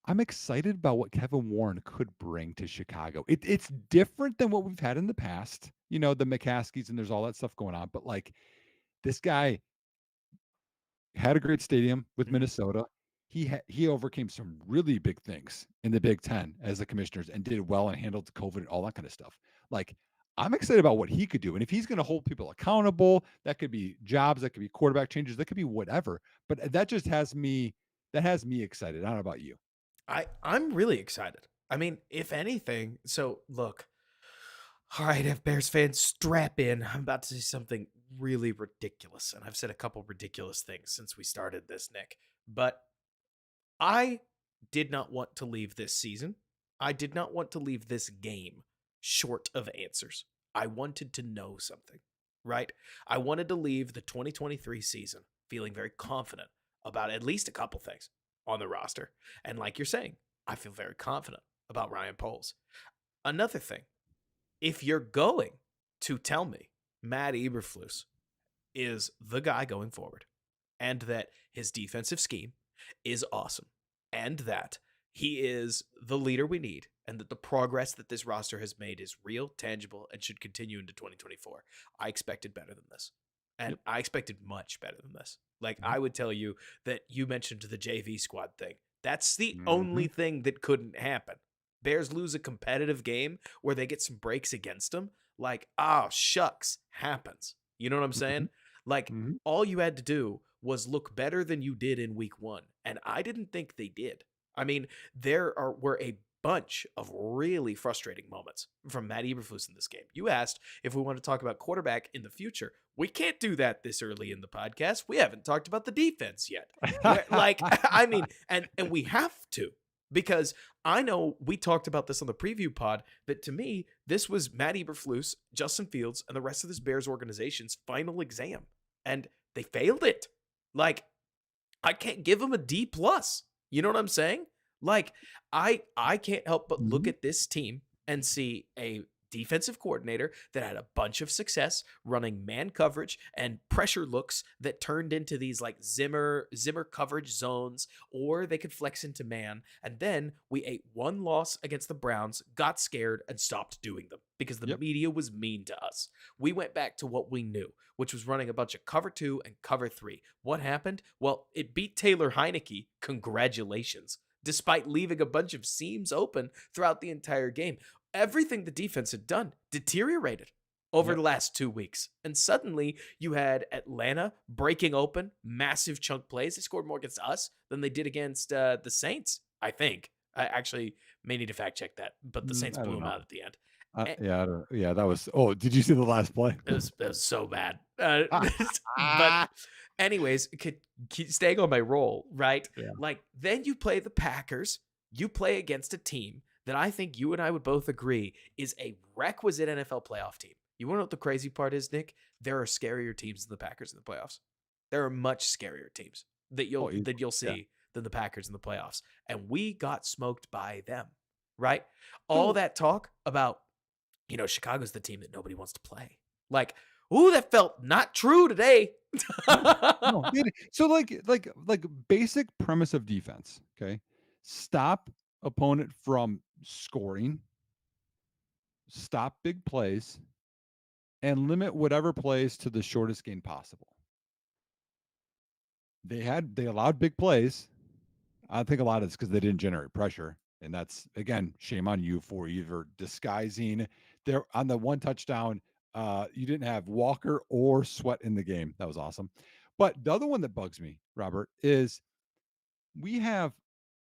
S2: I'm excited about what Kevin Warren could bring to Chicago. It's different than what we've had in the past, the McCaskies and there's all that stuff going on. But like this guy had a great stadium with
S1: Mhm.
S2: Minnesota. He overcame some really big things in the Big Ten as the commissioners and did well and handled COVID and all that kind of stuff. Like I'm excited about what he could do. And if he's going to hold people accountable, that could be jobs, that could be quarterback changes, that could be whatever. But that has me excited. I don't know about you.
S1: I'm really excited. I mean, if anything, so look, all right, if Bears fans strap in, I'm about to say something really ridiculous, and I've said a couple ridiculous things since we started this, Nick. But I did not want to leave this season. I did not want to leave this game short of answers. I wanted to know something, right? I wanted to leave the 2023 season feeling very confident about at least a couple things on the roster. And like you're saying, I feel very confident about Ryan Poles. Another thing, if you're going to tell me Matt Eberflus is the guy going forward, and that his defensive scheme is awesome, and that he is the leader we need, and that the progress that this roster has made is real, tangible, and should continue into 2024. I expected better than this. And
S2: Yep.
S1: I expected much better than this. Like,
S2: Mhm.
S1: I would tell you that you mentioned the JV squad thing. That's the only
S2: Mhm.
S1: thing that couldn't happen. Bears lose a competitive game where they get some breaks against them. Like, oh, shucks, happens. You know what I'm
S2: Mhm.
S1: saying? Like,
S2: Mhm.
S1: all you had to do was look better than you did in week one. And I didn't think they did. I mean, were a bunch of really frustrating moments from Matt Eberflus in this game. You asked if we want to talk about quarterback in the future. We can't do that this early in the podcast. We haven't talked about the defense yet. Like, I mean, and we have to, because I know we talked about this on the preview pod, that to me, this was Matt Eberflus, Justin Fields, and the rest of this Bears organization's final exam. And they failed it. Like, I can't give him a D plus. You know what I'm saying? Like, I can't help but look
S2: Mhm.
S1: at this team and see a defensive coordinator that had a bunch of success running man coverage and pressure looks that turned into these like Zimmer coverage zones, or they could flex into man. And then we ate one loss against the Browns, got scared, and stopped doing them because the
S2: Yep.
S1: media was mean to us. We went back to what we knew, which was running a bunch of cover two and cover three. What happened? Well, it beat Taylor Heineke. Congratulations. Despite leaving a bunch of seams open throughout the entire game, everything the defense had done deteriorated over
S2: Yep.
S1: the last 2 weeks. And suddenly you had Atlanta breaking open massive chunk plays. They scored more against us than they did against the Saints, I think. I actually may need to fact check that, but the Saints
S2: I
S1: blew
S2: don't
S1: them
S2: know.
S1: out at the end.
S2: Yeah, I don't yeah, that was did you see the last play?
S1: It was so bad. But anyways, staying on my roll, right?
S2: Yeah.
S1: Like, then you play the Packers. You play against a team that I think you and I would both agree is a requisite NFL playoff team. You want to know what the crazy part is, Nick? There are scarier teams than the Packers in the playoffs. There are much scarier teams that
S2: Oh,
S1: you'll
S2: easily.
S1: that you'll
S2: Yeah.
S1: see than the Packers in the playoffs, and we got smoked by them. Right? All
S2: So
S1: that talk about, Chicago's the team that nobody wants to play. Like, ooh, that felt not true today.
S2: no, no, so like basic premise of defense, okay? Stop opponent from scoring, stop big plays, and limit whatever plays to the shortest gain possible. They allowed big plays. I think a lot of it's because they didn't generate pressure. And that's again, shame on you for either disguising there on the one touchdown. You didn't have Walker or Sweat in the game. That was awesome. But the other one that bugs me, Robert, is we have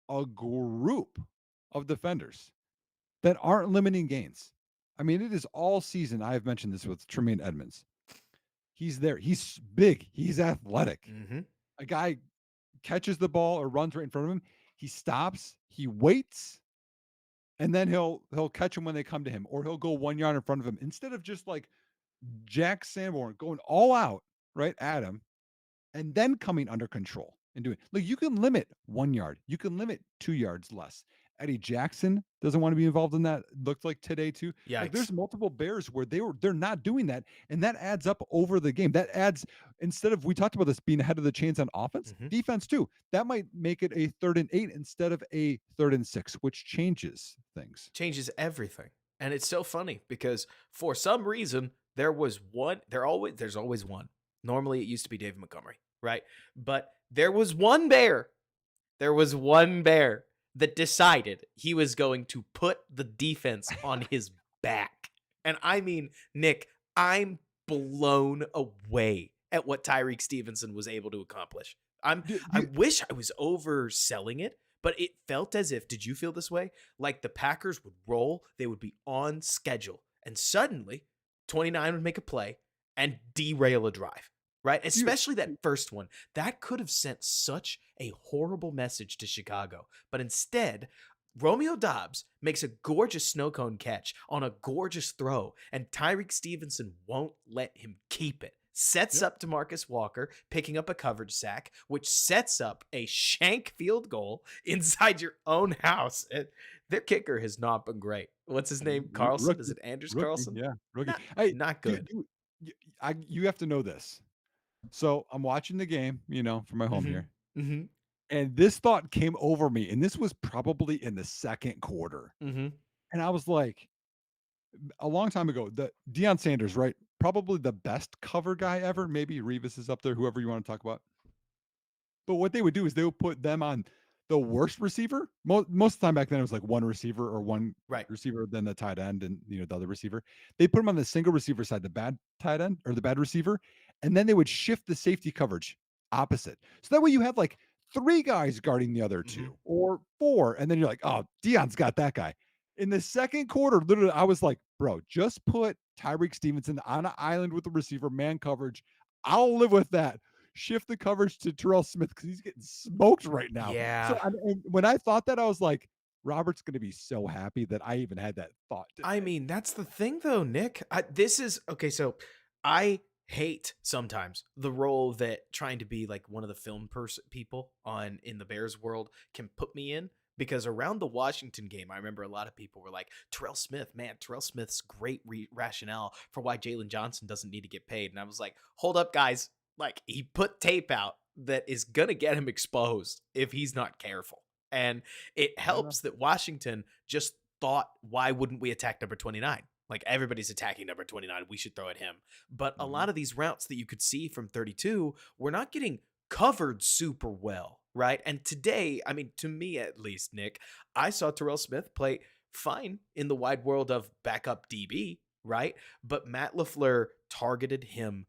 S2: a group of defenders that aren't limiting gains. I mean, it is all season. I have mentioned this with Tremaine Edmonds. He's there. He's big. He's athletic.
S1: Mhm.
S2: A guy catches the ball or runs right in front of him. He stops. He waits, and then he'll catch him when they come to him, or he'll go 1 yard in front of him instead of just like Jack Sanborn going all out right at him and then coming under control and doing like you can limit 1 yard, you can limit 2 yards less. Eddie Jackson doesn't want to be involved in that. Looked like today too. Like
S1: Yikes.
S2: there's multiple Bears where they're not doing that, and that adds up over the game. That adds instead of we talked about this being ahead of the chains on offense,
S1: Mhm.
S2: defense too. That might make it a 3rd and 8 instead of a 3rd and 6, which changes things.
S1: Changes everything. And it's so funny because for some reason there's always one. Normally it used to be David Montgomery, right? But there was one bear that decided he was going to put the defense on his back. And I mean, Nick, I'm blown away at what Tyreek Stevenson was able to accomplish.
S2: Do,
S1: I
S2: do,
S1: wish I was overselling it, but it felt as if, did you feel this way? Like the Packers would roll, they would be on schedule, and suddenly 29 would make a play and derail a drive, right?
S2: do,
S1: Especially that first one. That could have sent such a horrible message to Chicago. But instead, Romeo Dobbs makes a gorgeous snow cone catch on a gorgeous throw, and Tyreek Stevenson won't let him keep it. Sets
S2: yep.
S1: up Demarcus Walker, picking up a coverage sack, which sets up a shank field goal inside your own house. Their kicker has not been great. What's his name? Carlson? Is
S2: Rookie,
S1: it Anders
S2: rookie,
S1: Carlson?
S2: yeah, rookie.
S1: Not
S2: Hey,
S1: not
S2: do,
S1: good.
S2: do, you have to know this. So I'm watching the game, from my home
S1: Mhm.
S2: here,
S1: Mhm.
S2: and this thought came over me, and this was probably in the second quarter,
S1: Mhm.
S2: and I was like, a long time ago, the Deion Sanders, right? Probably the best cover guy ever. Maybe Revis is up there, whoever you want to talk about. But what they would do is they would put them on the worst receiver. Most of the time back then, it was like one receiver or one
S1: Right.
S2: receiver, then the tight end, and the other receiver. They put them on the single receiver side, the bad tight end or the bad receiver, and then they would shift the safety coverage opposite. So that way you have like three guys guarding the other
S1: Mhm.
S2: two or four, and then you're like, oh, Dion's got that guy. In the second quarter, literally, I was like, bro, just put Tyreek Stevenson on an island with the receiver, man coverage. I'll live with that. Shift the coverage to Terrell Smith because he's getting smoked right now. So
S1: Yeah.
S2: and when I thought that, I was like, Robert's going to be so happy that I even had that thought
S1: I
S2: today.
S1: mean, that's the thing though, Nick. This is okay. So I hate sometimes the role that trying to be like one of the people on in the Bears world can put me in because around the Washington game, I remember a lot of people were like, Terrell Smith, man, Terrell Smith's great rationale for why Jalen Johnson doesn't need to get paid. And I was like, hold up, guys. Like, he put tape out that is going to get him exposed if he's not careful. And it
S2: Fair enough.
S1: helps that Washington just thought, why wouldn't we attack number 29? Like everybody's attacking number 29. We should throw at him. But a
S2: Mhm.
S1: lot of these routes that you could see from 32 were not getting covered super well, right? And today, I mean, to me at least, Nick, I saw Terrell Smith play fine in the wide world of backup DB, right? But Matt LaFleur targeted him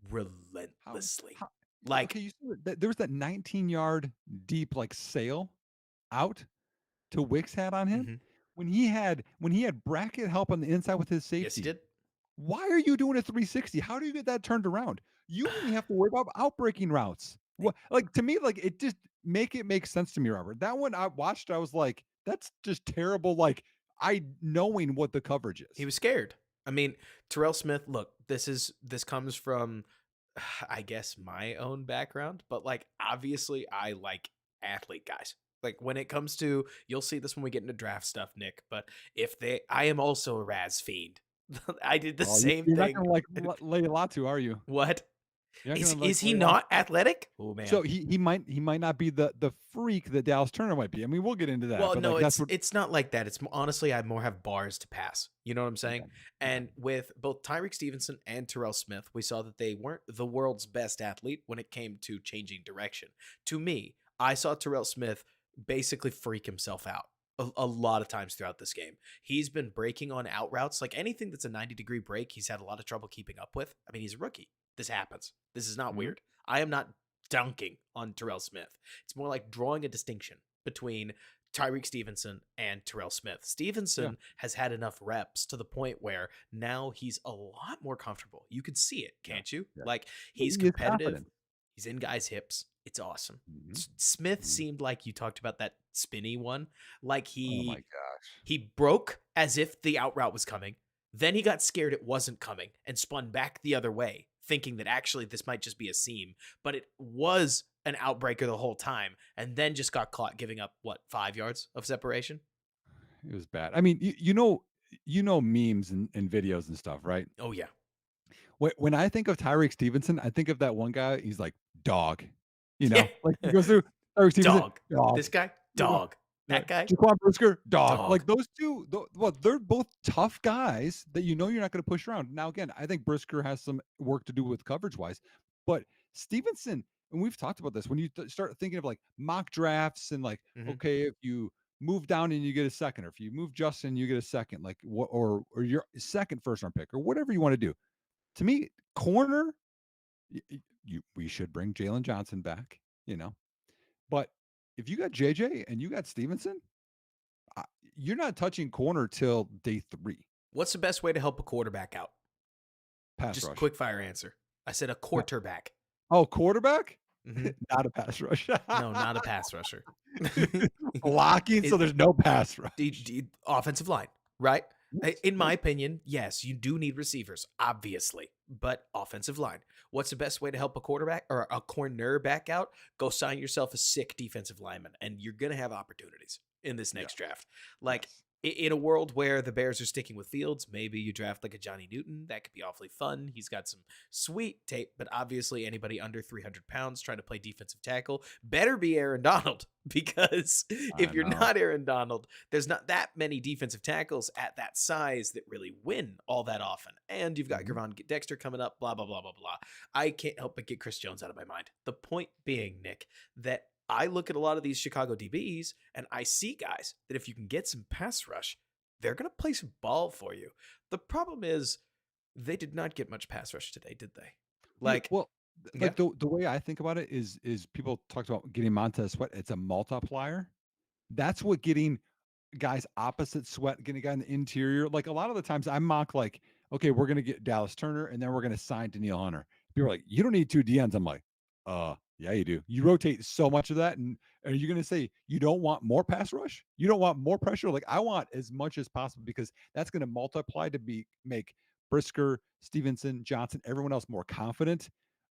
S2: How
S1: relentlessly.
S2: how
S1: Like,
S2: okay, you saw that there was that 19-yard deep like sail out to Wicks had on him
S1: mhm.
S2: when he had bracket help on the inside with his
S1: Yes, he
S2: safety.
S1: did.
S2: Why are you doing a 360? How do you get that turned around? You only have to worry about outbreaking routes. What like to me, like it just make sense to me, Robert. That one I watched, I was like, that's just terrible. Like I knowing what the coverage
S1: He
S2: is.
S1: was scared. I mean, Terrell Smith, look, this comes from I guess my own background, but like obviously I like athlete guys. Like when it comes to you'll see this when we get into draft stuff, Nick, but if they I am also a Raz fiend. I did the
S2: Oh, you,
S1: same
S2: you're not
S1: thing.
S2: gonna like lay a lot to, are you?
S1: What?
S2: You're not
S1: Is
S2: gonna like
S1: is he
S2: lay a lot.
S1: not athletic? Oh man.
S2: So he might not be the freak that Dallas Turner might be. I mean, we'll get into that,
S1: Well,
S2: but
S1: no,
S2: like that's
S1: it's
S2: what.
S1: it's not like that. Honestly, I more have bars to pass. You know what I'm saying?
S2: Okay, okay.
S1: And with both Tyreek Stevenson and Terrell Smith, we saw that they weren't the world's best athlete when it came to changing direction. To me, I saw Terrell Smith basically freak himself out a lot of times throughout this game. He's been breaking on out routes, like anything that's a 90-degree break. He's had a lot of trouble keeping up with. I mean, he's a rookie. This happens. This is not
S2: Mhm.
S1: weird. I am not dunking on Terrell Smith. It's more like drawing a distinction. between Tyreek Stevenson and Terrell Smith.
S2: Yeah,
S1: Stevenson has had enough reps to the point where now he's a lot more comfortable. You can see it,
S2: yeah,
S1: can't you?
S2: yeah.
S1: Like he's
S2: He is
S1: competitive.
S2: confident.
S1: He's in guys' hips. It's awesome.
S2: Mhm,
S1: Smith
S2: mhm.
S1: seemed like you talked about that spinny one, like
S2: Oh my
S1: he
S2: gosh.
S1: he broke as if the out route was coming. Then he got scared it wasn't coming and spun back the other way, thinking that actually this might just be a seam, but it was an outbreaker the whole time, and then just got caught giving up what 5 yards of separation.
S2: It was bad. I mean, you know memes and videos and stuff, right?
S1: Oh yeah,
S2: When I think of Tyreek Stevenson, I think of that one guy, he's like, "Dog,"
S1: yeah,
S2: like, he goes through Tyreek Stevenson,
S1: dog.
S2: "Dog,"
S1: This guy,
S2: you know?
S1: dog.
S2: Yeah,
S1: That guy,
S2: Jaquan Brisker, "Dog."
S1: dog.
S2: Like, those 2, well, they're both tough guys that you know you're not gonna push around. Now, again, I think Brisker has some work to do with coverage-wise, but Stevenson, and we've talked about this, when you start thinking of, like, mock drafts and, like,
S1: Hmm.
S2: okay, if you move down and you get a second, or if you move Justin, you get a second, like, what, or your second first round pick, or whatever you wanna do. To me, corner, we should bring Jalen Johnson back, but if you got JJ and you got Stevenson, uh, you're not touching corner till day 3.
S1: What's the best way to help a quarterback out?
S2: Pass
S1: Just
S2: rush.
S1: quick fire answer. I said a
S2: No.
S1: quarterback.
S2: Oh, quarterback?
S1: Hmm.
S2: Not a pass rush.
S1: No, not a pass rusher.
S2: Blocking, so
S1: it,
S2: there's no pass rush.
S1: offensive line, right?
S2: Yes,
S1: In my
S2: yes.
S1: opinion, yes, you do need receivers, obviously, but offensive line. What's the best way to help a quarterback or a corner back out? Go sign yourself a sick defensive lineman, and you're gonna have opportunities in this
S2: Yeah,
S1: next draft. Like
S2: yes.
S1: in a world where the Bears are sticking with Fields, maybe you draft like a Johnny Newton. That could be awfully fun. He's got some sweet tape, but obviously anybody under 300 pounds trying to play defensive tackle better be Aaron Donald because
S2: I
S1: if you're
S2: know.
S1: not Aaron Donald, there's not that many defensive tackles at that size that really win all that often. And you've got
S2: Mhm.
S1: Gervon Dexter coming up, blah, blah, blah, blah, blah. I can't help but get Chris Jones out of my mind. The point being, Nick, that I look at a lot of these Chicago DBs and I see guys that if you can get some pass rush, they're going to play some ball for you. The problem is they did not get much pass rush today, did they? Like,
S2: Well,
S1: yeah.
S2: like, the way I think about it is people talked about getting Montez Sweat, it's a multiplier. That's what getting guys opposite Sweat, getting a guy in the interior. Like, a lot of the times I mock, like, okay, we're gonna get Dallas Turner and then we're gonna sign Danielle Hunter. People are like, you don't need 2 DNs. I'm like, yeah, you do. You rotate so much of that. And are you gonna say you don't want more pass rush? You don't want more pressure? Like, I want as much as possible because that's gonna multiply to make Brisker, Stevenson, Johnson, everyone else more confident.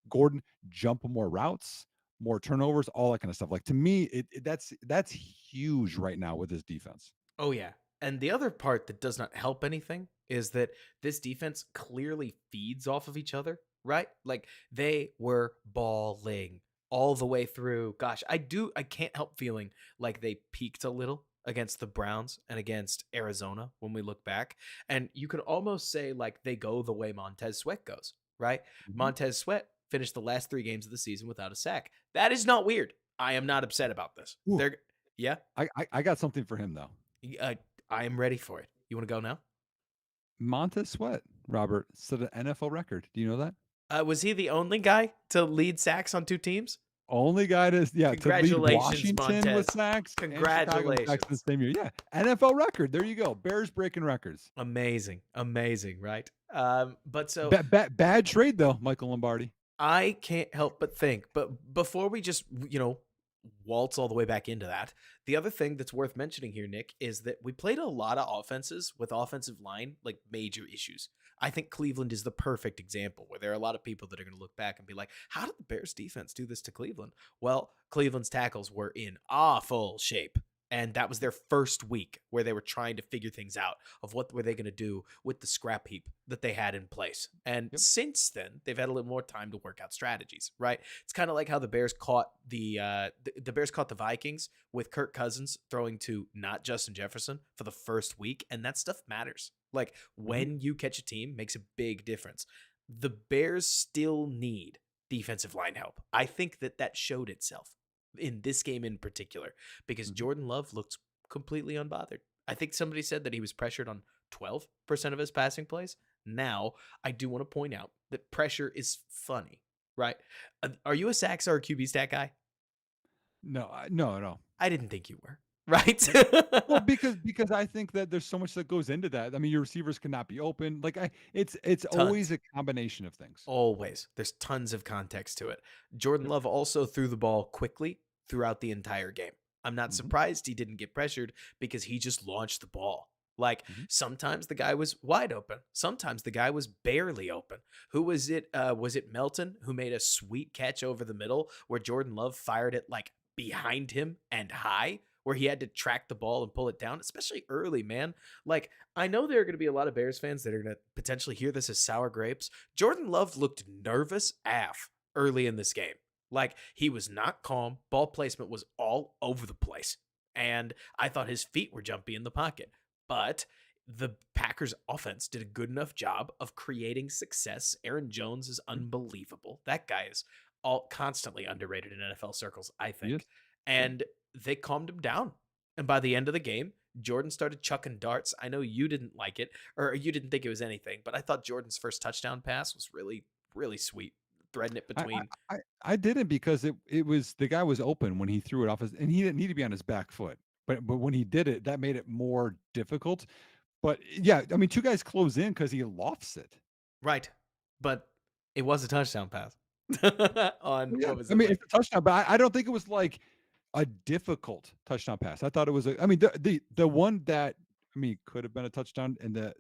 S2: Gordon jump more routes, more turnovers, all that kind of stuff. Like, to me, that's huge right now with this defense.
S1: Oh, yeah. And the other part that does not help anything is that this defense clearly feeds off of each other, right? Like they were balling all the way through. Gosh, I can't help feeling like they peaked a little against the Browns and against Arizona when we look back. And you could almost say like they go the way Montez Sweat goes, right?
S2: Mhm.
S1: Montez Sweat finished the last 3 games of the season without a sack. That is not weird. I am not upset about this.
S2: Ooh,
S1: They're, yeah,
S2: I got something for him though.
S1: uh, I am ready for it. You want to go now?
S2: Montez Sweat, Robert, set an NFL record. Do you know that?
S1: Was he the only guy to lead sacks on 2 teams?
S2: Only guy to lead
S1: Congratulations,
S2: Washington with
S1: Montez.
S2: sacks and Chicago with sacks in
S1: Congratulations.
S2: the same year. Yeah, NFL record. There you go. Bears breaking records.
S1: Amazing. Amazing, right? But so
S2: Bad trade though, Michael Lombardi.
S1: I can't help but think, but before we just, waltz all the way back into that, the other thing that's worth mentioning here, Nick, is that we played a lot of offenses with offensive line, like major issues. I think Cleveland is the perfect example where there are a lot of people that are going to look back and be like, how did the Bears defense do this to Cleveland? Well, Cleveland's tackles were in awful shape. And that was their first week where they were trying to figure things out of what were they going to do with the scrap heap that they had in place. And
S2: Yep.
S1: since then, they've had a little more time to work out strategies, right? It's kind of like how the Bears caught the Bears caught the Vikings with Kirk Cousins throwing to not Justin Jefferson for the first week, and that stuff matters. Like
S2: Mhm.
S1: when you catch a team makes a big difference. The Bears still need defensive line help. I think that showed itself in this game in particular because
S2: Mhm.
S1: Jordan Love looked completely unbothered. I think somebody said that he was pressured on 12% of his passing plays. Now, I do want to point out that pressure is funny, right? Are you a sacks or a QB stat guy?
S2: No, no, no.
S1: I didn't think you were. Right?
S2: Right. Well, because I think that there's so much that goes into that. I mean, your receivers cannot be open. Like it's always
S1: Tons.
S2: a combination of things.
S1: Always. There's tons of context to it. Jordan
S2: Yep.
S1: Love also threw the ball quickly throughout the entire game. I'm not
S2: Hmm.
S1: surprised he didn't get pressured because he just launched the ball. Like
S2: Hmm.
S1: sometimes the guy was wide open. Sometimes the guy was barely open. Who was it? Was it Melton who made a sweet catch over the middle where Jordan Love fired it like behind him and high, where he had to track the ball and pull it down, especially early, man. Like I know there are going to be a lot of Bears fans that are going to potentially hear this as sour grapes. Jordan Love looked nervous AF early in this game. Like he was not calm. Ball placement was all over the place. And I thought his feet were jumpy in the pocket. But the Packers offense did a good enough job of creating success. Aaron Jones is
S2: Yep.
S1: unbelievable. That guy is all constantly underrated in NFL circles, I
S2: He
S1: think.
S2: is. Yep.
S1: And they calmed him down. And by the end of the game, Jordan started chucking darts. I know you didn't like it, or you didn't think it was anything, but I thought Jordan's first touchdown pass was really, really sweet, threading it
S2: I I
S1: between.
S2: I didn't because it was the guy was open when he threw it off his, and he didn't need to be on his back foot. But when he did it, that made it more difficult. But yeah, I mean, two guys close in because he lofts it.
S1: Right. But it was a touchdown pass on,
S2: Yeah,
S1: what was
S2: I
S1: it,
S2: mean,
S1: like
S2: it's a touchdown, but I don't think it was like a difficult touchdown pass. I thought it was a. I mean, the one that I mean could have been a touchdown, and the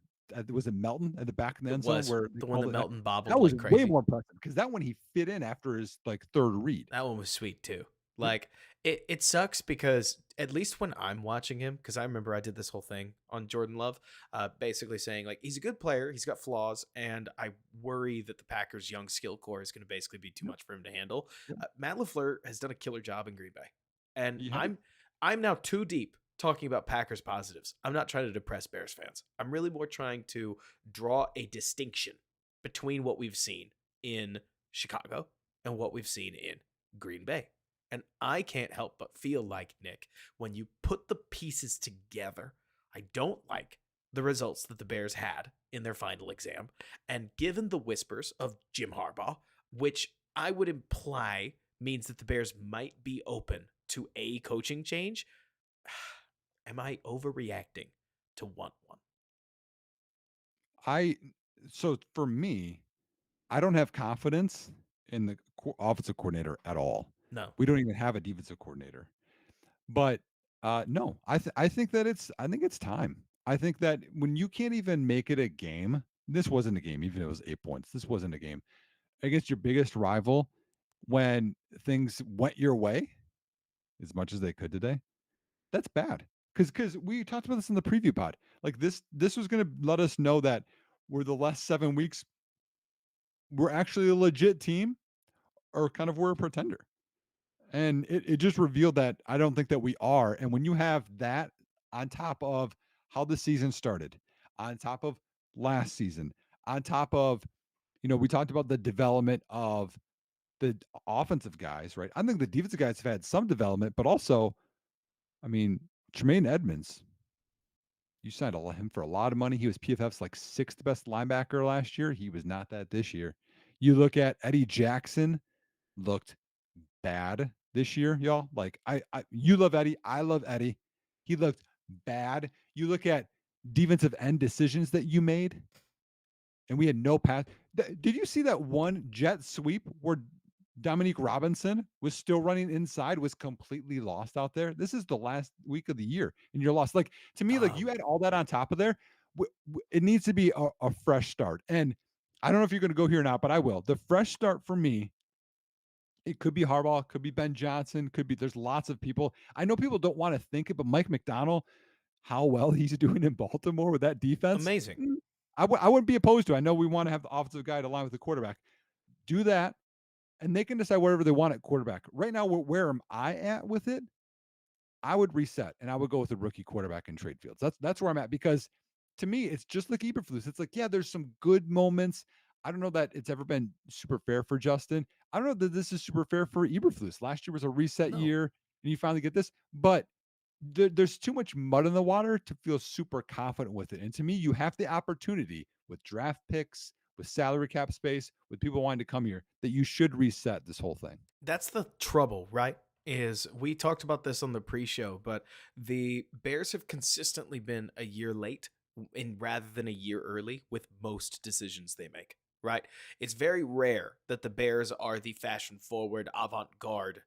S2: was it Melton at the back in the
S1: it
S2: end zone
S1: was
S2: where they
S1: the one
S2: called
S1: that
S2: it.
S1: Melton bobbled
S2: That was
S1: like
S2: way
S1: crazy.
S2: more impressive because that one he fit in after his like third read.
S1: That one was sweet too.
S2: Yep.
S1: Like it sucks because at least when I'm watching him, because I remember I did this whole thing on Jordan Love, basically saying like he's a good player, he's got flaws, and I worry that the Packers' young skill core is going to basically be too
S2: Yep.
S1: much for him to handle.
S2: Yep.
S1: Matt Lafleur has done a killer job in Green Bay, and
S2: He has.
S1: I'm now too deep talking about Packers positives. I'm not trying to depress Bears fans. I'm really more trying to draw a distinction between what we've seen in Chicago and what we've seen in Green Bay. And I can't help but feel like, Nick, when you put the pieces together, I don't like the results that the Bears had in their final exam. And given the whispers of Jim Harbaugh, which I would imply means that the Bears might be open to a coaching change, am I overreacting to want one?
S2: I so for me, I don't have confidence in the offensive coordinator at all.
S1: No.
S2: We don't even have a defensive coordinator. But, no, I think that I think it's time. I think that when you can't even make it a game, this wasn't a game, even if it was 8 points. This wasn't a game against your biggest rival when things went your way as much as they could today. That's bad. Because we talked about this in the preview pod. Like this was gonna let us know that we're the last 7 weeks, we're actually a legit team or kind of we're a pretender. And it just revealed that I don't think that we are. And when you have that on top of how the season started, on top of last season, on top of, we talked about the development of the offensive guys, right? I think the defensive guys have had some development, but also, I mean, Tremaine Edmonds, you signed him for a lot of money. He was PFF's like sixth best linebacker last year. He was not that this year. You look at Eddie Jackson, looked bad this year, y'all. Like you love Eddie, I love Eddie. He looked bad. You look at defensive end decisions that you made, and we had no pass. Did you see that one jet sweep where Dominique Robinson was still running inside, was completely lost out there? This is the last week of the year, and you're lost. Like to me, like you
S1: Um,
S2: had all that on top of there. It needs to be a fresh start. And I don't know if you're going to go here or not, but I will. The fresh start for me, it could be Harbaugh, could be Ben Johnson, could be there's lots of people. I know people don't want to think it, but Mike McDonald, how well he's doing in Baltimore with that defense,
S1: amazing.
S2: I wouldn't be opposed to. I know we want to have the offensive guy to line with the quarterback. Do that, and they can decide whatever they want at quarterback. Right now, where am I at with it? I would reset and I would go with a rookie quarterback in trade fields. That's where I'm at because to me, it's just like Eberflus. It's like, yeah, there's some good moments. I don't know that it's ever been super fair for Justin. I don't know that this is super fair for Eberflus. Last year was a reset
S1: No.
S2: year and you finally get this, but there's too much mud in the water to feel super confident with it. And to me, you have the opportunity with draft picks, with salary cap space, with people wanting to come here, that you should reset this whole thing.
S1: That's the trouble, right? is we talked about this on the pre-show, but the Bears have consistently been a year late in rather than a year early with most decisions they make. Right? It's very rare that the Bears are the fashion-forward, avant-garde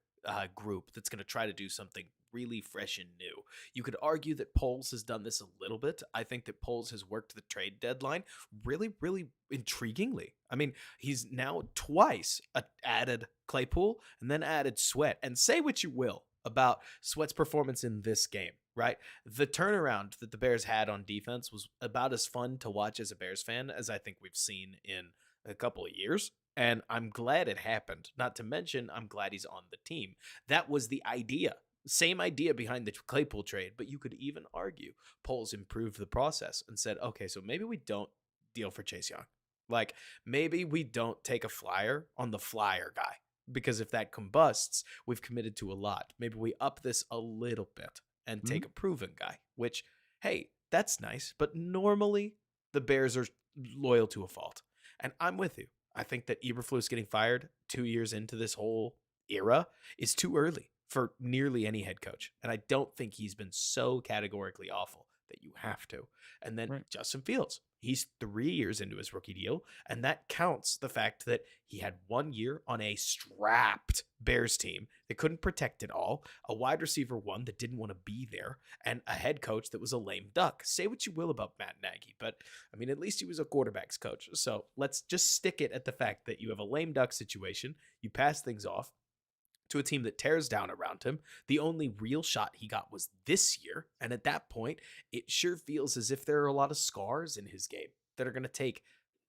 S1: group that's going to try to do something really fresh and new. You could argue that Poles has done this a little bit. I think that Poles has worked the trade deadline really, really intriguingly. I mean, he's now twice added Claypool and then added Sweat. And say what you will about Sweat's performance in this game, right? The turnaround that the Bears had on defense was about as fun to watch as a Bears fan as I think we've seen in a couple of years. And I'm glad it happened. Not to mention, I'm glad he's on the team. That was the idea. Same idea behind the Claypool trade, but you could even argue Poles improved the process and said, okay, so maybe we don't deal for Chase Young. Like, maybe we don't take a flyer on the flyer guy because if that combusts, we've committed to a lot. Maybe we up this a little bit and
S2: Mhm.
S1: take a proven guy, which, hey, that's nice. But normally the Bears are loyal to a fault. And I'm with you. I think that Eberflus getting fired 2 years into this whole era is too early for nearly any head coach. And I don't think he's been so categorically awful that you have to. And then
S2: Right.
S1: Justin Fields, he's 3 years into his rookie deal. And that counts the fact that he had 1 year on a strapped Bears team that couldn't protect it all, a wide receiver one that didn't want to be there, and a head coach that was a lame duck. Say what you will about Matt Nagy, but I mean, at least he was a quarterback's coach. So let's just stick it at the fact that you have a lame duck situation. You pass things off to a team that tears down around him. The only real shot he got was this year. And at that point, it sure feels as if there are a lot of scars in his game that are going to take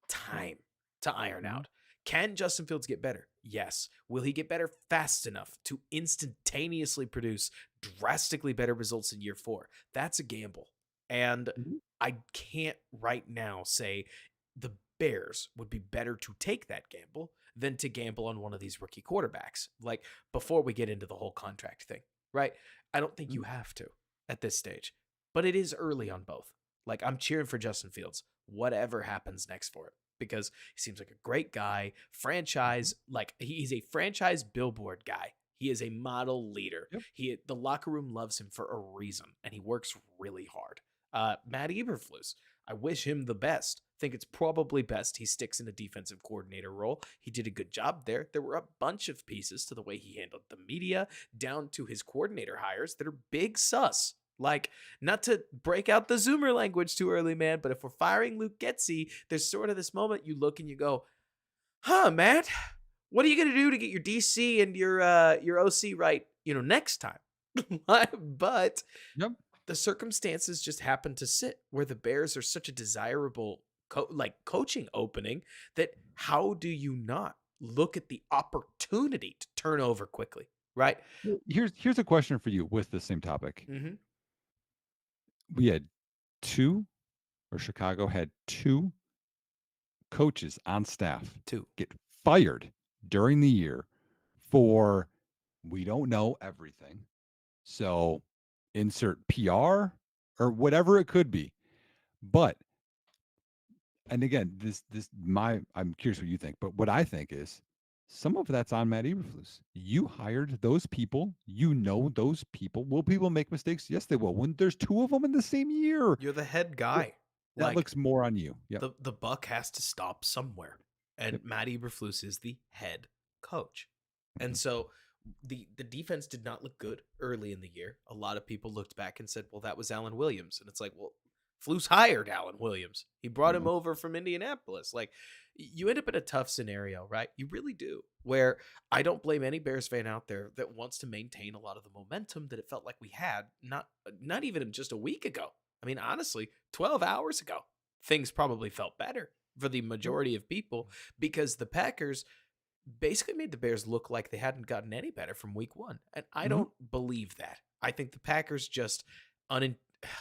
S1: time to iron
S2: Mhm.
S1: out. Can Justin Fields get better? Yes. Will he get better fast enough to instantaneously produce drastically better results in year four? That's a gamble. And
S2: Mhm.
S1: I can't right now say the Bears would be better to take that gamble than to gamble on one of these rookie quarterbacks. Like before we get into the whole contract thing, right? I don't think you
S2: Mhm.
S1: have to at this stage, but it is early on both. Like I'm cheering for Justin Fields, whatever happens next for it, because he seems like a great guy,
S2: Mhm.
S1: franchise, like he's a franchise billboard guy. He is a model leader.
S2: Yep.
S1: The locker room loves him for a reason, and he works really hard. Matt Eberflus, I wish him the best. Think it's probably best he sticks in a defensive coordinator role. He did a good job there. There were a bunch of pieces to the way he handled the media, down to his coordinator hires that are big sus. Like, not to break out the Zoomer language too early, man, but if we're firing Luke Getzey, there's sort of this moment you look and you go, huh, Matt, what are you gonna do to get your DC and your OC right, next time? But
S2: Yep.
S1: the circumstances just happen to sit where the Bears are such a desirable coaching opening that how do you not look at the opportunity to turn over quickly, right?
S2: Well, here's a question for you with the same topic.
S1: Mm-hmm.
S2: We had 2 or Chicago had 2 coaches on staff
S1: Two.
S2: get fired during the year for we don't know everything. So insert PR or whatever it could be. But and again, this my I'm curious what you think, but what I think is some of that's on Matt Eberflus. You hired those people. You know those people. Will people make mistakes? Yes, they will. When there's 2 of them in the same year,
S1: You're the head
S2: th-
S1: guy.
S2: that
S1: Like
S2: looks more on you. Yep.
S1: the buck has to stop somewhere, and
S2: Yep.
S1: Matt Eberflus is the head coach, and
S2: Mhm.
S1: so the defense did not look good early in the year. A lot of people looked back and said, "Well, that was Alan Williams," and it's like, well, Flus hired Alan Williams. He brought him
S2: Mhm.
S1: over from Indianapolis. Like you end up in a tough scenario, right? You really do. Where I don't blame any Bears fan out there that wants to maintain a lot of the momentum that it felt like we had not even just a week ago. I mean, honestly, 12 hours ago, things probably felt better for the
S2: Yep.
S1: majority of people because the Packers basically made the Bears look like they hadn't gotten any better from week one. And I
S2: Mhm.
S1: don't believe that. I think the Packers just,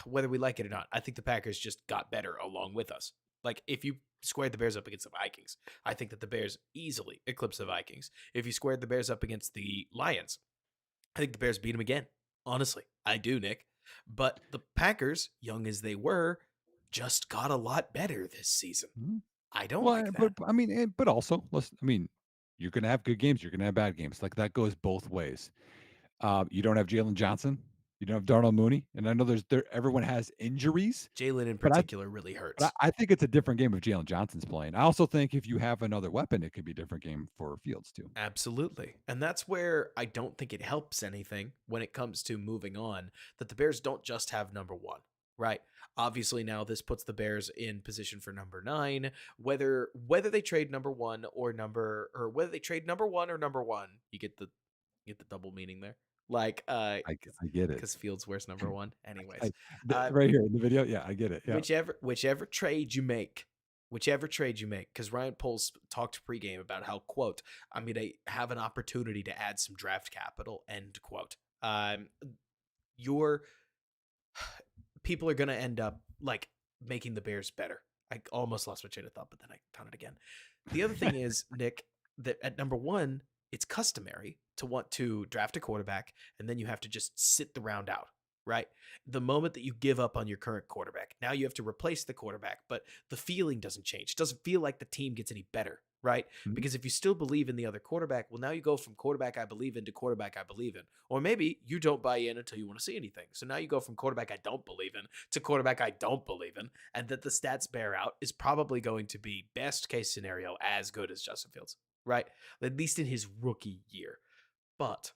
S1: whether we like it or not, I think the Packers just got better along with us. Like if you squared the Bears up against the Vikings, I think that the Bears easily eclipse the Vikings. If you squared the Bears up against the Lions, I think the Bears beat them again. Honestly, I do, Nick. But the Packers, young as they were, just got a lot better this season.
S2: Mhm.
S1: I don't
S2: Well,
S1: like that.
S2: but I mean, but also, let's. I mean, you're gonna have good games. You're gonna have bad games. Like that goes both ways. You don't have Jalen Johnson. You don't have Darnell Mooney, and I know everyone has injuries,
S1: Jalen in
S2: but I
S1: particular really
S2: but
S1: hurts.
S2: I think it's a different game if Jalen Johnson's playing. I also think if you have another weapon, it could be a different game for Fields too.
S1: Absolutely. And that's where I don't think it helps anything when it comes to moving on that the Bears don't just have number one, right? Obviously now this puts the Bears in position for number 9, whether they trade number 1 or number 1. You get the double meaning there. Like
S2: I get it.
S1: cuz Fields wears number 1
S2: I
S1: anyways.
S2: the
S1: Uh
S2: right here in the video, yeah, I get it, yeah.
S1: whichever trade you make, because Ryan Poles talked pregame about how, quote, I'm going to have an opportunity to add some draft capital, end quote. Your people are going to end up like making the Bears better. I almost lost my train of thought, but then I found it again. The other thing is, Nick, that at number 1, it's customary to want to draft a quarterback and then you have to just sit the round out, right? The moment that you give up on your current quarterback, now you have to replace the quarterback, but the feeling doesn't change. It doesn't feel like the team gets any better, right?
S2: Mhm,
S1: Because if you still believe in the other quarterback, well, now you go from quarterback I believe in to quarterback I believe in. Or maybe you don't buy in until you want to see anything. So now you go from quarterback I don't believe in to quarterback I don't believe in. And that the stats bear out is probably going to be, best case scenario, as good as Justin Fields, right? At least in his rookie year. But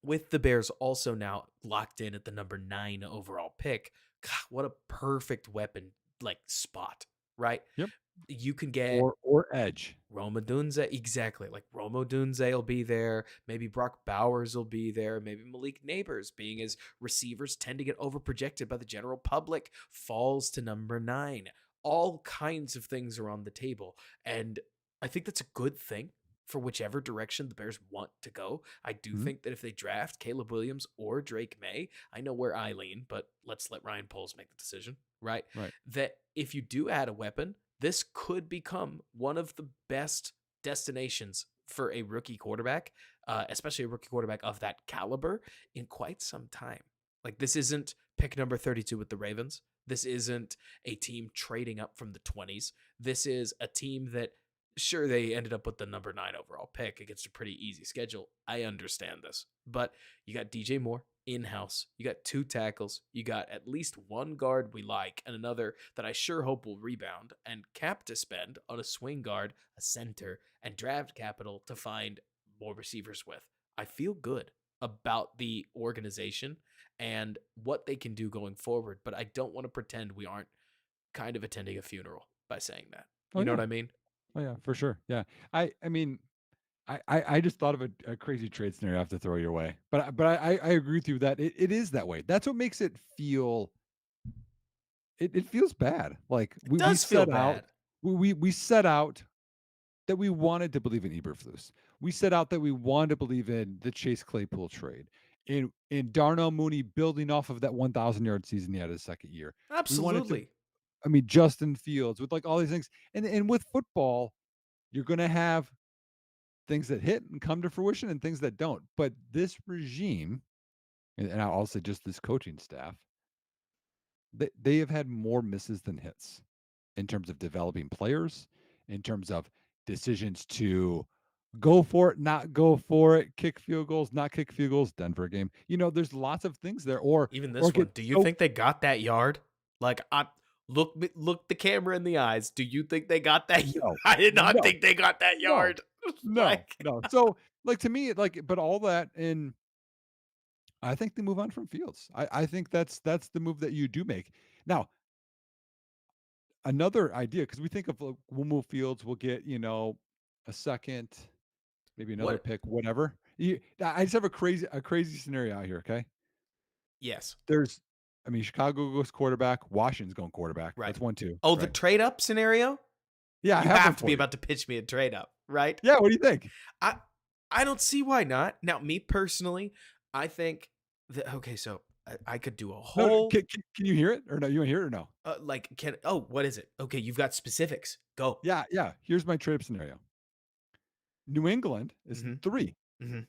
S1: with the Bears also now locked in at the number 9 overall pick, God, what a perfect weapon like spot, right?
S2: yep.
S1: You can get
S2: Or edge.
S1: Roma Dunze, exactly. Like Romo Dunze will be there. Maybe Brock Bowers will be there. Maybe Malik Neighbors, being as receivers tend to get overprojected by the general public, falls to number 9. All kinds of things are on the table. And I think that's a good thing for whichever direction the Bears want to go. I do
S2: Mhm,
S1: think that if they draft Caleb Williams or Drake May, I know where I lean, but let's let Ryan Poles make the decision, right?
S2: right.
S1: That if you do add a weapon, this could become one of the best destinations for a rookie quarterback, especially a rookie quarterback of that caliber, in quite some time. Like, this isn't pick number 32 with the Ravens. This isn't a team trading up from the 20s. This is a team that, sure, they ended up with the number 9 overall pick against a pretty easy schedule. I understand this. But you got DJ Moore in house. You got 2 tackles. You got at least one guard we like and another that I sure hope will rebound, and cap to spend on a swing guard, a center, and draft capital to find more receivers with. I feel good about the organization and what they can do going forward, but I don't want to pretend we aren't kind of attending a funeral by saying that.
S2: Oh,
S1: You know
S2: yeah.
S1: what I mean?
S2: Oh, yeah, for sure, yeah. I mean, I just thought of a crazy trade scenario I have to throw your way, but I agree with you that it is that way. That's what makes it feel it feels bad. Like,
S1: It
S2: we
S1: does feel
S2: set out
S1: bad.
S2: we set out that we wanted to believe in Eberflus. We set out that we wanted to believe in the Chase Claypool trade, in Darnell Mooney building off of that 1,000-yard season he had his second year. We wanted to
S1: Absolutely.
S2: I mean, Justin Fields with, like, all these things, and with football, you're gonna have things that hit and come to fruition and things that don't, but this regime, and I'll also just this coaching staff, they have had more misses than hits in terms of developing players, in terms of decisions to go for it, not go for it, kick field goals, not kick field goals, Denver game. There's lots of things there,
S1: Even
S2: or
S1: this
S2: get
S1: one. Do you
S2: so
S1: think they got that yard? Like, I look the camera in the eyes. Do you think they got that yard?
S2: no,
S1: I did not
S2: no,
S1: think they got that
S2: no,
S1: yard.
S2: no,
S1: Like,
S2: no. So, like, to me, like, but all that, and I think they move on from Fields. I think that's the move that you do make. Now, another idea, because we think of, like, we'll move Fields, we'll get, a second, maybe another
S1: what?
S2: pick, whatever. I just have a crazy scenario out here, okay?
S1: Yes,
S2: There's I mean, Chicago goes quarterback, Washington's going quarterback.
S1: right.
S2: That's 1-2,
S1: Oh, the
S2: right?
S1: trade up scenario?
S2: Yeah, I
S1: You
S2: have one
S1: have to be
S2: for you.
S1: about to pitch me a trade up, right?
S2: Yeah, what do you think?
S1: I I don't see why not. Now, me personally, I think that, okay, so I could do a
S2: No,
S1: whole
S2: can you hear it or no? You wanna hear it or no?
S1: like, can, oh, what is it? Okay, you've got specifics. Go.
S2: Yeah, yeah. Here's my trade scenario. New England is
S1: Mm-hmm.
S2: 3.
S1: Mm-hmm.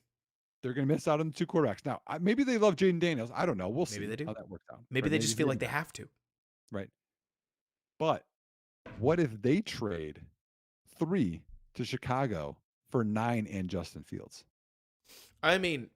S2: They're gonna miss out on the 2 quarterbacks. Now, maybe they love Jaden Daniels. I don't know. We'll
S1: Maybe they
S2: see
S1: do.
S2: how that works out,
S1: Maybe
S2: right?
S1: they
S2: Maybe
S1: just
S2: he's
S1: feel like
S2: reading
S1: they
S2: that,
S1: have to.
S2: right? But what if they trade 3 to Chicago for 9 and Justin Fields?
S1: I mean,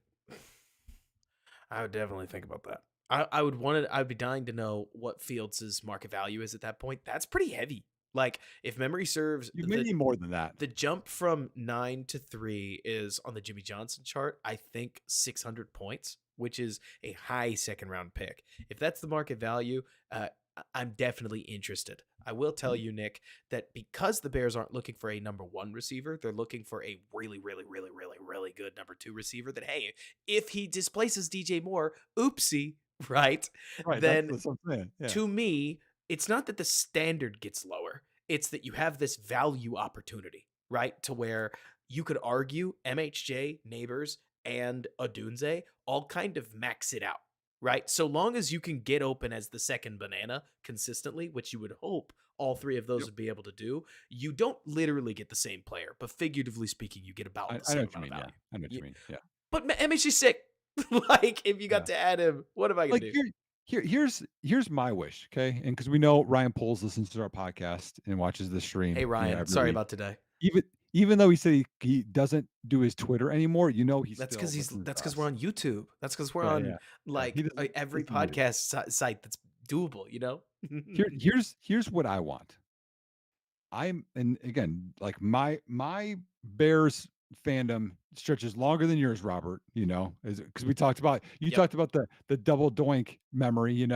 S1: I would definitely think about that. I would want to. I'd be dying to know what Fields' market value is at that point. That's pretty heavy. Like, if memory serves,
S2: You may need more than that.
S1: the jump from 9 to 3 is on the Jimmy Johnson chart, I think 600 points, which is a high second round pick. If that's the market value, I'm definitely interested. I will tell
S2: Mm.
S1: you, Nick, that because the Bears aren't looking for a number one receiver, they're looking for a really, really, really, really, really good number two receiver. That, hey, if he displaces DJ Moore, oopsie, right?
S2: Right,
S1: Then
S2: that's what I'm saying, yeah.
S1: to me, it's not that the standard gets lower. It's that you have this value opportunity, right? To where you could argue MHJ, Neighbors, and Adunze all kind of max it out, right? So long as you can get open as the second banana consistently, which you would hope all three of those
S2: Yep.
S1: would be able to do, you don't literally get the same player, but figuratively speaking, you get about the
S2: I know
S1: same
S2: what you
S1: amount of
S2: mean, yeah.
S1: value.
S2: I know what
S1: Yeah.
S2: you mean, yeah.
S1: But MHJ's sick. Like, if you got
S2: Yeah.
S1: to add him, what am I going
S2: Like,
S1: to do?
S2: here's my wish, okay? And because we know Ryan Poles listens to our podcast and watches the
S1: Hey,
S2: stream,
S1: Ryan,
S2: every
S1: sorry
S2: week.
S1: about today.
S2: Even even though he said he doesn't do his Twitter anymore, he
S1: That's
S2: still
S1: because
S2: listens to
S1: that's because we're
S2: us.
S1: on YouTube. That's because we're
S2: Yeah,
S1: on
S2: yeah. Yeah, he
S1: like every
S2: doesn't need it.
S1: podcast site that's doable.
S2: Here's what I want. And again, like my Bears fandom stretches longer than yours, Robert, because we talked about you
S1: Yep.
S2: talked about the double doink memory,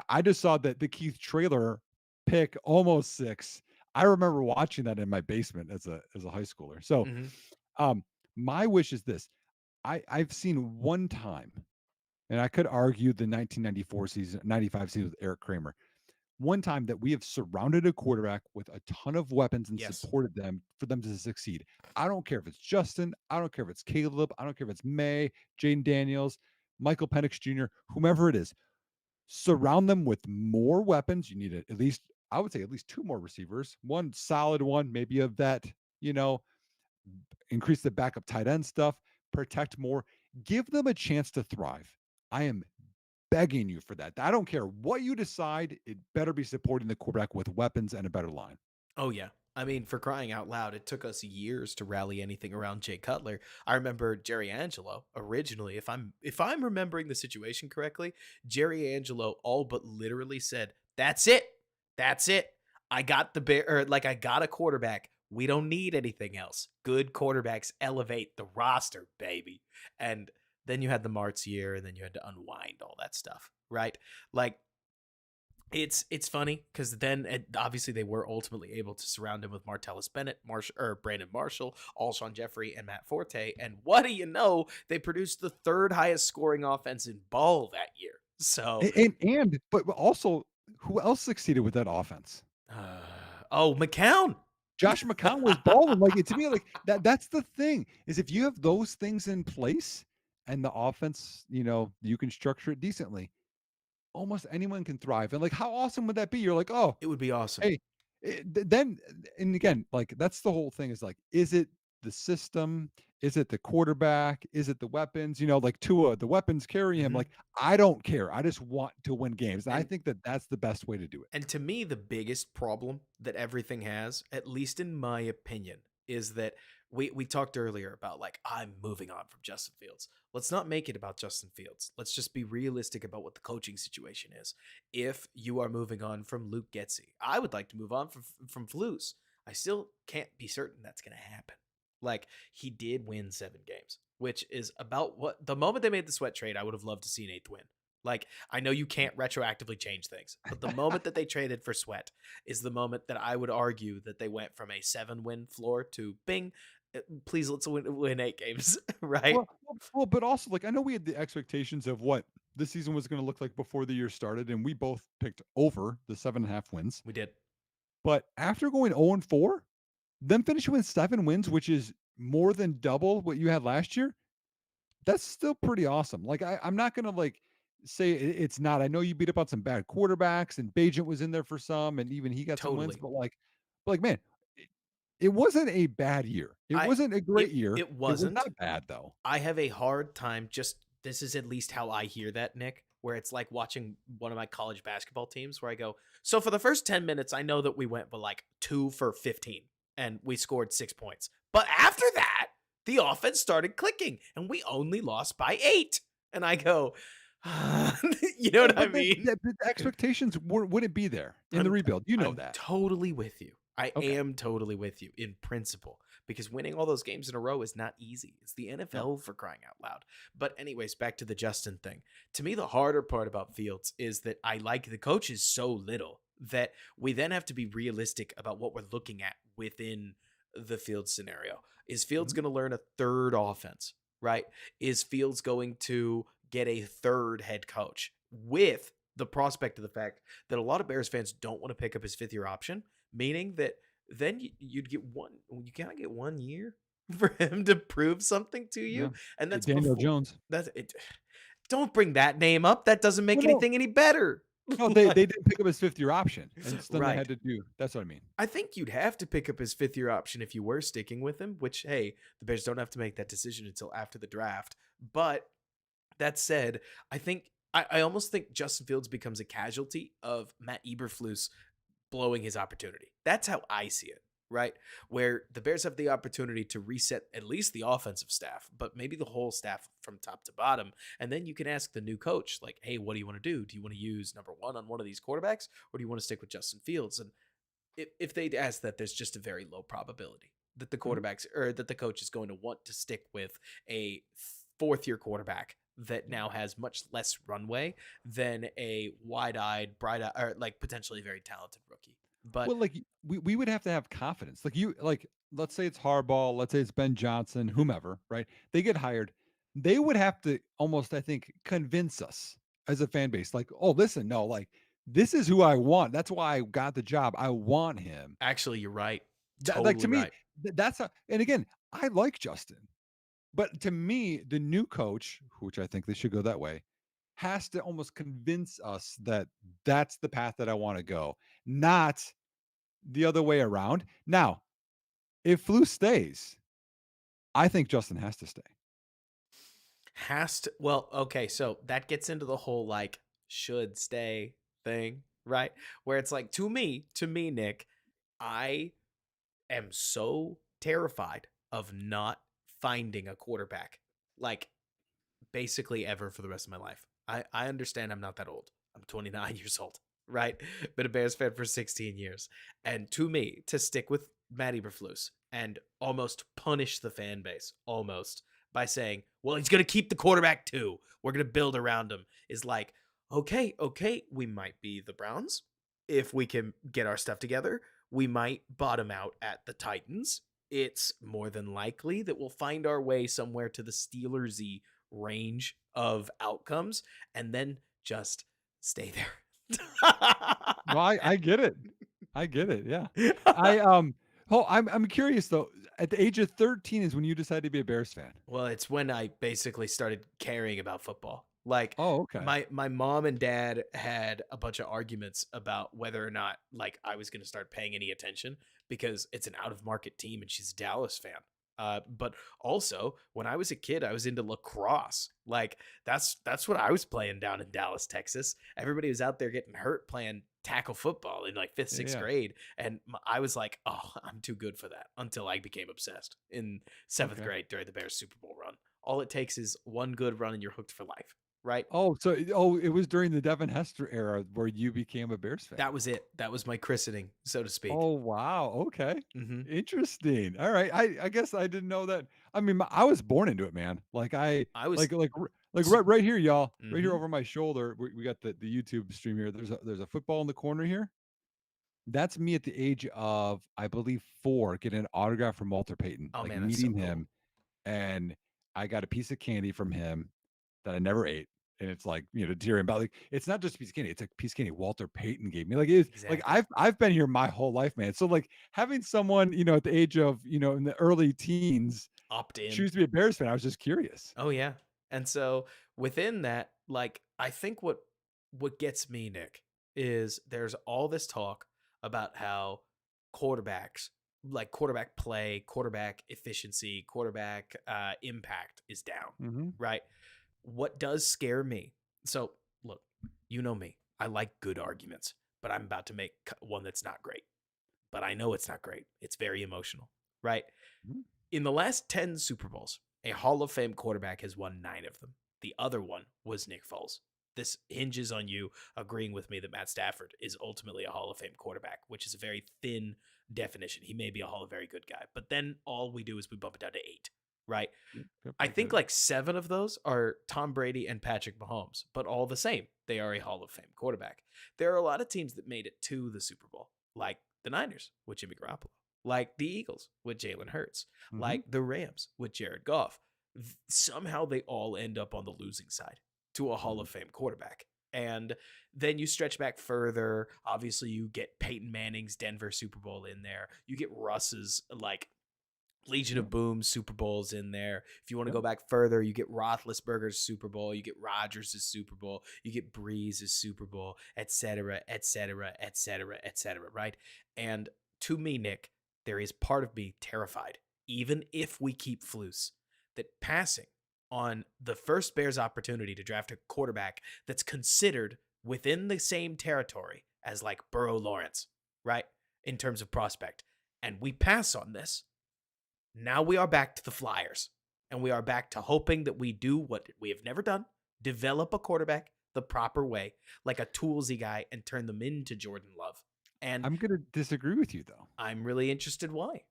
S2: I just saw that the Keith Trailer pick almost six. I remember watching that in my basement as a high schooler. So
S1: Hmm.
S2: um my wish is this. I've seen one time, and I could argue the 1994 season, 95 season with Eric Kramer, one time that we have surrounded a quarterback with a ton of weapons and
S1: Yes.
S2: supported them for them to succeed. I don't care if it's Justin, I don't care if it's Caleb, I don't care if it's May, Jaden Daniels, Michael Penix Jr., whomever it is. Surround them with more weapons. You need at least, I would say, at least two more receivers, one solid one, maybe of that, you know, increase the backup tight end stuff, protect more, give them a chance to thrive. I am begging you for that. I don't care what you decide. It better be supporting the quarterback with weapons and a better line.
S1: Oh yeah. I mean, for crying out loud, it took us years to rally anything around Jay Cutler. I remember Jerry Angelo originally, if I'm remembering the situation correctly, Jerry Angelo all but literally said, "That's it. That's it. I got the bear or like I got a quarterback. We don't need anything else. Good quarterbacks elevate the roster, baby." And then you had the Martz year, and then you had to unwind all that stuff, right? Like, it's funny because then obviously they were ultimately able to surround him with Martellus Bennett, Brandon Marshall, Alshon Jeffrey, and Matt Forte. And what do you know? They produced the third highest scoring offense in ball that year. So,
S2: But also, who else succeeded with that offense?
S1: oh, McCown.
S2: Josh McCown was balling. To me, that's the thing, is if you have those things in place and the offense, you can structure it decently, almost anyone can thrive. And how awesome would that be? You're like, oh,
S1: It would be awesome.
S2: hey, then, and again, that's the whole thing, is is it the system? Is it the quarterback? Is it the weapons? Like Tua, the weapons carry him.
S1: Mhm.
S2: I don't care. I just want to win games. And I
S1: And
S2: think that that's the best way to do it.
S1: And to me, the biggest problem that everything has, at least in my opinion, is that we talked earlier about like I'm moving on from Justin Fields. Let's not make it about Justin Fields. Let's just be realistic about what the coaching situation is. If you are moving on from Luke Getzey, I would like to move on from Flus. I still can't be certain that's going to happen. Like, he did win 7 games, which is about what the moment they made the Sweat trade, I would have loved to see an eighth win. Like, I know you can't retroactively change things, but the moment that they traded for Sweat is the moment that I would argue that they went from a 7-win floor to bing, please let's win 8 games, right?
S2: But also, I know we had the expectations of what this season was going to look like before the year started, and we both picked over the 7.5 wins.
S1: We did.
S2: But after going 0-4, then finishing with 7 wins, which is more than double what you had last year, that's still pretty awesome. I'm not gonna say it's not. I know you beat up on some bad quarterbacks, and Bajent was in there for some, and even he got some wins.
S1: Totally.
S2: But man, it wasn't a bad year. It
S1: I
S2: wasn't a great
S1: it
S2: year.
S1: it
S2: It was
S1: wasn't.
S2: not bad though.
S1: I have a hard time just this is at least how I hear that, Nick, where it's like watching one of my college basketball teams where I go, so for the first 10 minutes, I know that we went with like 2 for 15 and we scored 6 points. But after that, the offense started clicking and we only lost by 8. And I go, you know what I
S2: But
S1: mean?
S2: the expectations wouldn't be there in the
S1: I'm
S2: rebuild. You know
S1: I'm
S2: that.
S1: totally with you. I
S2: Okay.
S1: am totally with you in principle because winning all those games in a row is not easy. It's the
S2: No.
S1: NFL for crying out loud. But anyways, back to the Justin thing. To me, the harder part about Fields is that I like the coaches so little that we then have to be realistic about what we're looking at within the Fields scenario. Is Fields
S2: Mhm.
S1: going to learn a third offense, right? Is Fields going to get a third head coach with the prospect of the fact that a lot of Bears fans don't want to pick up his fifth year option, meaning that then you'd get one, you kind of get 1 year for him to prove something to
S2: Yeah.
S1: you. And that's
S2: Daniel
S1: before
S2: Jones.
S1: that's it. Don't bring that name up. That doesn't
S2: Well,
S1: make
S2: no.
S1: anything any better.
S2: No, they
S1: Like,
S2: didn't pick up his fifth-year option, and so then they
S1: right.
S2: had to do that's what I mean.
S1: I think you'd have to pick up his fifth year option if you were sticking with him, which, hey, the Bears don't have to make that decision until after the draft. But that said, I almost think Justin Fields becomes a casualty of Matt Eberflus blowing his opportunity. That's how I see it, right? Where the Bears have the opportunity to reset at least the offensive staff, but maybe the whole staff from top to bottom. And then you can ask the new coach, like, hey, what do you want to do? Do you want to use number one on one of these quarterbacks, or do you want to stick with Justin Fields? And if they'd ask that, there's just a very low probability that the
S2: Mhm.
S1: quarterbacks or that the coach is going to want to stick with a fourth year quarterback that now has much less runway than a wide-eyed, bright-eyed, or like potentially very talented rookie. But
S2: Well, like, we would have to have confidence. Like, let's say it's Harbaugh, let's say it's Ben Johnson, whomever, right? They get hired. They would have to almost, I think, convince us as a fan base, like, "Oh, listen, no, like, this is who I want. That's why I got the job. I want him."
S1: actually, you're right.
S2: That like, to
S1: Totally
S2: me,
S1: right.
S2: that's a and again, I like Justin, but to me, the new coach, which I think they should go that way, has to almost convince us that that's the path that I wanna go, not the other way around. Now, if Flu stays, I think Justin has to stay.
S1: Has to, well, okay, so that gets into the whole like should stay thing, right? Where it's like to me, Nick, I am so terrified of not finding a quarterback like basically ever for the rest of my life. I understand I'm not that old. I'm 29 years old, right? Been a Bears fan for 16 years. And to me, to stick with Matt Eberflus and almost punish the fan base, almost by saying, well, he's going to keep the quarterback too. We're going to build around him, is like, okay, we might be the Browns if we can get our stuff together. We might bottom out at the Titans. It's more than likely that we'll find our way somewhere to the Steelersy range of outcomes and then just stay there.
S2: Well, I get it. I get it, yeah. I, oh, I'm curious though, at the age of 13 is when you decided to be a Bears fan.
S1: Well, it's when I basically started caring about football. Like
S2: Oh, okay.
S1: my mom and dad had a bunch of arguments about whether or not like I was going to start paying any attention because it's an out of market team and she's a Dallas fan. But also when I was a kid, I was into lacrosse. Like that's what I was playing down in Dallas, Texas. Everybody was out there getting hurt playing tackle football in like fifth, sixth
S2: Yeah,
S1: grade, and I was like, oh, I'm too good for that. Until I became obsessed in seventh
S2: okay.
S1: grade during the Bears Super Bowl run. All it takes is one good run and you're hooked for life, right?
S2: Oh, so it was during the Devin Hester era where you became a Bears fan.
S1: That was it. That was my christening, so to speak.
S2: Oh, wow, okay.
S1: Hmm.
S2: Interesting. Alright, I guess I didn't know that. I mean, I was born into it, man.
S1: I was.
S2: Like, right here, y'all, right here
S1: Hmm.
S2: over my shoulder, we got the YouTube stream here. There's a football in the corner here. That's me at the age of, I believe, 4 getting an autograph from Walter Payton,
S1: Oh
S2: like,
S1: man, that's so
S2: meeting
S1: cool.
S2: him, and I got a piece of candy from him that I never ate, and it's like, to tear him about, like, it's not just a piece of candy, it's a piece of candy Walter Payton gave me, like, it's like,
S1: Exactly.
S2: I've been here my whole life, man, so, like, having someone, at the age of, in the early teens
S1: Opt in.
S2: choose to be a Bears fan, I was just curious.
S1: Oh yeah. And so within that, like I think what gets me, Nick, is there's all this talk about how quarterbacks, like quarterback play, quarterback efficiency, quarterback impact is down,
S2: Mhm,
S1: right? What does scare me? So, look, you know me. I like good arguments, but I'm about to make one that's not great. But I know it's not great. It's very emotional, right?
S2: mhm,
S1: In the last 10 Super Bowls, a Hall of Fame quarterback has won 9 of them. The other one was Nick Foles. This hinges on you agreeing with me that Matt Stafford is ultimately a Hall of Fame quarterback, which is a very thin definition. He may be a Hall of very good guy, but then all we do is we bump it down to 8, right?
S2: Yep,
S1: I
S2: I get
S1: think
S2: it.
S1: like 7 of those are Tom Brady and Patrick Mahomes, but all the same, they are a Hall of Fame quarterback. There are a lot of teams that made it to the Super Bowl, like the Niners with Jimmy Garoppolo, like the Eagles with Jalen Hurts,
S2: Hmm.
S1: like the Rams with Jared Goff. Somehow they all end up on the losing side to a Hall
S2: Hmm.
S1: of Fame quarterback. And then you stretch back further. Obviously, you get Peyton Manning's Denver Super Bowl in there. You get Russ's like Legion
S2: Yeah.
S1: of Boom Super Bowls in there. If you want to
S2: Yeah.
S1: go back further, you get Roethlisberger's Super Bowl, you get Rodgers' Super Bowl, you get Breeze's Super Bowl, etc., etc., etc., etc. Right? And to me, Nick, there is part of me terrified, even if we keep Flus, that passing on the first Bears opportunity to draft a quarterback that's considered within the same territory as like Burrow Lawrence, right? In terms of prospect, and we pass on this, now we are back to the Flyers, and we are back to hoping that we do what we have never done, develop a quarterback the proper way, like a toolsy guy, and turn them into Jordan Love. And
S2: I'm going to disagree with you though,
S1: I'm really interested why.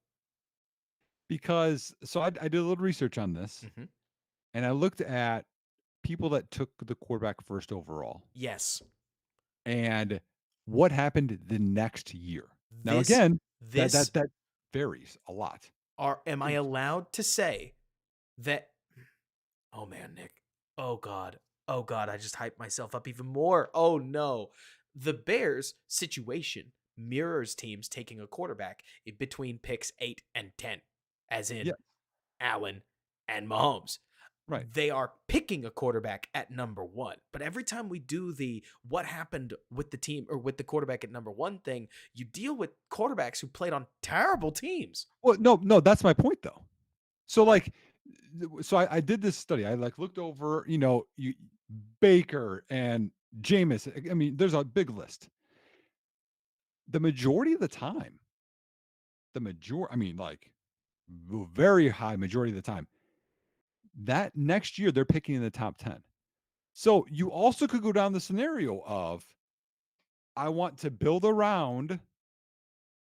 S2: because I did a little research on this
S1: Mm-hmm.
S2: and I looked at people that took the quarterback first overall
S1: Yes,
S2: and what happened the next year. Now,
S1: this
S2: again, that
S1: this
S2: that that varies a lot.
S1: are am I allowed to say that? Oh man, Nick. Oh god. Oh god, I just hyped myself up even more. Oh no. The Bears situation mirrors teams taking a quarterback in between picks 8 and 10, as
S2: Yeah,
S1: in Allen and Mahomes.
S2: right.
S1: They are picking a quarterback at number 1. But every time we do the what happened with the team or with the quarterback at number 1 thing, you deal with quarterbacks who played on terrible teams.
S2: Well, no, that's my point though. So like, I did this study. I like looked over, Baker and Jameis. I mean, there's a big list. The majority of the time, I mean, like very high majority of the time, that next year they're picking in the top 10. So you also could go down the scenario of I want to build around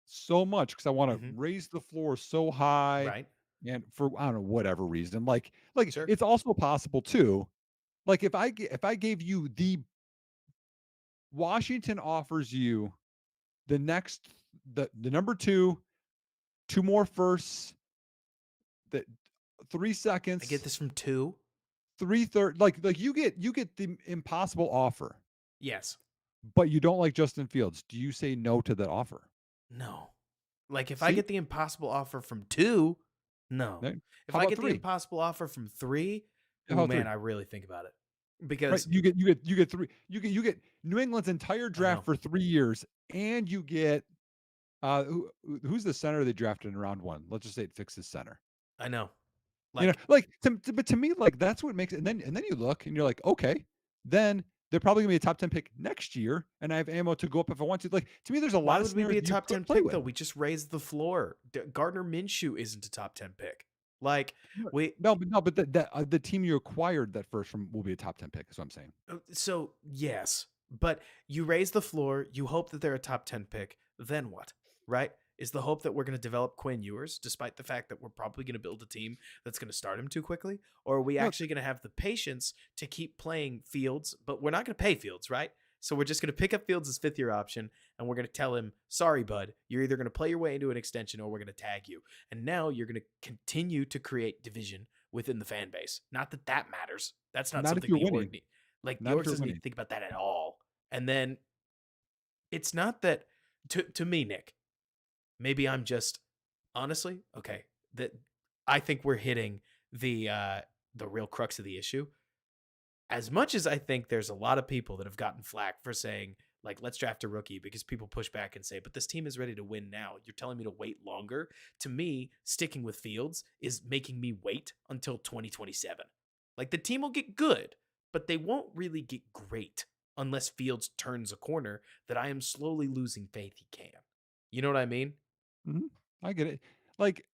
S2: so much because I want to
S1: Mhm.
S2: raise the floor so high
S1: Right?
S2: and for I don't know whatever reason. Like
S1: Sure.
S2: it's also possible too. Like if I gave you the Washington offers you the next the number two more firsts, the 3
S1: I get
S2: seconds,
S1: this from 2.
S2: three third like you get the impossible offer,
S1: Yes.
S2: but you don't like Justin Fields. Do you say no to that offer?
S1: No. Like if I
S2: See?
S1: get the impossible offer from 2, no.
S2: Right?
S1: If
S2: How
S1: I
S2: about
S1: get the
S2: 3?
S1: impossible offer from 3,
S2: How
S1: oh
S2: about
S1: man,
S2: 3?
S1: I really think about it.
S2: Right?
S1: Because
S2: You get 3. You get New England's entire
S1: I
S2: draft
S1: know.
S2: for 3 years and you get who's the center they drafted in round 1? Let's just say it fixes center.
S1: I know.
S2: You know,
S1: Like
S2: like but to me, like that's what makes it. And then you look and you're like, okay, then they're probably gonna be a top 10 pick next year, and I have ammo to go up if I want to. Like to me, there's a
S1: why
S2: lot of
S1: would we
S2: scenarios
S1: be a
S2: that you
S1: top
S2: could
S1: 10
S2: play
S1: pick
S2: with.
S1: though? We just raised the floor. Gardner Minshew isn't a top 10 pick. Like
S2: No,
S1: we
S2: but the team you acquired that first from will be a top 10 pick. Is what I'm saying.
S1: so yes, but you raise the floor, you hope that they're a top 10 pick, then what? Right? Is the hope that we're going to develop Quinn Ewers despite the fact that we're probably going to build a team that's going to start him too quickly? Or are we
S2: No,
S1: actually going to have the patience to keep playing Fields, but we're not going to pay Fields, right? So we're just going to pick up Fields as 5th year option and we're going to tell him, sorry, bud, you're either going to play your way into an extension or we're going to tag you. And now you're going to continue to create division within the fan base. Not that that matters. That's not
S2: not if
S1: something
S2: you're
S1: the org
S2: winning.
S1: needs. Like the
S2: Not if
S1: orgs
S2: you're
S1: doesn't need to
S2: winning.
S1: think about that at all. And then it's not that to me, Nick, maybe I'm just honestly, okay, that I think we're hitting the real crux of the issue. As much as I think there's a lot of people that have gotten flack for saying, like, let's draft a rookie because people push back and say, but this team is ready to win now. You're telling me to wait longer. To me, sticking with Fields is making me wait until 2027. Like, the team will get good, but they won't really get great unless Fields turns a corner that I am slowly losing faith he can. You know what I mean?
S2: Mhm. I get it. Like,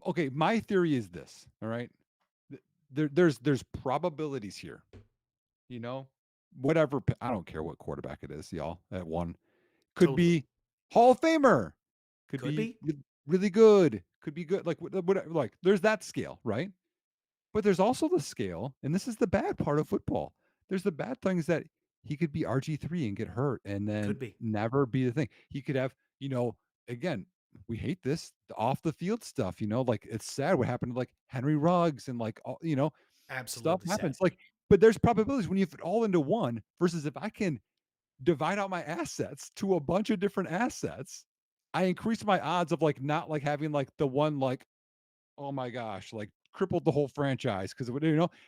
S2: okay, my theory is this. All right. there's probabilities here, you know? Whatever, I don't care what quarterback it is, y'all, at one. Could
S1: Totally.
S2: be Hall of Famer, could
S1: Could
S2: be
S1: be.
S2: really good, could be good, like, like, there's that scale, right? But there's also the scale, and this is the bad part of football. There's the bad things that he could be RG3 and get hurt and
S1: Could
S2: then
S1: be.
S2: never be the thing. He could have, again, we hate this, the off the field stuff, like it's sad what happened to like Henry Ruggs and like all, stuff
S1: Absolutely sad.
S2: happens. Like, but there's probabilities when you fit all into one versus if I can divide out my assets to a bunch of different assets, I increase my odds of like not like having like the one like, oh my gosh, like crippled the whole franchise because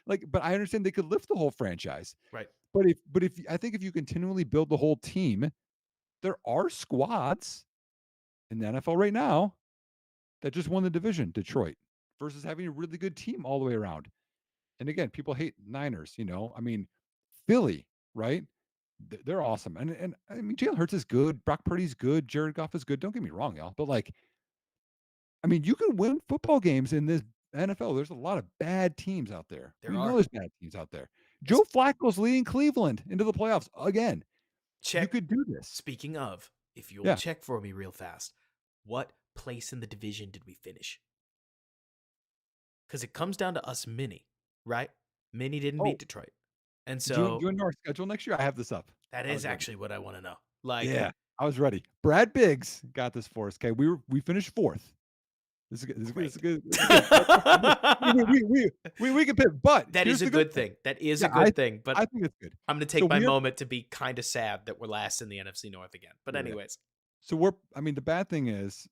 S2: like, but I understand they could lift the whole franchise.
S1: Right.
S2: But if I think if you continually build the whole team, there are squads in the NFL right now that just won the division, Detroit, versus having a really good team all the way around. And again, people hate Niners, I mean, Philly, right? They're awesome. And I mean, Jalen Hurts is good, Brock Purdy's good, Jared Goff is good. Don't get me wrong, y'all. But like, I mean, you can win football games in this NFL. There's a lot of bad teams out there.
S1: There
S2: We know
S1: are.
S2: there's bad teams out there.
S1: As
S2: Joe Flacco's leading Cleveland into the playoffs again. You
S1: check.
S2: could do this.
S1: Speaking of, if you'll
S2: Yeah.
S1: check for me real fast, what place in the division did we finish? Because it comes down to us mini, right? Mini didn't
S2: Oh,
S1: beat Detroit. And
S2: do
S1: so
S2: you know our schedule next year? I have this up.
S1: that
S2: I
S1: is
S2: was ready.
S1: actually what I want to know. Like,
S2: Yeah, I was ready. Brad Biggs got this for us. Okay, we finished fourth. This is good. This is good. This
S1: great.
S2: is good. This is good. We can pivot. But
S1: That
S2: here's
S1: is a
S2: the good
S1: good
S2: thing.
S1: thing. That is
S2: Yeah,
S1: a good thing. But
S2: I think it's good.
S1: I'm going to
S2: So
S1: take my
S2: we are
S1: moment to be kind of sad that we're last in the NFC North again. But,
S2: yeah.
S1: anyways,
S2: So I mean, the bad thing is,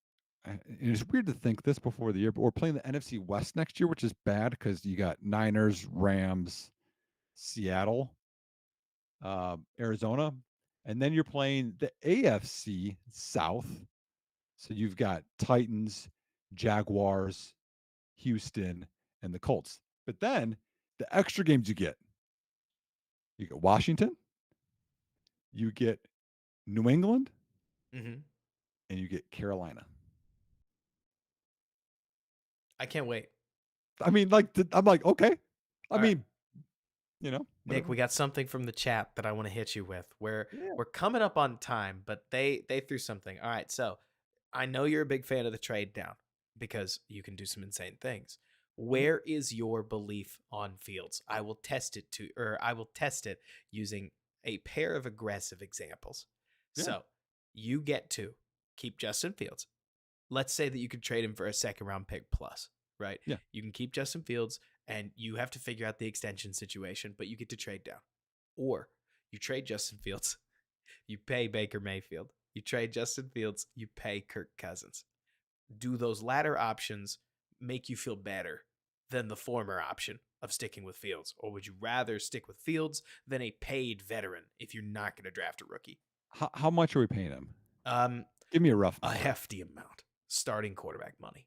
S2: and it's weird to think this before the year, but we're playing the NFC West next year, which is bad because you got Niners, Rams, Seattle, Arizona, and then you're playing the AFC South. So you've got Titans, Jaguars, Houston, and the Colts. But then the extra games you get Washington, you get New England,
S1: hmm
S2: and you get Carolina.
S1: I can't wait.
S2: I mean, like, I'm like, okay. I
S1: All right.
S2: mean,
S1: Nick,
S2: whatever.
S1: we got something from the chat that I want to hit you with.
S2: Yeah.
S1: We're coming up on time, but they threw something. All right, so I know you're a big fan of the trade down because you can do some insane things.
S2: Mhm.
S1: Where is your belief on Fields? I will test it using a pair of aggressive examples.
S2: Yeah.
S1: So you get to keep Justin Fields. Let's say that you could trade him for a second round pick plus, right?
S2: Yeah.
S1: You can keep Justin Fields and you have to figure out the extension situation, but you get to trade down. Or you trade Justin Fields, you pay Baker Mayfield. You trade Justin Fields, you pay Kirk Cousins. Do those latter options make you feel better than the former option of sticking with Fields? Or would you rather stick with Fields than a paid veteran if you're not going to draft a rookie?
S2: How much are we paying him?
S1: Um,
S2: Give me a rough
S1: a
S2: number.
S1: hefty amount starting quarterback money.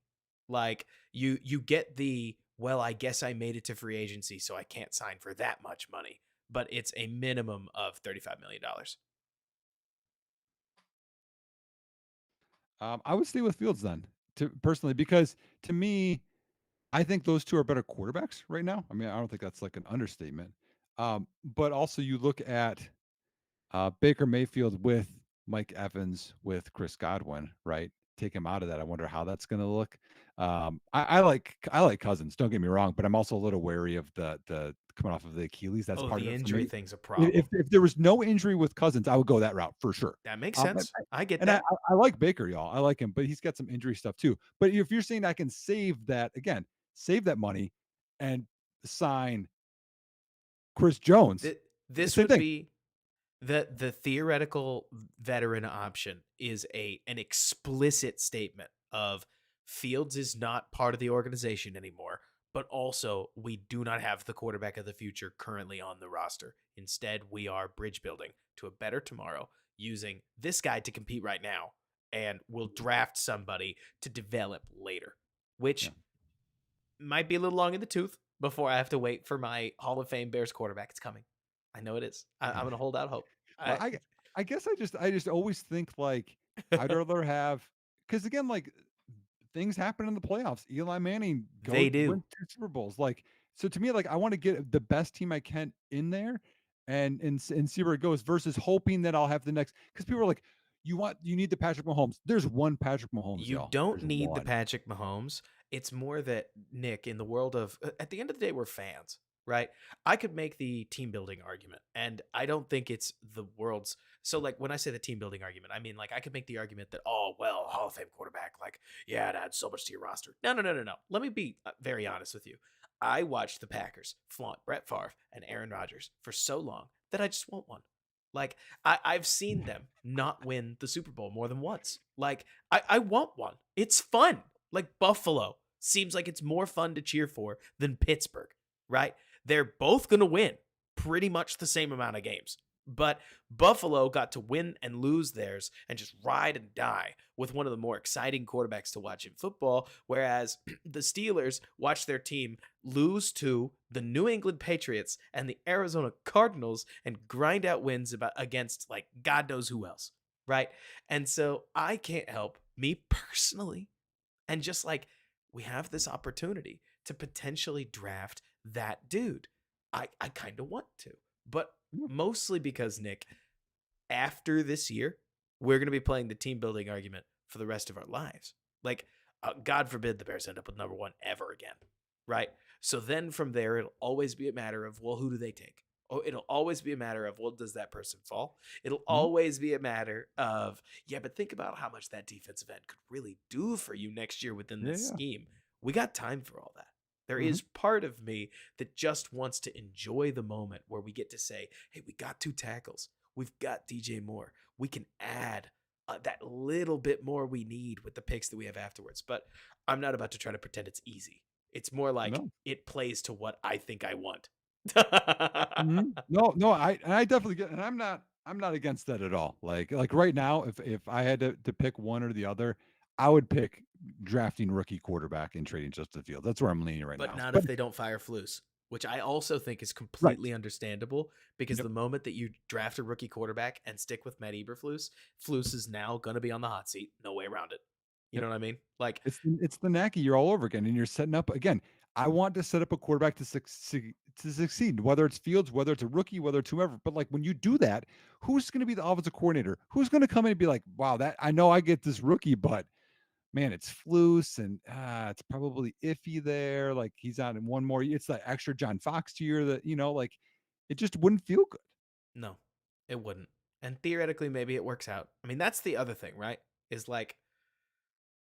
S1: Like you get the, well, I guess I made it to free agency, so I can't sign for that much money, but it's a minimum of $35 million.
S2: I would stay with Fields then, personally, because to me, I think those two are better quarterbacks right now. I mean, I don't think that's like an understatement. But also you look at Baker Mayfield with Mike Evans with Chris Godwin, right? Take him out of that. I wonder how that's going to look. I like Cousins. Don't get me wrong, but I'm also a little wary of the coming off of the Achilles. That's
S1: Oh,
S2: part of
S1: the
S2: it for
S1: injury
S2: me.
S1: thing's a
S2: If
S1: problem.
S2: if there was no injury with Cousins, I would go that route for sure.
S1: That makes
S2: Um, and
S1: sense. I get
S2: and I,
S1: that.
S2: I I like Baker, y'all. I like him, but he's got some injury stuff too. But if you're saying I can save that money and sign Chris Jones,
S1: This
S2: same
S1: would
S2: thing.
S1: be the theoretical veteran option is an explicit statement of Fields is not part of the organization anymore, but also we do not have the quarterback of the future currently on the roster. Instead, we are bridge building to a better tomorrow using this guy to compete right now, and we'll draft somebody to develop later,
S2: Yeah.
S1: which might be a little long in the tooth before I have to wait for my Hall of Fame Bears quarterback. It's coming. I know it is. I'm going to hold out hope.
S2: Well, I guess I just always think like I'd rather have because again like things happen in the playoffs. Eli Manning
S1: They
S2: goes
S1: do.
S2: wins 2 Super Bowls. Like So to me, like I want to get the best team I can in there and see where it goes versus hoping that I'll have the next because people are like, you need the Patrick Mahomes. There's one Patrick Mahomes,
S1: You
S2: y'all.
S1: don't
S2: There's
S1: need the
S2: one.
S1: Patrick Mahomes. It's more that Nick, in the world of at the end of the day, we're fans, right? I could make the team building argument, and I don't think it's the world's. So, like when I say the team building argument, I mean like I could make the argument that oh well, Hall of Fame quarterback, like yeah, it adds so much to your roster. No, no, no, no, no. Let me be very honest with you. I watched the Packers flaunt Brett Favre and Aaron Rodgers for so long that I just want one. Like I've seen them not win the Super Bowl more than once. Like I want one. It's fun. Like Buffalo seems like it's more fun to cheer for than Pittsburgh, right? They're both going to win pretty much the same amount of games. But Buffalo got to win and lose theirs and just ride and die with one of the more exciting quarterbacks to watch in football. Whereas the Steelers watched their team lose to the New England Patriots and the Arizona Cardinals and grind out wins against like God knows who else, right? And so I can't help me personally and just like we have this opportunity to potentially draft that dude. I kind of want to, but
S2: Yeah.
S1: mostly because Nick, after this year, we're going to be playing the team building argument for the rest of our lives. Like, God forbid the Bears end up with number one ever again, right? So then from there, it'll always be a matter of, well, who do they take? Oh, it'll always be a matter of, well, does that person fall? It'll
S2: Mhm.
S1: always be a matter of, yeah, but think about how much that defensive end could really do for you next year within
S2: Yeah,
S1: this
S2: yeah.
S1: scheme. We got time for all that. There
S2: Mhm.
S1: is part of me that just wants to enjoy the moment where we get to say, hey, we got two tackles. We've got DJ Moore. We can add that little bit more we need with the picks that we have afterwards. But I'm not about to try to pretend it's easy. It's more like
S2: No.
S1: it plays to what I think I want.
S2: Mhm. No, no, I definitely get and I'm not against that at all. Like right now, if I had to pick one or the other, I would pick drafting rookie quarterback and trading Justin Fields. That's where I'm leaning right
S1: But
S2: now.
S1: not
S2: But
S1: if they don't fire Flus, which I also think is
S2: right.
S1: completely understandable because
S2: Yep.
S1: the moment that you draft a rookie quarterback and stick with Matt Eberflus, Flus is now going to be on the hot seat. No way around it. You
S2: Yep.
S1: know what I mean? Like,
S2: It's the Nagy year all over again, and you're setting up again. I want to set up a quarterback to succeed, whether it's Fields, whether it's a rookie, whether it's whoever. But like when you do that, who's going to be the offensive coordinator? Who's going to come in and be like, "Wow, that I know I get this rookie, but man, it's Flus and it's probably iffy there. Like he's on in one more. It's the extra John Fox year that like it just wouldn't feel good."
S1: no, it wouldn't. And theoretically, maybe it works out. I mean, that's the other thing, right? Is like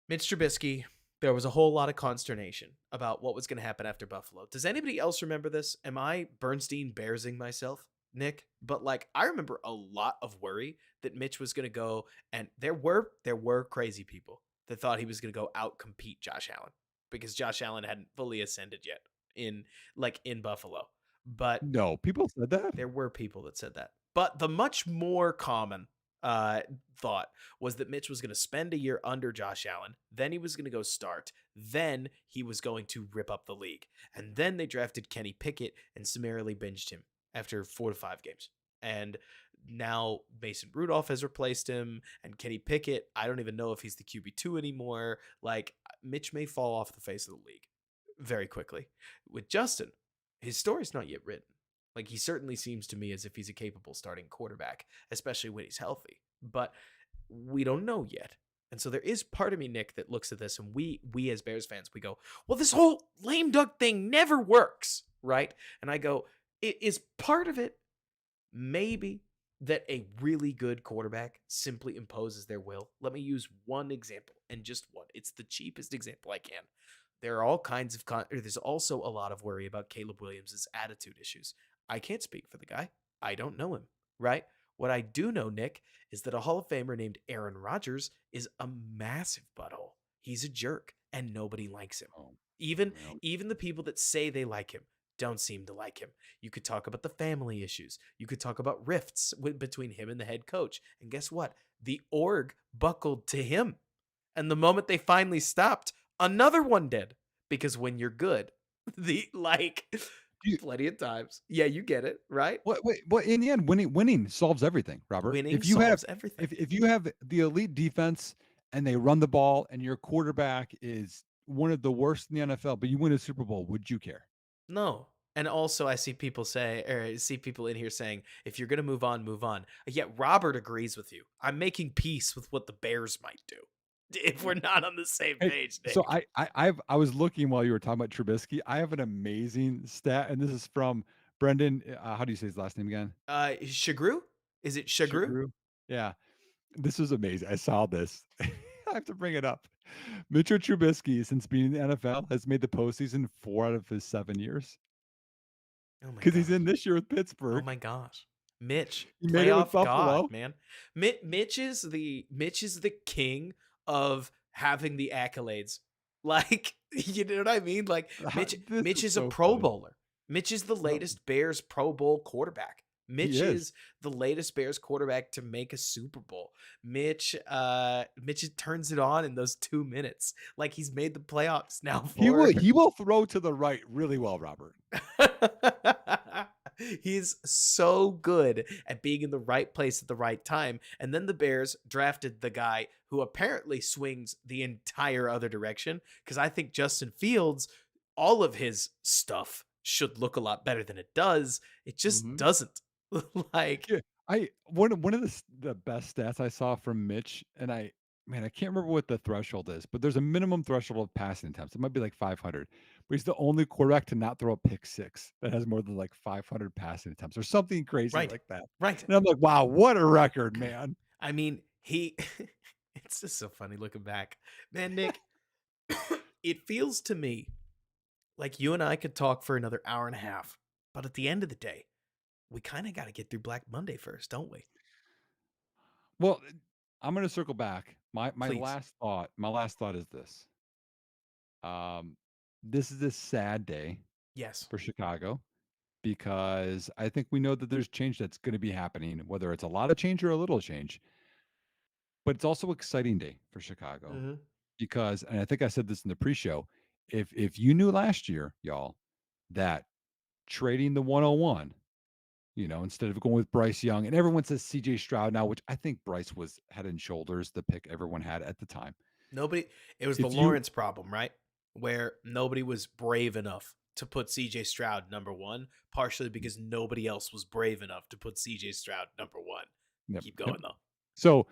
S1: Mitch Trubisky, there was a whole lot of consternation about what was going to happen after Buffalo. Does anybody else remember this? Am I Bernstein Bearsing myself, Nick? But like I remember a lot of worry that Mitch was going to go and there were crazy people that thought he was going to go out compete Josh Allen because Josh Allen hadn't fully ascended yet in Buffalo. But
S2: No, people said that.
S1: there were people that said that. But the much more common thought was that Mitch was going to spend a year under Josh Allen. Then he was going to go start. Then he was going to rip up the league. And then they drafted Kenny Pickett and summarily binged him after 4 to 5 games. And now Mason Rudolph has replaced him. And Kenny Pickett, I don't even know if he's the QB2 anymore. Like, Mitch may fall off the face of the league very quickly. With Justin, his story's not yet written. Like he certainly seems to me as if he's a capable starting quarterback, especially when he's healthy. But we don't know yet. And so there is part of me, Nick, that looks at this and we as Bears fans, we go, well, this whole lame duck thing never works, right? And I go, it is part of it maybe that a really good quarterback simply imposes their will. Let me use one example and just one. It's the cheapest example I can. There are all kinds of there's also a lot of worry about Caleb Williams' attitude issues. I can't speak for the guy. I don't know him, right? What I do know, Nick, is that a Hall of Famer named Aaron Rodgers is a massive butthole. He's a jerk and nobody likes him.
S2: Oh,
S1: Even
S2: well,
S1: even the people that say they like him don't seem to like him. You could talk about the family issues. You could talk about rifts between him and the head coach. And guess what? The org buckled to him. And the moment they finally stopped, another one did. Because when you're good, the like
S2: you,
S1: plenty of times. Yeah, you get it, right?
S2: what in the end, winning solves everything, Robert.
S1: Winning
S2: If you have
S1: solves everything.
S2: if you have the elite defense and they run the ball and your quarterback is one of the worst in the NFL, but you win a Super Bowl, would you care?
S1: No. And also I see people say, or I see people in here saying, if you're gonna move on, move on. Yet Robert agrees with you. I'm making peace with what the Bears might do. If we're not on the same
S2: Hey,
S1: page,
S2: so
S1: Nick.
S2: I was looking while you were talking about Trubisky. I have an amazing stat, and this is from Brendan. How do you say his last name again?
S1: Shagru? Is it Shagru?
S2: Shagru. Yeah, this is amazing. I saw this. I have to bring it up. Mitchell Trubisky, since being in the NFL, has made the postseason 4 out of his 7 years
S1: Oh my
S2: because he's
S1: gosh.
S2: in this year with
S1: Oh
S2: Pittsburgh.
S1: my gosh. Mitch,
S2: He made it with
S1: playoff god,
S2: Buffalo.
S1: man. Mitch is the king of having the accolades. Like, you know what I mean? Like
S2: This
S1: Mitch
S2: is
S1: is a
S2: so
S1: pro
S2: funny.
S1: bowler. Mitch is the
S2: No,
S1: latest Bears Pro Bowl quarterback.
S2: he
S1: Mitch
S2: is.
S1: is the latest Bears quarterback to make a Super Bowl. Mitch turns it on in those 2 minutes. Like he's made the playoffs now for
S2: He will throw to the right really well, Robert.
S1: He's so good at being in the right place at the right time. And then the Bears drafted the guy who apparently swings the entire other direction. Because I think Justin Fields, all of his stuff should look a lot better than it does. It just
S2: Mhm.
S1: doesn't. Like,
S2: Yeah, I one of the best stats I saw from Mitch, and I can't remember what the threshold is, but there's a minimum threshold of passing attempts. It might be like 500, but he's the only quarterback to not throw a pick six that has more than like 500 passing attempts or something crazy
S1: right,
S2: like that.
S1: right.
S2: And I'm like, wow, what a record, man!
S1: I mean, it's just so funny looking back. Man, Nick, it feels to me like you and I could talk for another hour and a half. But at the end of the day, we kind of got to get through Black Monday first, don't we?
S2: Well, I'm gonna circle back.
S1: Please.
S2: My last thought is this. Um, this is a sad day
S1: Yes.
S2: for Chicago, because I think we know that there's change that's going to be happening, whether it's a lot of change or a little change. But it's also exciting day for Chicago
S1: Hmm.
S2: because, and I think I said this in the pre-show, if you knew last year, y'all, that trading the 101, instead of going with Bryce Young, and everyone says CJ Stroud now, which I think Bryce was head and shoulders the pick everyone had at the time.
S1: Nobody, it was the
S2: If you
S1: Lawrence problem, right? Where nobody was brave enough to put CJ Stroud number one, partially because nobody else was brave enough to put CJ Stroud number one.
S2: Yep,
S1: Keep
S2: yep.
S1: going though.
S2: So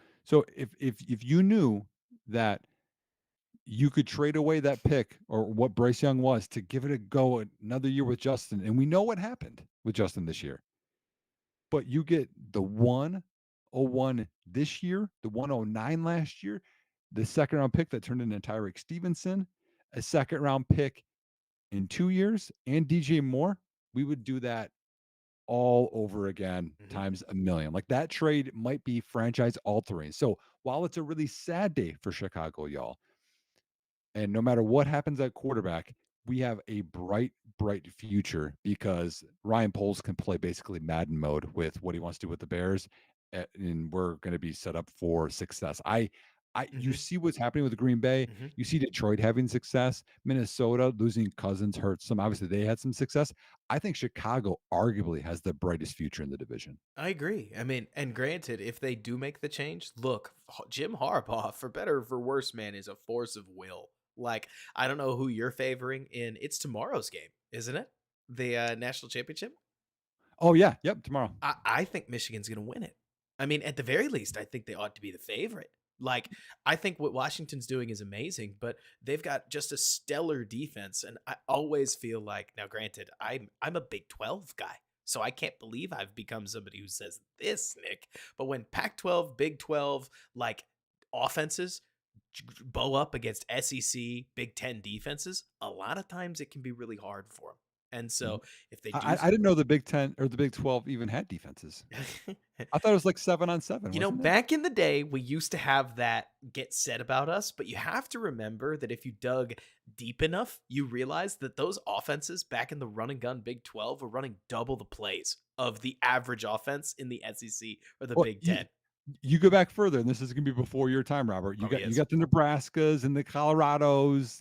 S2: if you knew that you could trade away that pick or what Bryce Young was to give it a go another year with Justin. And we know what happened with Justin this year. But you get the 101 this year, the 109 last year, the second round pick that turned into Tyreek Stevenson, a second round pick in 2 years, and DJ Moore. We would do that all over again
S1: Hmm.
S2: times a million. Like that trade might be franchise altering. So while it's a really sad day for Chicago, y'all, and no matter what happens at quarterback, we have a bright, bright future because Ryan Poles can play basically Madden mode with what he wants to do with the Bears, and we're going to be set up for success. You
S1: Hmm.
S2: see what's happening with Green Bay.
S1: Hmm.
S2: You see Detroit having success. Minnesota losing Cousins hurts them. Obviously, they had some success. I think Chicago arguably has the brightest future in the division.
S1: I agree. I mean, and granted, if they do make the change, look, Jim Harbaugh, for better or for worse, man, is a force of will. Like, I don't know who you're favoring in. It's tomorrow's game, isn't it? The national championship.
S2: Oh yeah, yep. Tomorrow.
S1: I think Michigan's going to win it. I mean, at the very least, I think they ought to be the favorite. Like, I think what Washington's doing is amazing, but they've got just a stellar defense, and I always feel like, now, granted, I'm a Big 12 guy, so I can't believe I've become somebody who says this, Nick. But when Pac-12, Big 12, like offenses bow up against SEC, Big 10 defenses, a lot of times it can be really hard for them. And
S2: Mhm.
S1: so if they do,
S2: I didn't know the Big Ten or the Big 12 even had defenses. I thought it was like 7-on-7,
S1: You know,
S2: wasn't it?
S1: back in the day, we used to have that get said about us, but you have to remember that if you dug deep enough, you realize that those offenses back in the run and gun Big 12 were running double the plays of the average offense in the SEC or the
S2: Well,
S1: Big 10.
S2: you go back further, and this is gonna be before your time, Robert. You
S1: Probably
S2: got you
S1: is.
S2: got the Nebraskas and the Colorados,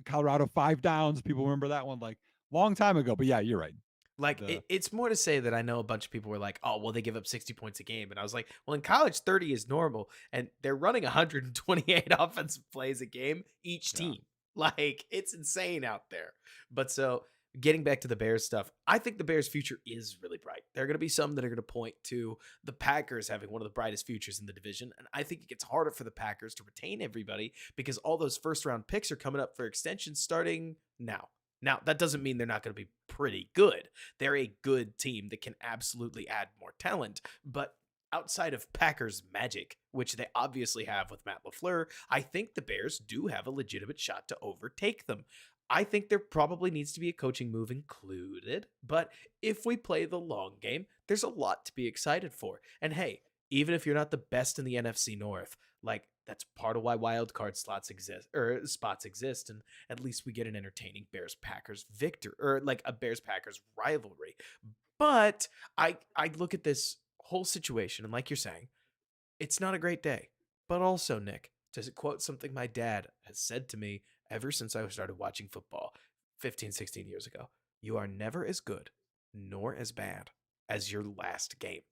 S2: Colorado 5 downs. People remember that one like long time ago. But yeah, you're right.
S1: Like,
S2: The
S1: it's more to say that I know a bunch of people were like, oh, well, they give up 60 points a game. And I was like, well, in college, 30 is normal. And they're running 128 offensive plays a game, each
S2: yeah.
S1: team. Like, it's insane out there. But so getting back to the Bears stuff, I think the Bears' future is really bright. There are going to be some that are going to point to the Packers having one of the brightest futures in the division. And I think it gets harder for the Packers to retain everybody because all those first round picks are coming up for extensions starting now. Now, that doesn't mean they're not going to be pretty good. They're a good team that can absolutely add more talent. But outside of Packers magic, which they obviously have with Matt LaFleur, I think the Bears do have a legitimate shot to overtake them. I think there probably needs to be a coaching move included, but if we play the long game, there's a lot to be excited for. And hey, even if you're not the best in the NFC North, like that's part of why wild card slots exist or spots exist, and at least we get an entertaining Bears Packers victor or like a Bears Packers rivalry. But I look at this whole situation and like you're saying, it's not a great day. But also, Nick, to quote something my dad has said to me ever since I started watching football 15, 16 years ago, you are never as good nor as bad as your last game.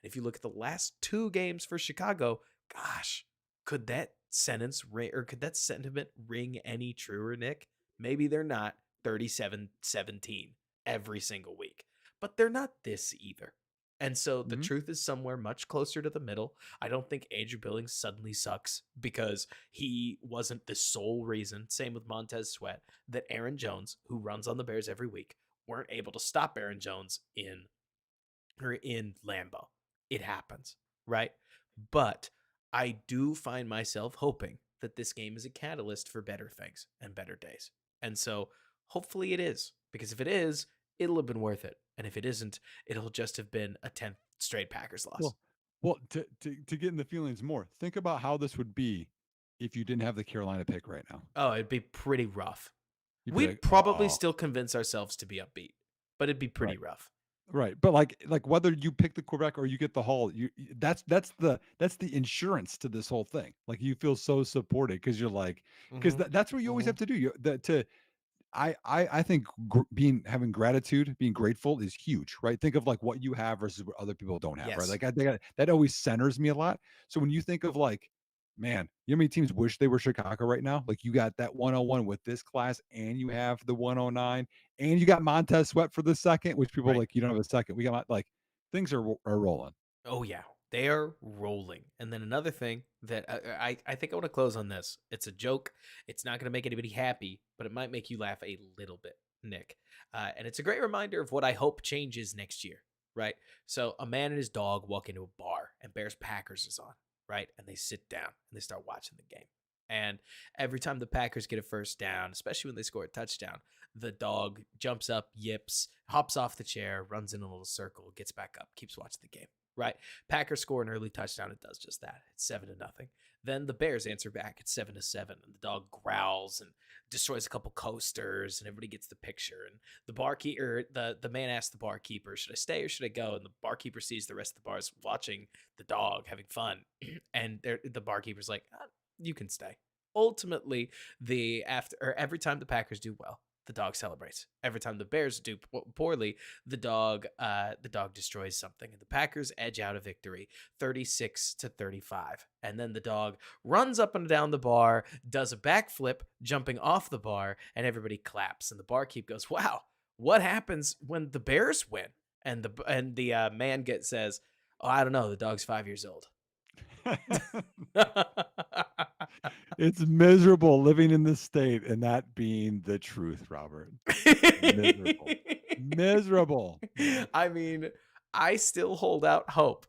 S1: And if you look at the last two games for Chicago, gosh, could that sentence ring or could that sentiment ring any truer, Nick? Maybe they're not 37-17 every single week, but they're not this either. And so the
S2: Mhm.
S1: truth is somewhere much closer to the middle. I don't think Andrew Billings suddenly sucks because he wasn't the sole reason, same with Montez Sweat, that Aaron Jones, who runs on the Bears every week, weren't able to stop Aaron Jones in Lambeau. It happens, right? But I do find myself hoping that this game is a catalyst for better things and better days. And so hopefully it is, because if it is, it'll have been worth it. And if it isn't, it'll just have been a 10th straight Packers loss.
S2: Well, well, to get in the feelings more, think about how this would be if you didn't have the Carolina pick right now.
S1: Oh, it'd be pretty rough.
S2: You'd be
S1: We'd
S2: like,
S1: probably
S2: oh,
S1: still convince ourselves to be upbeat, but it'd be pretty
S2: right.
S1: rough.
S2: Right, but like whether you pick the quarterback or you get the Hall, that's the insurance to this whole thing. Like you feel so supported because you're like because
S1: Mm-hmm.
S2: that's what you always
S1: Mm-hmm.
S2: have to do. You that to I think being having gratitude, being grateful is huge, right? Think of like what you have versus what other people don't have, right?
S1: Yes.
S2: Like I think that always centers me a lot. So when you think of like, man, you know how many teams wish they were Chicago right now? Like you got that 101 with this class, and you have the 109, and you got Montez Sweat for the second, which people are
S1: Right.
S2: like you don't have a second. We got like things are rolling.
S1: Oh yeah, they are rolling. And then another thing that I think I want to close on this. It's a joke. It's not going to make anybody happy, but it might make you laugh a little bit, Nick. And it's a great reminder of what I hope changes next year. Right. So a man and his dog walk into a bar, and Bears Packers is on. Right, and they sit down and they start watching the game. And every time the Packers get a first down, especially when they score a touchdown, the dog jumps up, yips, hops off the chair, runs in a little circle, gets back up, keeps watching the game. Right. Packers score an early touchdown. It does just that. It's 7-0. Then the Bears answer back. It's 7-7. And the dog growls and destroys a couple coasters, and everybody gets the picture. And the barkeeper, the man asks the barkeeper, should I stay or should I go? And the barkeeper sees the rest of the bars watching the dog having fun. And the barkeeper's like, you can stay. Ultimately, every time the Packers do well, the dog celebrates. Every time the Bears do poorly, the dog destroys something, and the Packers edge out a victory 36-35. And then the dog runs up and down the bar, does a backflip jumping off the bar, and everybody claps, and the barkeep goes, wow, what happens when the Bears win? And the man says, oh, I don't know, the dog's 5 years old.
S2: It's miserable living in this state and that being the truth, Robert. Miserable. Miserable. Yeah.
S1: I mean, I still hold out hope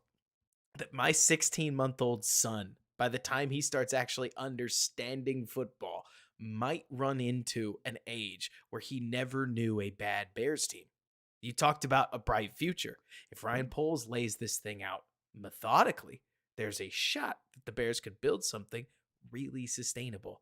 S1: that my 16-month-old son, by the time he starts actually understanding football, might run into an age where he never knew a bad Bears team. You talked about a bright future. If Ryan Poles lays this thing out methodically, there's a shot that the Bears could build something really sustainable.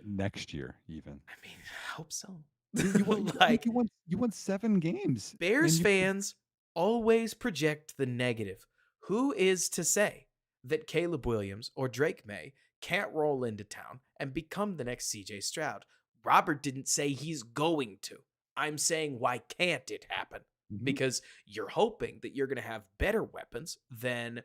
S2: Next year, even.
S1: I mean, I hope so.
S2: Nick,
S1: Like,
S2: you won 7 games,
S1: Bears
S2: and you
S1: fans always project the negative. Who is to say that Caleb Williams or Drake May can't roll into town and become the next CJ Stroud? Robert didn't say he's going to. I'm saying, why can't it happen?
S2: Mhm.
S1: Because you're hoping that you're going to have better weapons than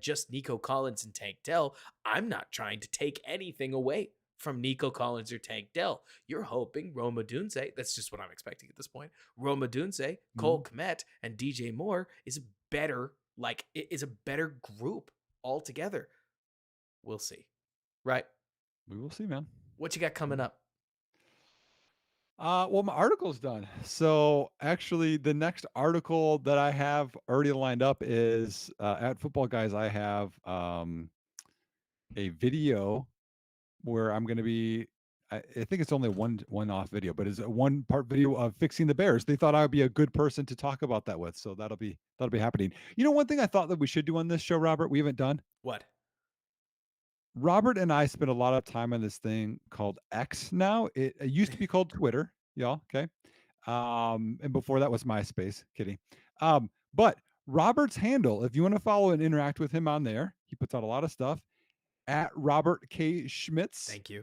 S1: just Nico Collins and Tank Dell. I'm not trying to take anything away from Nico Collins or Tank Dell. You're hoping Roma Dunze, that's just what I'm expecting at this point. Roma Dunze, Cole
S2: Mhm.
S1: Kmet, and DJ Moore is better, like it is a better group altogether. We'll see. Right.
S2: We will see, man.
S1: What you got coming up?
S2: Well, my article's done. So actually, the next article that I have already lined up is at Football Guys. I have a video where I'm going to be. I think it's only one off video, but it's a one part video of fixing the Bears. They thought I would be a good person to talk about that with, so that'll be happening. You know, one thing I thought that we should do on this show, Robert, we haven't done.
S1: What?
S2: Robert and I spent a lot of time on this thing called X now. It used to be called Twitter, y'all. Okay. And before that was MySpace. Kidding. But Robert's handle, if you want to follow and interact with him on there, he puts out a lot of stuff at Robert K. Schmitz.
S1: Thank you.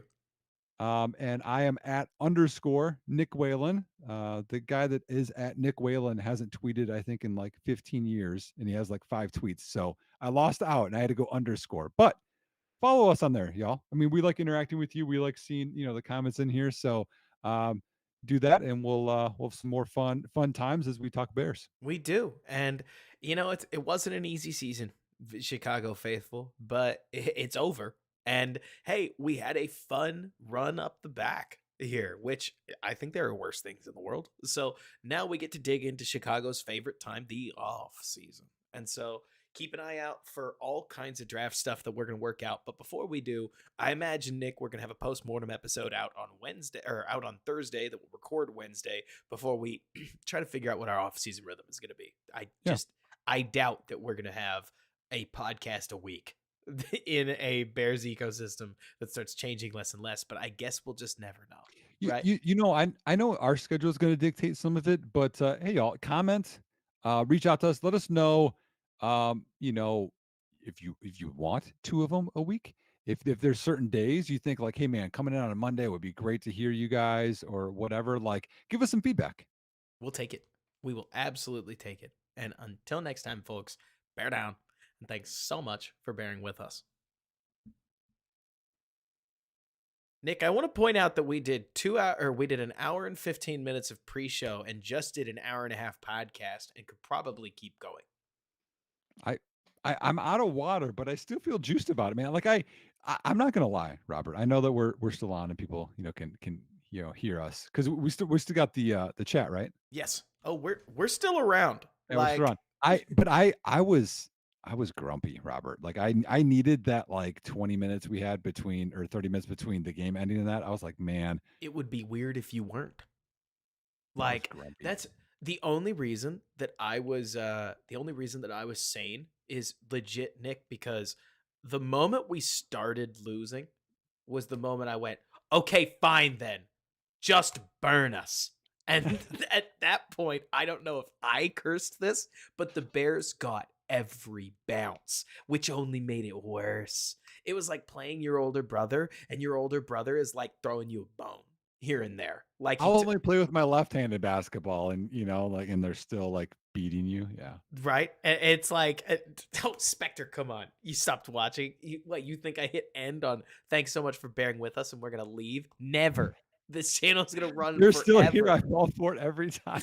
S2: And I am at _ Nick Whalen. The guy that is at Nick Whalen hasn't tweeted, I think, in like 15 years, and he has like 5 tweets. So I lost out and I had to go _. But follow us on there, y'all. I mean, we like interacting with you. We like seeing, the comments in here. So do that, and we'll have some more fun times as we talk Bears.
S1: We do. And it wasn't an easy season, Chicago faithful, but it's over. And hey, we had a fun run up the back here, which I think there are worse things in the world. So now we get to dig into Chicago's favorite time, the off season. And so keep an eye out for all kinds of draft stuff that we're going to work out. But before we do, I imagine, Nick, we're going to have a post-mortem episode out on Wednesday or out on Thursday that we'll record Wednesday before we try to figure out what our off-season rhythm is going to be.
S2: Yeah.
S1: I doubt that we're going to have a podcast a week in a Bears ecosystem that starts changing less and less, but I guess we'll just never know. Right?
S2: I know our schedule is going to dictate some of it, but hey, y'all, comment, reach out to us, let us know, if you want 2 of them a week. If there's certain days you think like, hey man, coming in on a Monday would be great to hear you guys or whatever, like give us some feedback.
S1: We'll take it. We will absolutely take it. And until next time, folks, bear down. And thanks so much for bearing with us. Nick, I want to point out that we did an hour and 15 minutes of pre-show and just did an hour and a half podcast and could probably keep going.
S2: I'm out of water, but I still feel juiced about it, man. Like I'm not gonna lie, Robert. I know that we're still on and people, can hear us because we still got the chat, right?
S1: Yes. Oh, we're still around.
S2: Yeah, we're still on. I was grumpy, Robert. Like I needed that like 20 minutes we had between or 30 minutes between the game ending and that. I was like, man,
S1: it would be weird if you weren't.
S2: I was
S1: Like
S2: grumpy.
S1: that's the only reason that I was sane is legit, Nick, because the moment we started losing was the moment I went, okay, fine then. Just burn us. And at that point, I don't know if I cursed this, but the Bears got every bounce, which only made it worse. It was like playing your older brother, and your older brother is like throwing you a bone here and there. Like
S2: I'll only play with my left-handed basketball, and and they're still like beating you. Yeah,
S1: right. It's like, oh, Spectre, come on! You stopped watching. You think I hit end on? Thanks so much for bearing with us, and we're gonna leave. Never. This channel's gonna run
S2: you're
S1: forever.
S2: still here. I fall for it every time.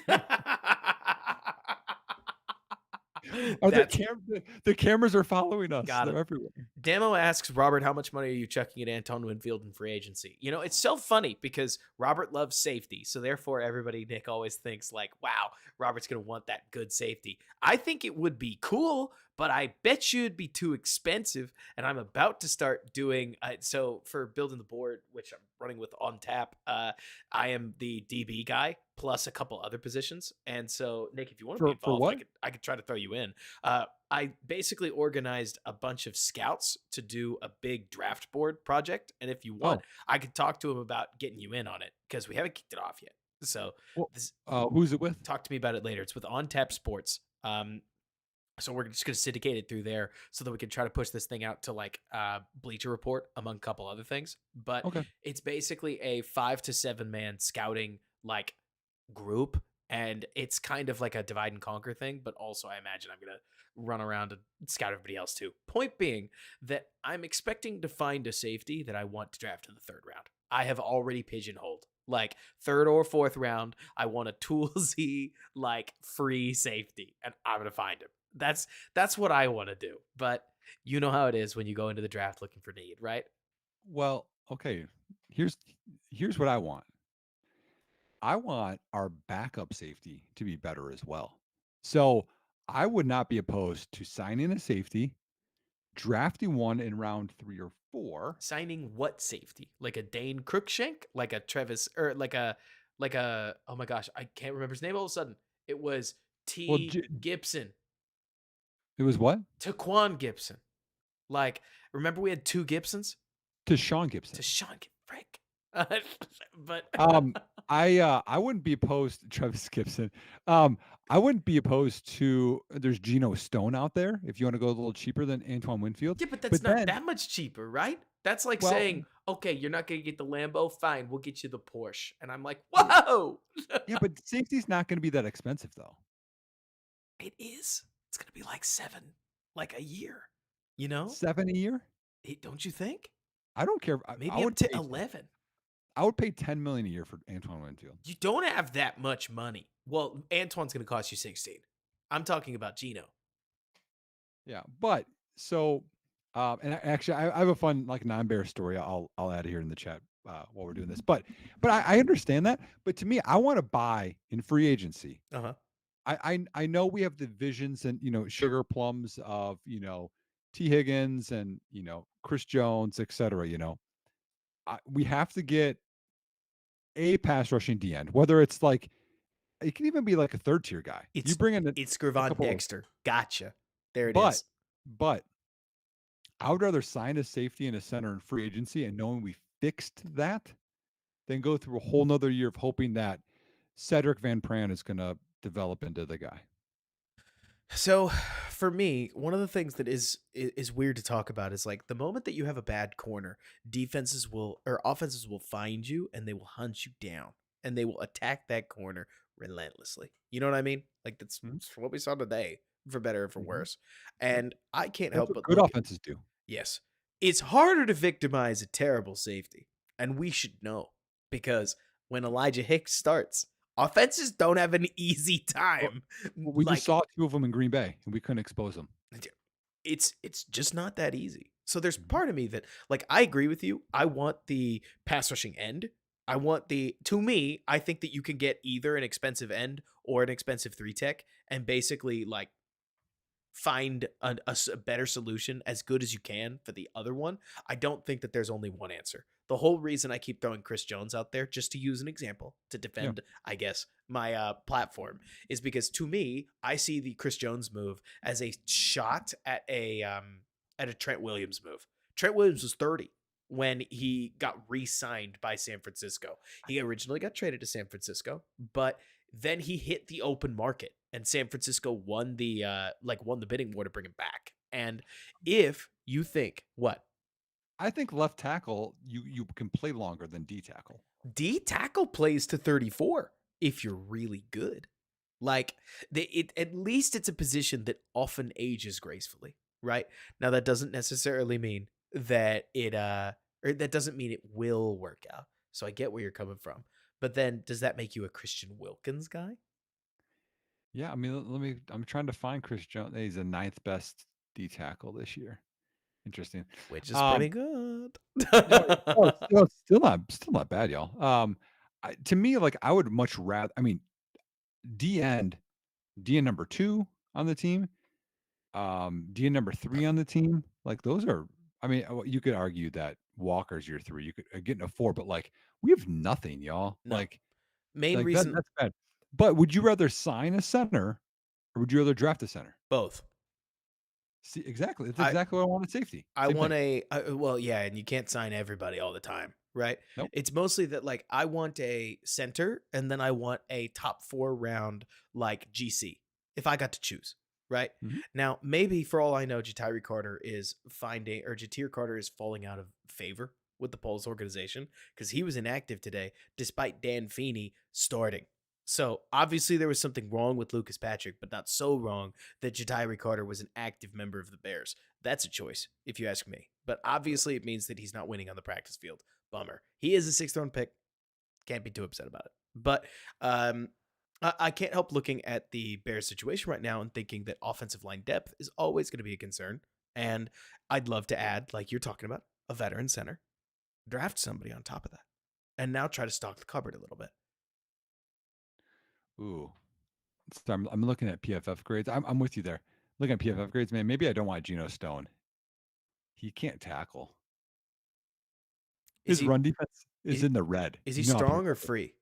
S2: The cameras are following us. They're everywhere.
S1: Damo asks Robert, how much money are you chucking at Anton Winfield in free agency? It's so funny because Robert loves safety. So therefore, everybody, Nick, always thinks like, wow, Robert's going to want that good safety. I think it would be cool, but I bet you it'd be too expensive. And I'm about to start doing, so for building the board, which I'm running with on tap, I am the DB guy plus a couple other positions. And so, Nick, if you want to be involved, I could try to throw you in. I basically organized a bunch of scouts to do a big draft board project. And if you want, I could talk to him about getting you in on it because we haven't kicked it off yet. So
S2: who's it with?
S1: Talk to me about it later. It's with On Tap Sports. So we're just going to syndicate it through there so that we can try to push this thing out to like Bleacher Report among a couple other things. But it's basically a 5 to 7 man scouting like group And it's kind of like a divide and conquer thing, but also I imagine I'm gonna run around and scout everybody else too. Point being that I'm expecting to find a safety that I want to draft in the third round. I have already pigeonholed. Like third or fourth round, I want a toolsy, like free safety, and I'm gonna find him. That's what I want to do. But you know how it is when you go into the draft looking for need, right?
S2: Well, okay. Here's here's what I want. I want our backup safety to be better as well. So I would not be opposed to signing a safety, drafting one in round 3 or 4.
S1: Signing what safety? Like a Dane Crookshank? Like a Travis or like a oh my gosh, I can't remember his name all of a sudden. It was
S2: Well,
S1: T Gibson.
S2: it was what?
S1: Taquan Gibson. Like, remember we had two Gibsons?
S2: To Sean
S1: To
S2: Gibson.
S1: Sean Frick. But
S2: Um, I wouldn't be opposed to Travis Gibson. Um, I wouldn't be opposed to there's Geno Stone out there if you want to go a little cheaper than Antoine Winfield.
S1: yeah, but that's
S2: But
S1: not
S2: then,
S1: that much cheaper, right? That's like
S2: well,
S1: saying, okay, you're not gonna get the Lambo, fine, we'll get you the Porsche. And I'm like,
S2: y-
S1: whoa!
S2: yeah, but safety's not going to be that expensive though.
S1: It is. It's gonna be like seven, like a year. You know?
S2: 7 a year?
S1: Don't you think?
S2: I don't care.
S1: Maybe up to 11.
S2: I would pay 10 million a year for Antoine Winfield.
S1: You don't have that much money. Well, Antoine's going to cost you 16. I'm talking about Gino.
S2: Yeah, but so, and actually, I have a fun like non-bear story. I'll add here in the chat while we're doing this. But I understand that. But to me, I want to buy in free agency.
S1: Uh huh.
S2: I know we have the visions and sugar plums of T Higgins and Chris Jones, etc. We have to get a pass rushing D end, whether it's like it can even be like a third tier guy. You
S1: It's
S2: bring in
S1: it's
S2: a
S1: Gervon
S2: couple of,
S1: Dexter. Gotcha. There it
S2: but
S1: is.
S2: but I would rather sign a safety and a center in free agency and knowing we fixed that than go through a whole nother year of hoping that Cedric Van Pran is going to develop into the guy.
S1: So, for me, one of the things that is weird to talk about is like the moment that you have a bad corner, defenses will or offenses will find you and they will hunt you down and they will attack that corner relentlessly. You know what I mean? Like
S2: Mhm,
S1: that's what we saw today, for better or for
S2: mhm.
S1: worse.
S2: Yep.
S1: And I can't
S2: That's
S1: help
S2: what
S1: but
S2: good
S1: look.
S2: offenses do.
S1: Yes. It's harder to victimize a terrible safety, and we should know because when Elijah Hicks starts, offenses don't have an easy
S2: Well,
S1: time.
S2: we just
S1: Like
S2: saw two of them in Green Bay and we couldn't expose them.
S1: it's just not that easy. So there's
S2: Mhm.
S1: part of me that like I agree with you. I want the pass rushing end. I want the to me, I think that you can get either an expensive end or an expensive three tech and basically like find a better solution as good as you can for the other one. I don't think that there's only one answer. The whole reason I keep throwing Chris Jones out there, just to use an example to
S2: Yeah.
S1: defend, I guess, my platform, is because to me, I see the Chris Jones move as a shot at a Trent Williams move. Trent Williams was 30 when he got re-signed by San Francisco. He originally got traded to San Francisco, but then he hit the open market and San Francisco won the won the bidding war to bring him back. And if you think what
S2: I think left tackle you can play longer than D tackle.
S1: D tackle plays to 34 if you're really good. Like at least it's a position that often ages gracefully, right? Now that doesn't necessarily mean that it or that doesn't mean it will work out. So I get where you're coming from. But then does that make you a Christian Wilkins guy?
S2: Yeah, I mean, let me. I'm trying to find Chris Jones. He's the ninth best D tackle this year. Interesting.
S1: Which is
S2: Um,
S1: pretty good.
S2: still not bad, y'all. To me, like I would much rather. I mean, D end, D end number 2 on the team, D end number 3 on the team. Like those are. I mean, you could argue that Walker's your 3. You could get in a 4, but like we have nothing, y'all.
S1: No. Main reason
S2: That's bad. But would you rather sign a center or would you rather draft a center?
S1: both.
S2: See, exactly. That's
S1: I
S2: exactly what I want at safety.
S1: I
S2: Same
S1: want
S2: thing.
S1: well, yeah, and you can't sign everybody all the time, right?
S2: Nope.
S1: It's mostly that like I want a center and then I want a top 4 round like GC if I got to choose, right?
S2: Mhm.
S1: Now, maybe for all I know, Jatir Carter is falling out of favor with the Pulse organization because he was inactive today despite Dan Feeney starting. So obviously there was something wrong with Lucas Patrick, but not so wrong that Ja'Tyre Carter was an active member of the Bears. That's a choice, if you ask me. But obviously it means that he's not winning on the practice field. Bummer. He is a sixth round pick. Can't be too upset about it. But um, I can't help looking at the Bears situation right now and thinking that offensive line depth is always going to be a concern. And I'd love to add, like you're talking about, a veteran center, draft somebody on top of that, and now try to stock the cupboard a little bit.
S2: Ooh. So I'm looking at PFF grades. I'm with you there. Looking at PFF grades, man. Maybe I don't want Geno Stone. He can't tackle.
S1: Is
S2: His
S1: he
S2: run defense
S1: is
S2: is in the red.
S1: is he
S2: You know how
S1: strong or
S2: PFF.
S1: free?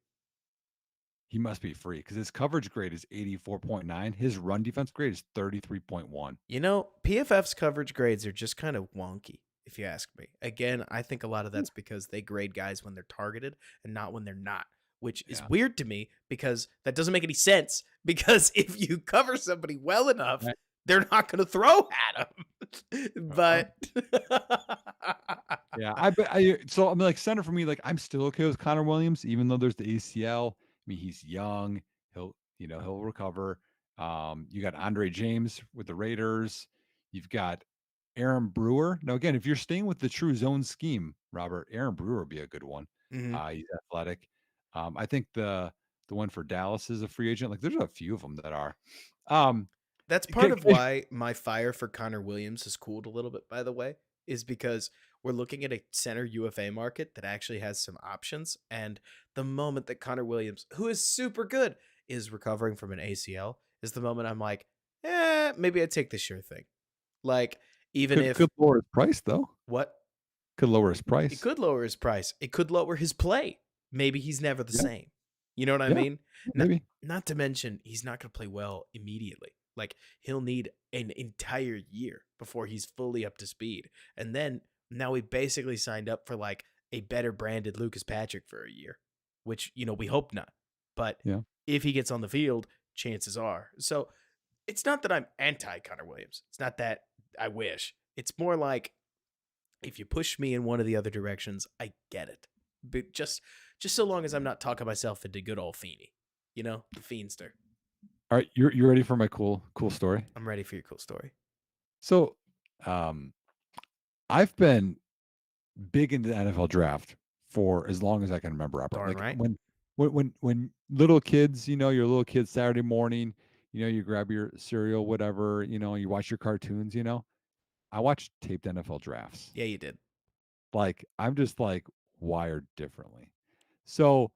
S2: He must be free because his coverage grade is 84.9. His run defense grade is 33.1.
S1: You know, PFF's coverage grades are just kind of wonky, if you ask me. Again, I think a lot of that's because they grade guys when they're targeted and not when they're not, which is
S2: Yeah.
S1: weird to me because that doesn't make any sense. Because if you cover somebody well enough,
S2: Right.
S1: they're not going to throw at them.
S2: Uh-uh.
S1: But
S2: Yeah. So I'm like center for me, like I'm still okay with Connor Williams, even though there's the ACL. I mean, he's young. He'll recover. You got Andre James with the Raiders. You've got Aaron Brewer. Now, again, if you're staying with the true zone scheme, Robert, Aaron Brewer would be a good one.
S1: Mhm.
S2: He's athletic. I think the one for Dallas is a free agent. Like, there's a few of them that are. Um,
S1: That's part
S2: can,
S1: of why my fire for Connor Williams has cooled a little bit, by the way, is because we're looking at a center UFA market that actually has some options. And the moment that Connor Williams, who is super good, is recovering from an ACL, is the moment I'm like, maybe I take the sure thing. Like, even
S2: could
S1: if
S2: lower his price though.
S1: what?
S2: Could lower his
S1: It
S2: price.
S1: could lower his price. It could lower his play. Maybe he's never the
S2: Yeah,
S1: same. You know what I
S2: yeah,
S1: mean? Not
S2: maybe.
S1: not to mention he's not going to play well immediately. Like he'll need an entire year before he's fully up to speed. And then now we basically signed up for like a better branded Lucas Patrick for a year, which we hope not. But
S2: Yeah.
S1: if he gets on the field, chances are. So it's not that I'm anti Connor Williams. It's not that I wish. It's more like if you push me in one of the other directions, I get it. But just so long as I'm not talking myself into good old Feeney, the Fiendster.
S2: All right, you're ready for my cool story?
S1: I'm ready for your cool story.
S2: So, um, I've been big into the NFL draft for as long as I can remember, Robert.
S1: Darn
S2: Like
S1: right.
S2: when little kids, your little kids Saturday morning, you grab your cereal, whatever, you watch your cartoons, I watch taped NFL drafts.
S1: Yeah, you did.
S2: Like I'm just like wired differently. So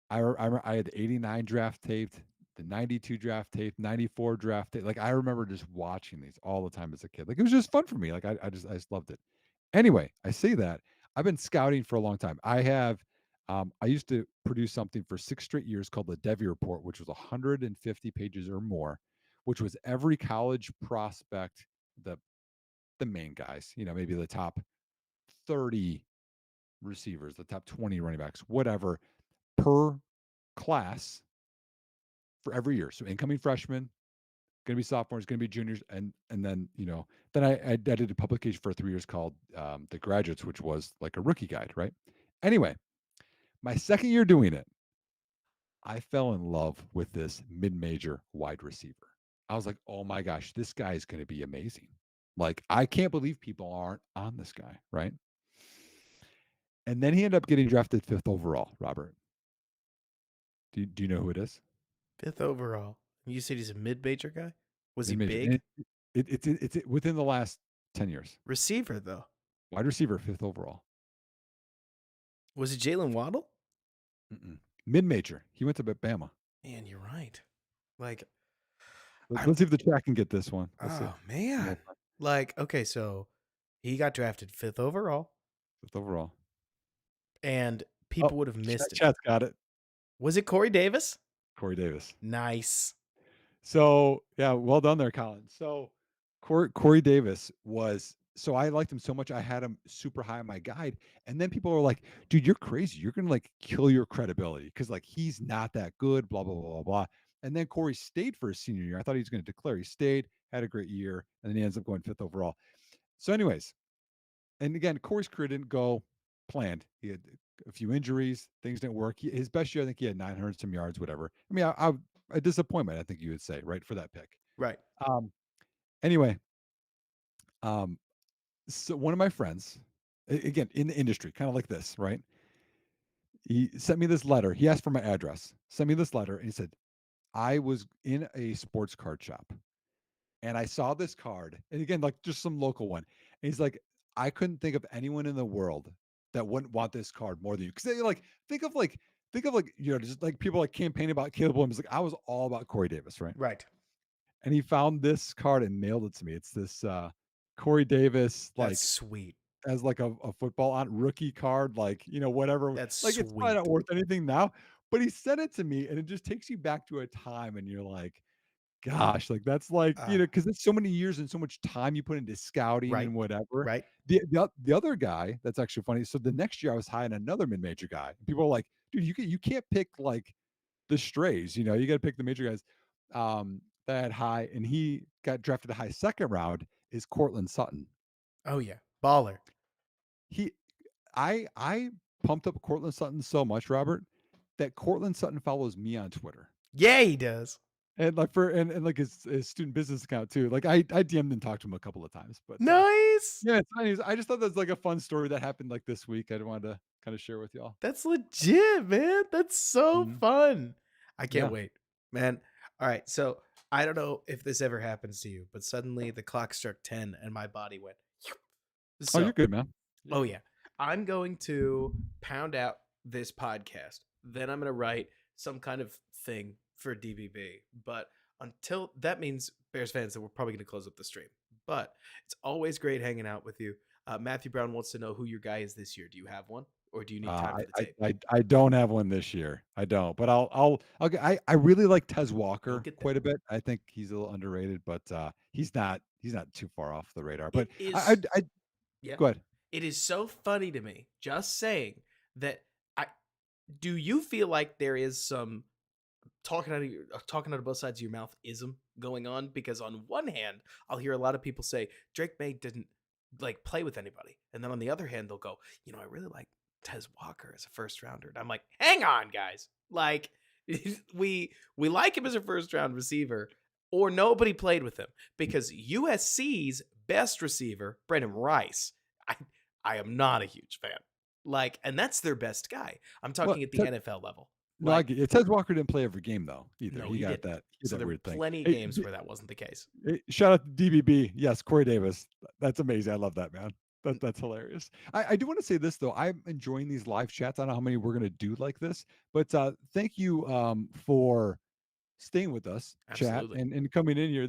S2: I had the 89 draft taped, the 92 draft tape, 94 draft tape. Like I remember just watching these all the time as a kid. Like it was just fun for me. Like I just loved it. Anyway, I say that I've been scouting for a long time. I used to produce something for 6 straight years called the Devy Report, which was 150 pages or more, which was every college prospect, the the main guys, maybe the top 30 receivers, the top 20 running backs, whatever, per class for every year. So incoming freshmen, going to be sophomores, going to be juniors, and then then I did a publication for 3 years called the Graduates, which was like a rookie guide, right? Anyway, my second year doing it, I fell in love with this mid-major wide receiver. I was like, oh my gosh, this guy is going to be amazing. Like I can't believe people aren't on this guy, right? And then he ended up getting drafted fifth overall. Robert, do you know who it is?
S1: Fifth overall. You said he's a mid-major guy. Was he
S2: Mid-major.
S1: big?
S2: It's within the last 10 years.
S1: Receiver though.
S2: Wide receiver, fifth overall.
S1: Was it Jalen Waddle?
S2: Mm-mm. Mid-major. He went to Bama.
S1: Man, you're right. Like,
S2: Let's see if the chat can get this one. Let's see.
S1: oh man. Like, okay, so he got drafted fifth overall,
S2: Fifth overall.
S1: and
S2: Oh,
S1: people would have missed it.
S2: chat's got it.
S1: Was it Corey Davis?
S2: Corey Davis.
S1: Nice.
S2: So yeah, well done there, Colin. So Corey Davis was so I liked him so much I had him super high on my guide. And then people were like, dude, you're crazy. You're gonna like kill your credibility because like he's not that good, blah, blah, blah, blah, blah. And then Corey stayed for his senior year. I thought he was going to declare. He stayed, had a great year, and then he ends up going fifth overall. So, anyways, and again, Corey's career didn't go planned. He had a few injuries, things didn't work. His best year, I think he had 900 some yards, whatever. I mean, a disappointment, I think you would say, right, for that pick.
S1: Right.
S2: Um, anyway, um, so one of my friends, again in the industry, kind of like this, right? He sent me this letter. He asked for my address. Sent me this letter, and he said, "I was in a sports card shop, and I saw this card, and again, like just some local one. And he's like, I couldn't think of anyone in the world that wouldn't want this card more than you. Because they think of like just like people like campaigning about Caleb Williams. Like I was all about Corey Davis, right?
S1: Right.
S2: And he found this card and mailed it to me. It's this Corey Davis
S1: That's
S2: like
S1: sweet.
S2: as like a football on rookie card, like whatever.
S1: That's
S2: Like it's probably not
S1: sweet.
S2: worth anything now, but he sent it to me, and it just takes you back to a time, and you're like, gosh, like, that's like,
S1: Uh,
S2: because it's so many years and so much time you put into scouting
S1: right.
S2: and whatever.
S1: Right.
S2: The other guy that's actually funny, so the next year I was high on another mid-major guy. People are like, "Dude, you can't pick, like, the strays, you gotta pick the major guys." That high, and he got drafted a high second round, is Cortland Sutton.
S1: Oh yeah. Baller.
S2: He I pumped up Cortland Sutton so much, Robert, that Cortland Sutton follows me on Twitter.
S1: Yeah, he does.
S2: And like and like his student business account too. Like I DM'd and talked to him a couple of times, but
S1: Nice.
S2: yeah, it's funny. I just thought that's like a fun story that happened like this week. I wanted to kind of share with y'all.
S1: That's legit, man. That's so
S2: Mhm.
S1: fun. I can't
S2: Yeah.
S1: wait, man. All right. So I don't know if this ever happens to you, but suddenly the clock struck 10 and my body went.
S2: Oh, you're
S1: So,
S2: good, man. You're
S1: oh
S2: good.
S1: yeah, I'm going to pound out this podcast. Then I'm going to write some kind of thing for DBB. But until that means Bears fans that we're probably going to close up the stream. But it's always great hanging out with you. Matthew Brown wants to know who your guy is this year. Do you have one, or do you need time for the tape?
S2: I don't have one this year. I don't, but I really like Tez
S1: You'll
S2: Walker
S1: get there.
S2: quite a bit. I think he's a little underrated, but he's not too far off the radar. But
S1: It is,
S2: I
S1: yeah.
S2: go ahead.
S1: It is so funny to me just saying that. I do you feel like there is some talking out of both sides of your mouth ism going on? Because on one hand, I'll hear a lot of people say Drake May didn't like play with anybody, and then on the other hand, they'll go, I really like Tez Walker as a first rounder, and I'm like, hang on, guys, like we like him as a first round receiver, or nobody played with him because USC's best receiver, Brendan Rice, I I am not a huge fan. Like, and that's their best guy. I'm
S2: Well,
S1: talking at the NFL level.
S2: no, I
S1: Like,
S2: get it. Tez Walker didn't play every game though either.
S1: no,
S2: He
S1: he
S2: got
S1: didn't.
S2: that he
S1: So
S2: had that
S1: there were
S2: weird thing.
S1: plenty of
S2: Hey,
S1: games where that wasn't the case.
S2: shout out to DBB. Yes, Corey Davis. That's amazing. I love that, man.
S1: N-
S2: That's hilarious. I do want to say this though. I'm enjoying these live chats. I don't know how many we're gonna do like this, but thank you for staying with us, chat,
S1: Absolutely.
S2: and coming in here.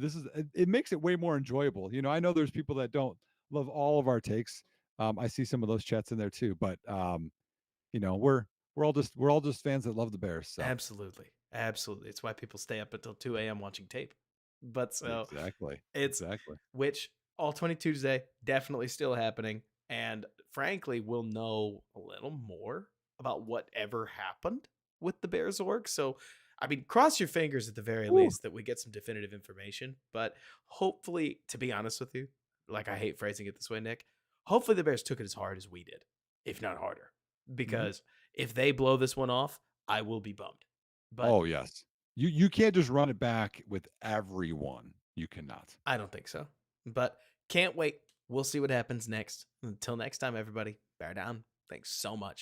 S2: It makes it way more enjoyable. I know there's people that don't love all of our takes. I see some of those chats in there too, but we're all just fans that love the Bears. So
S1: Absolutely. Absolutely. It's why people stay up until 2 a.m. watching tape. But so
S2: exactly,
S1: it's
S2: exactly.
S1: which all 22 Tuesday definitely still happening. And frankly, we'll know a little more about whatever happened with the Bears org. So, I mean, cross your fingers at the very
S2: Woo.
S1: least that we get some definitive information. But hopefully, to be honest with you, like I hate phrasing it this way, Nick, hopefully the Bears took it as hard as we did, if not harder.
S2: Mhm.
S1: Because if they blow this one off, I will be bummed. But
S2: Oh yes. You can't just run it back with everyone. You cannot.
S1: I don't think so. But can't wait. We'll see what happens next. Until next time, everybody, bear down. Thanks so much.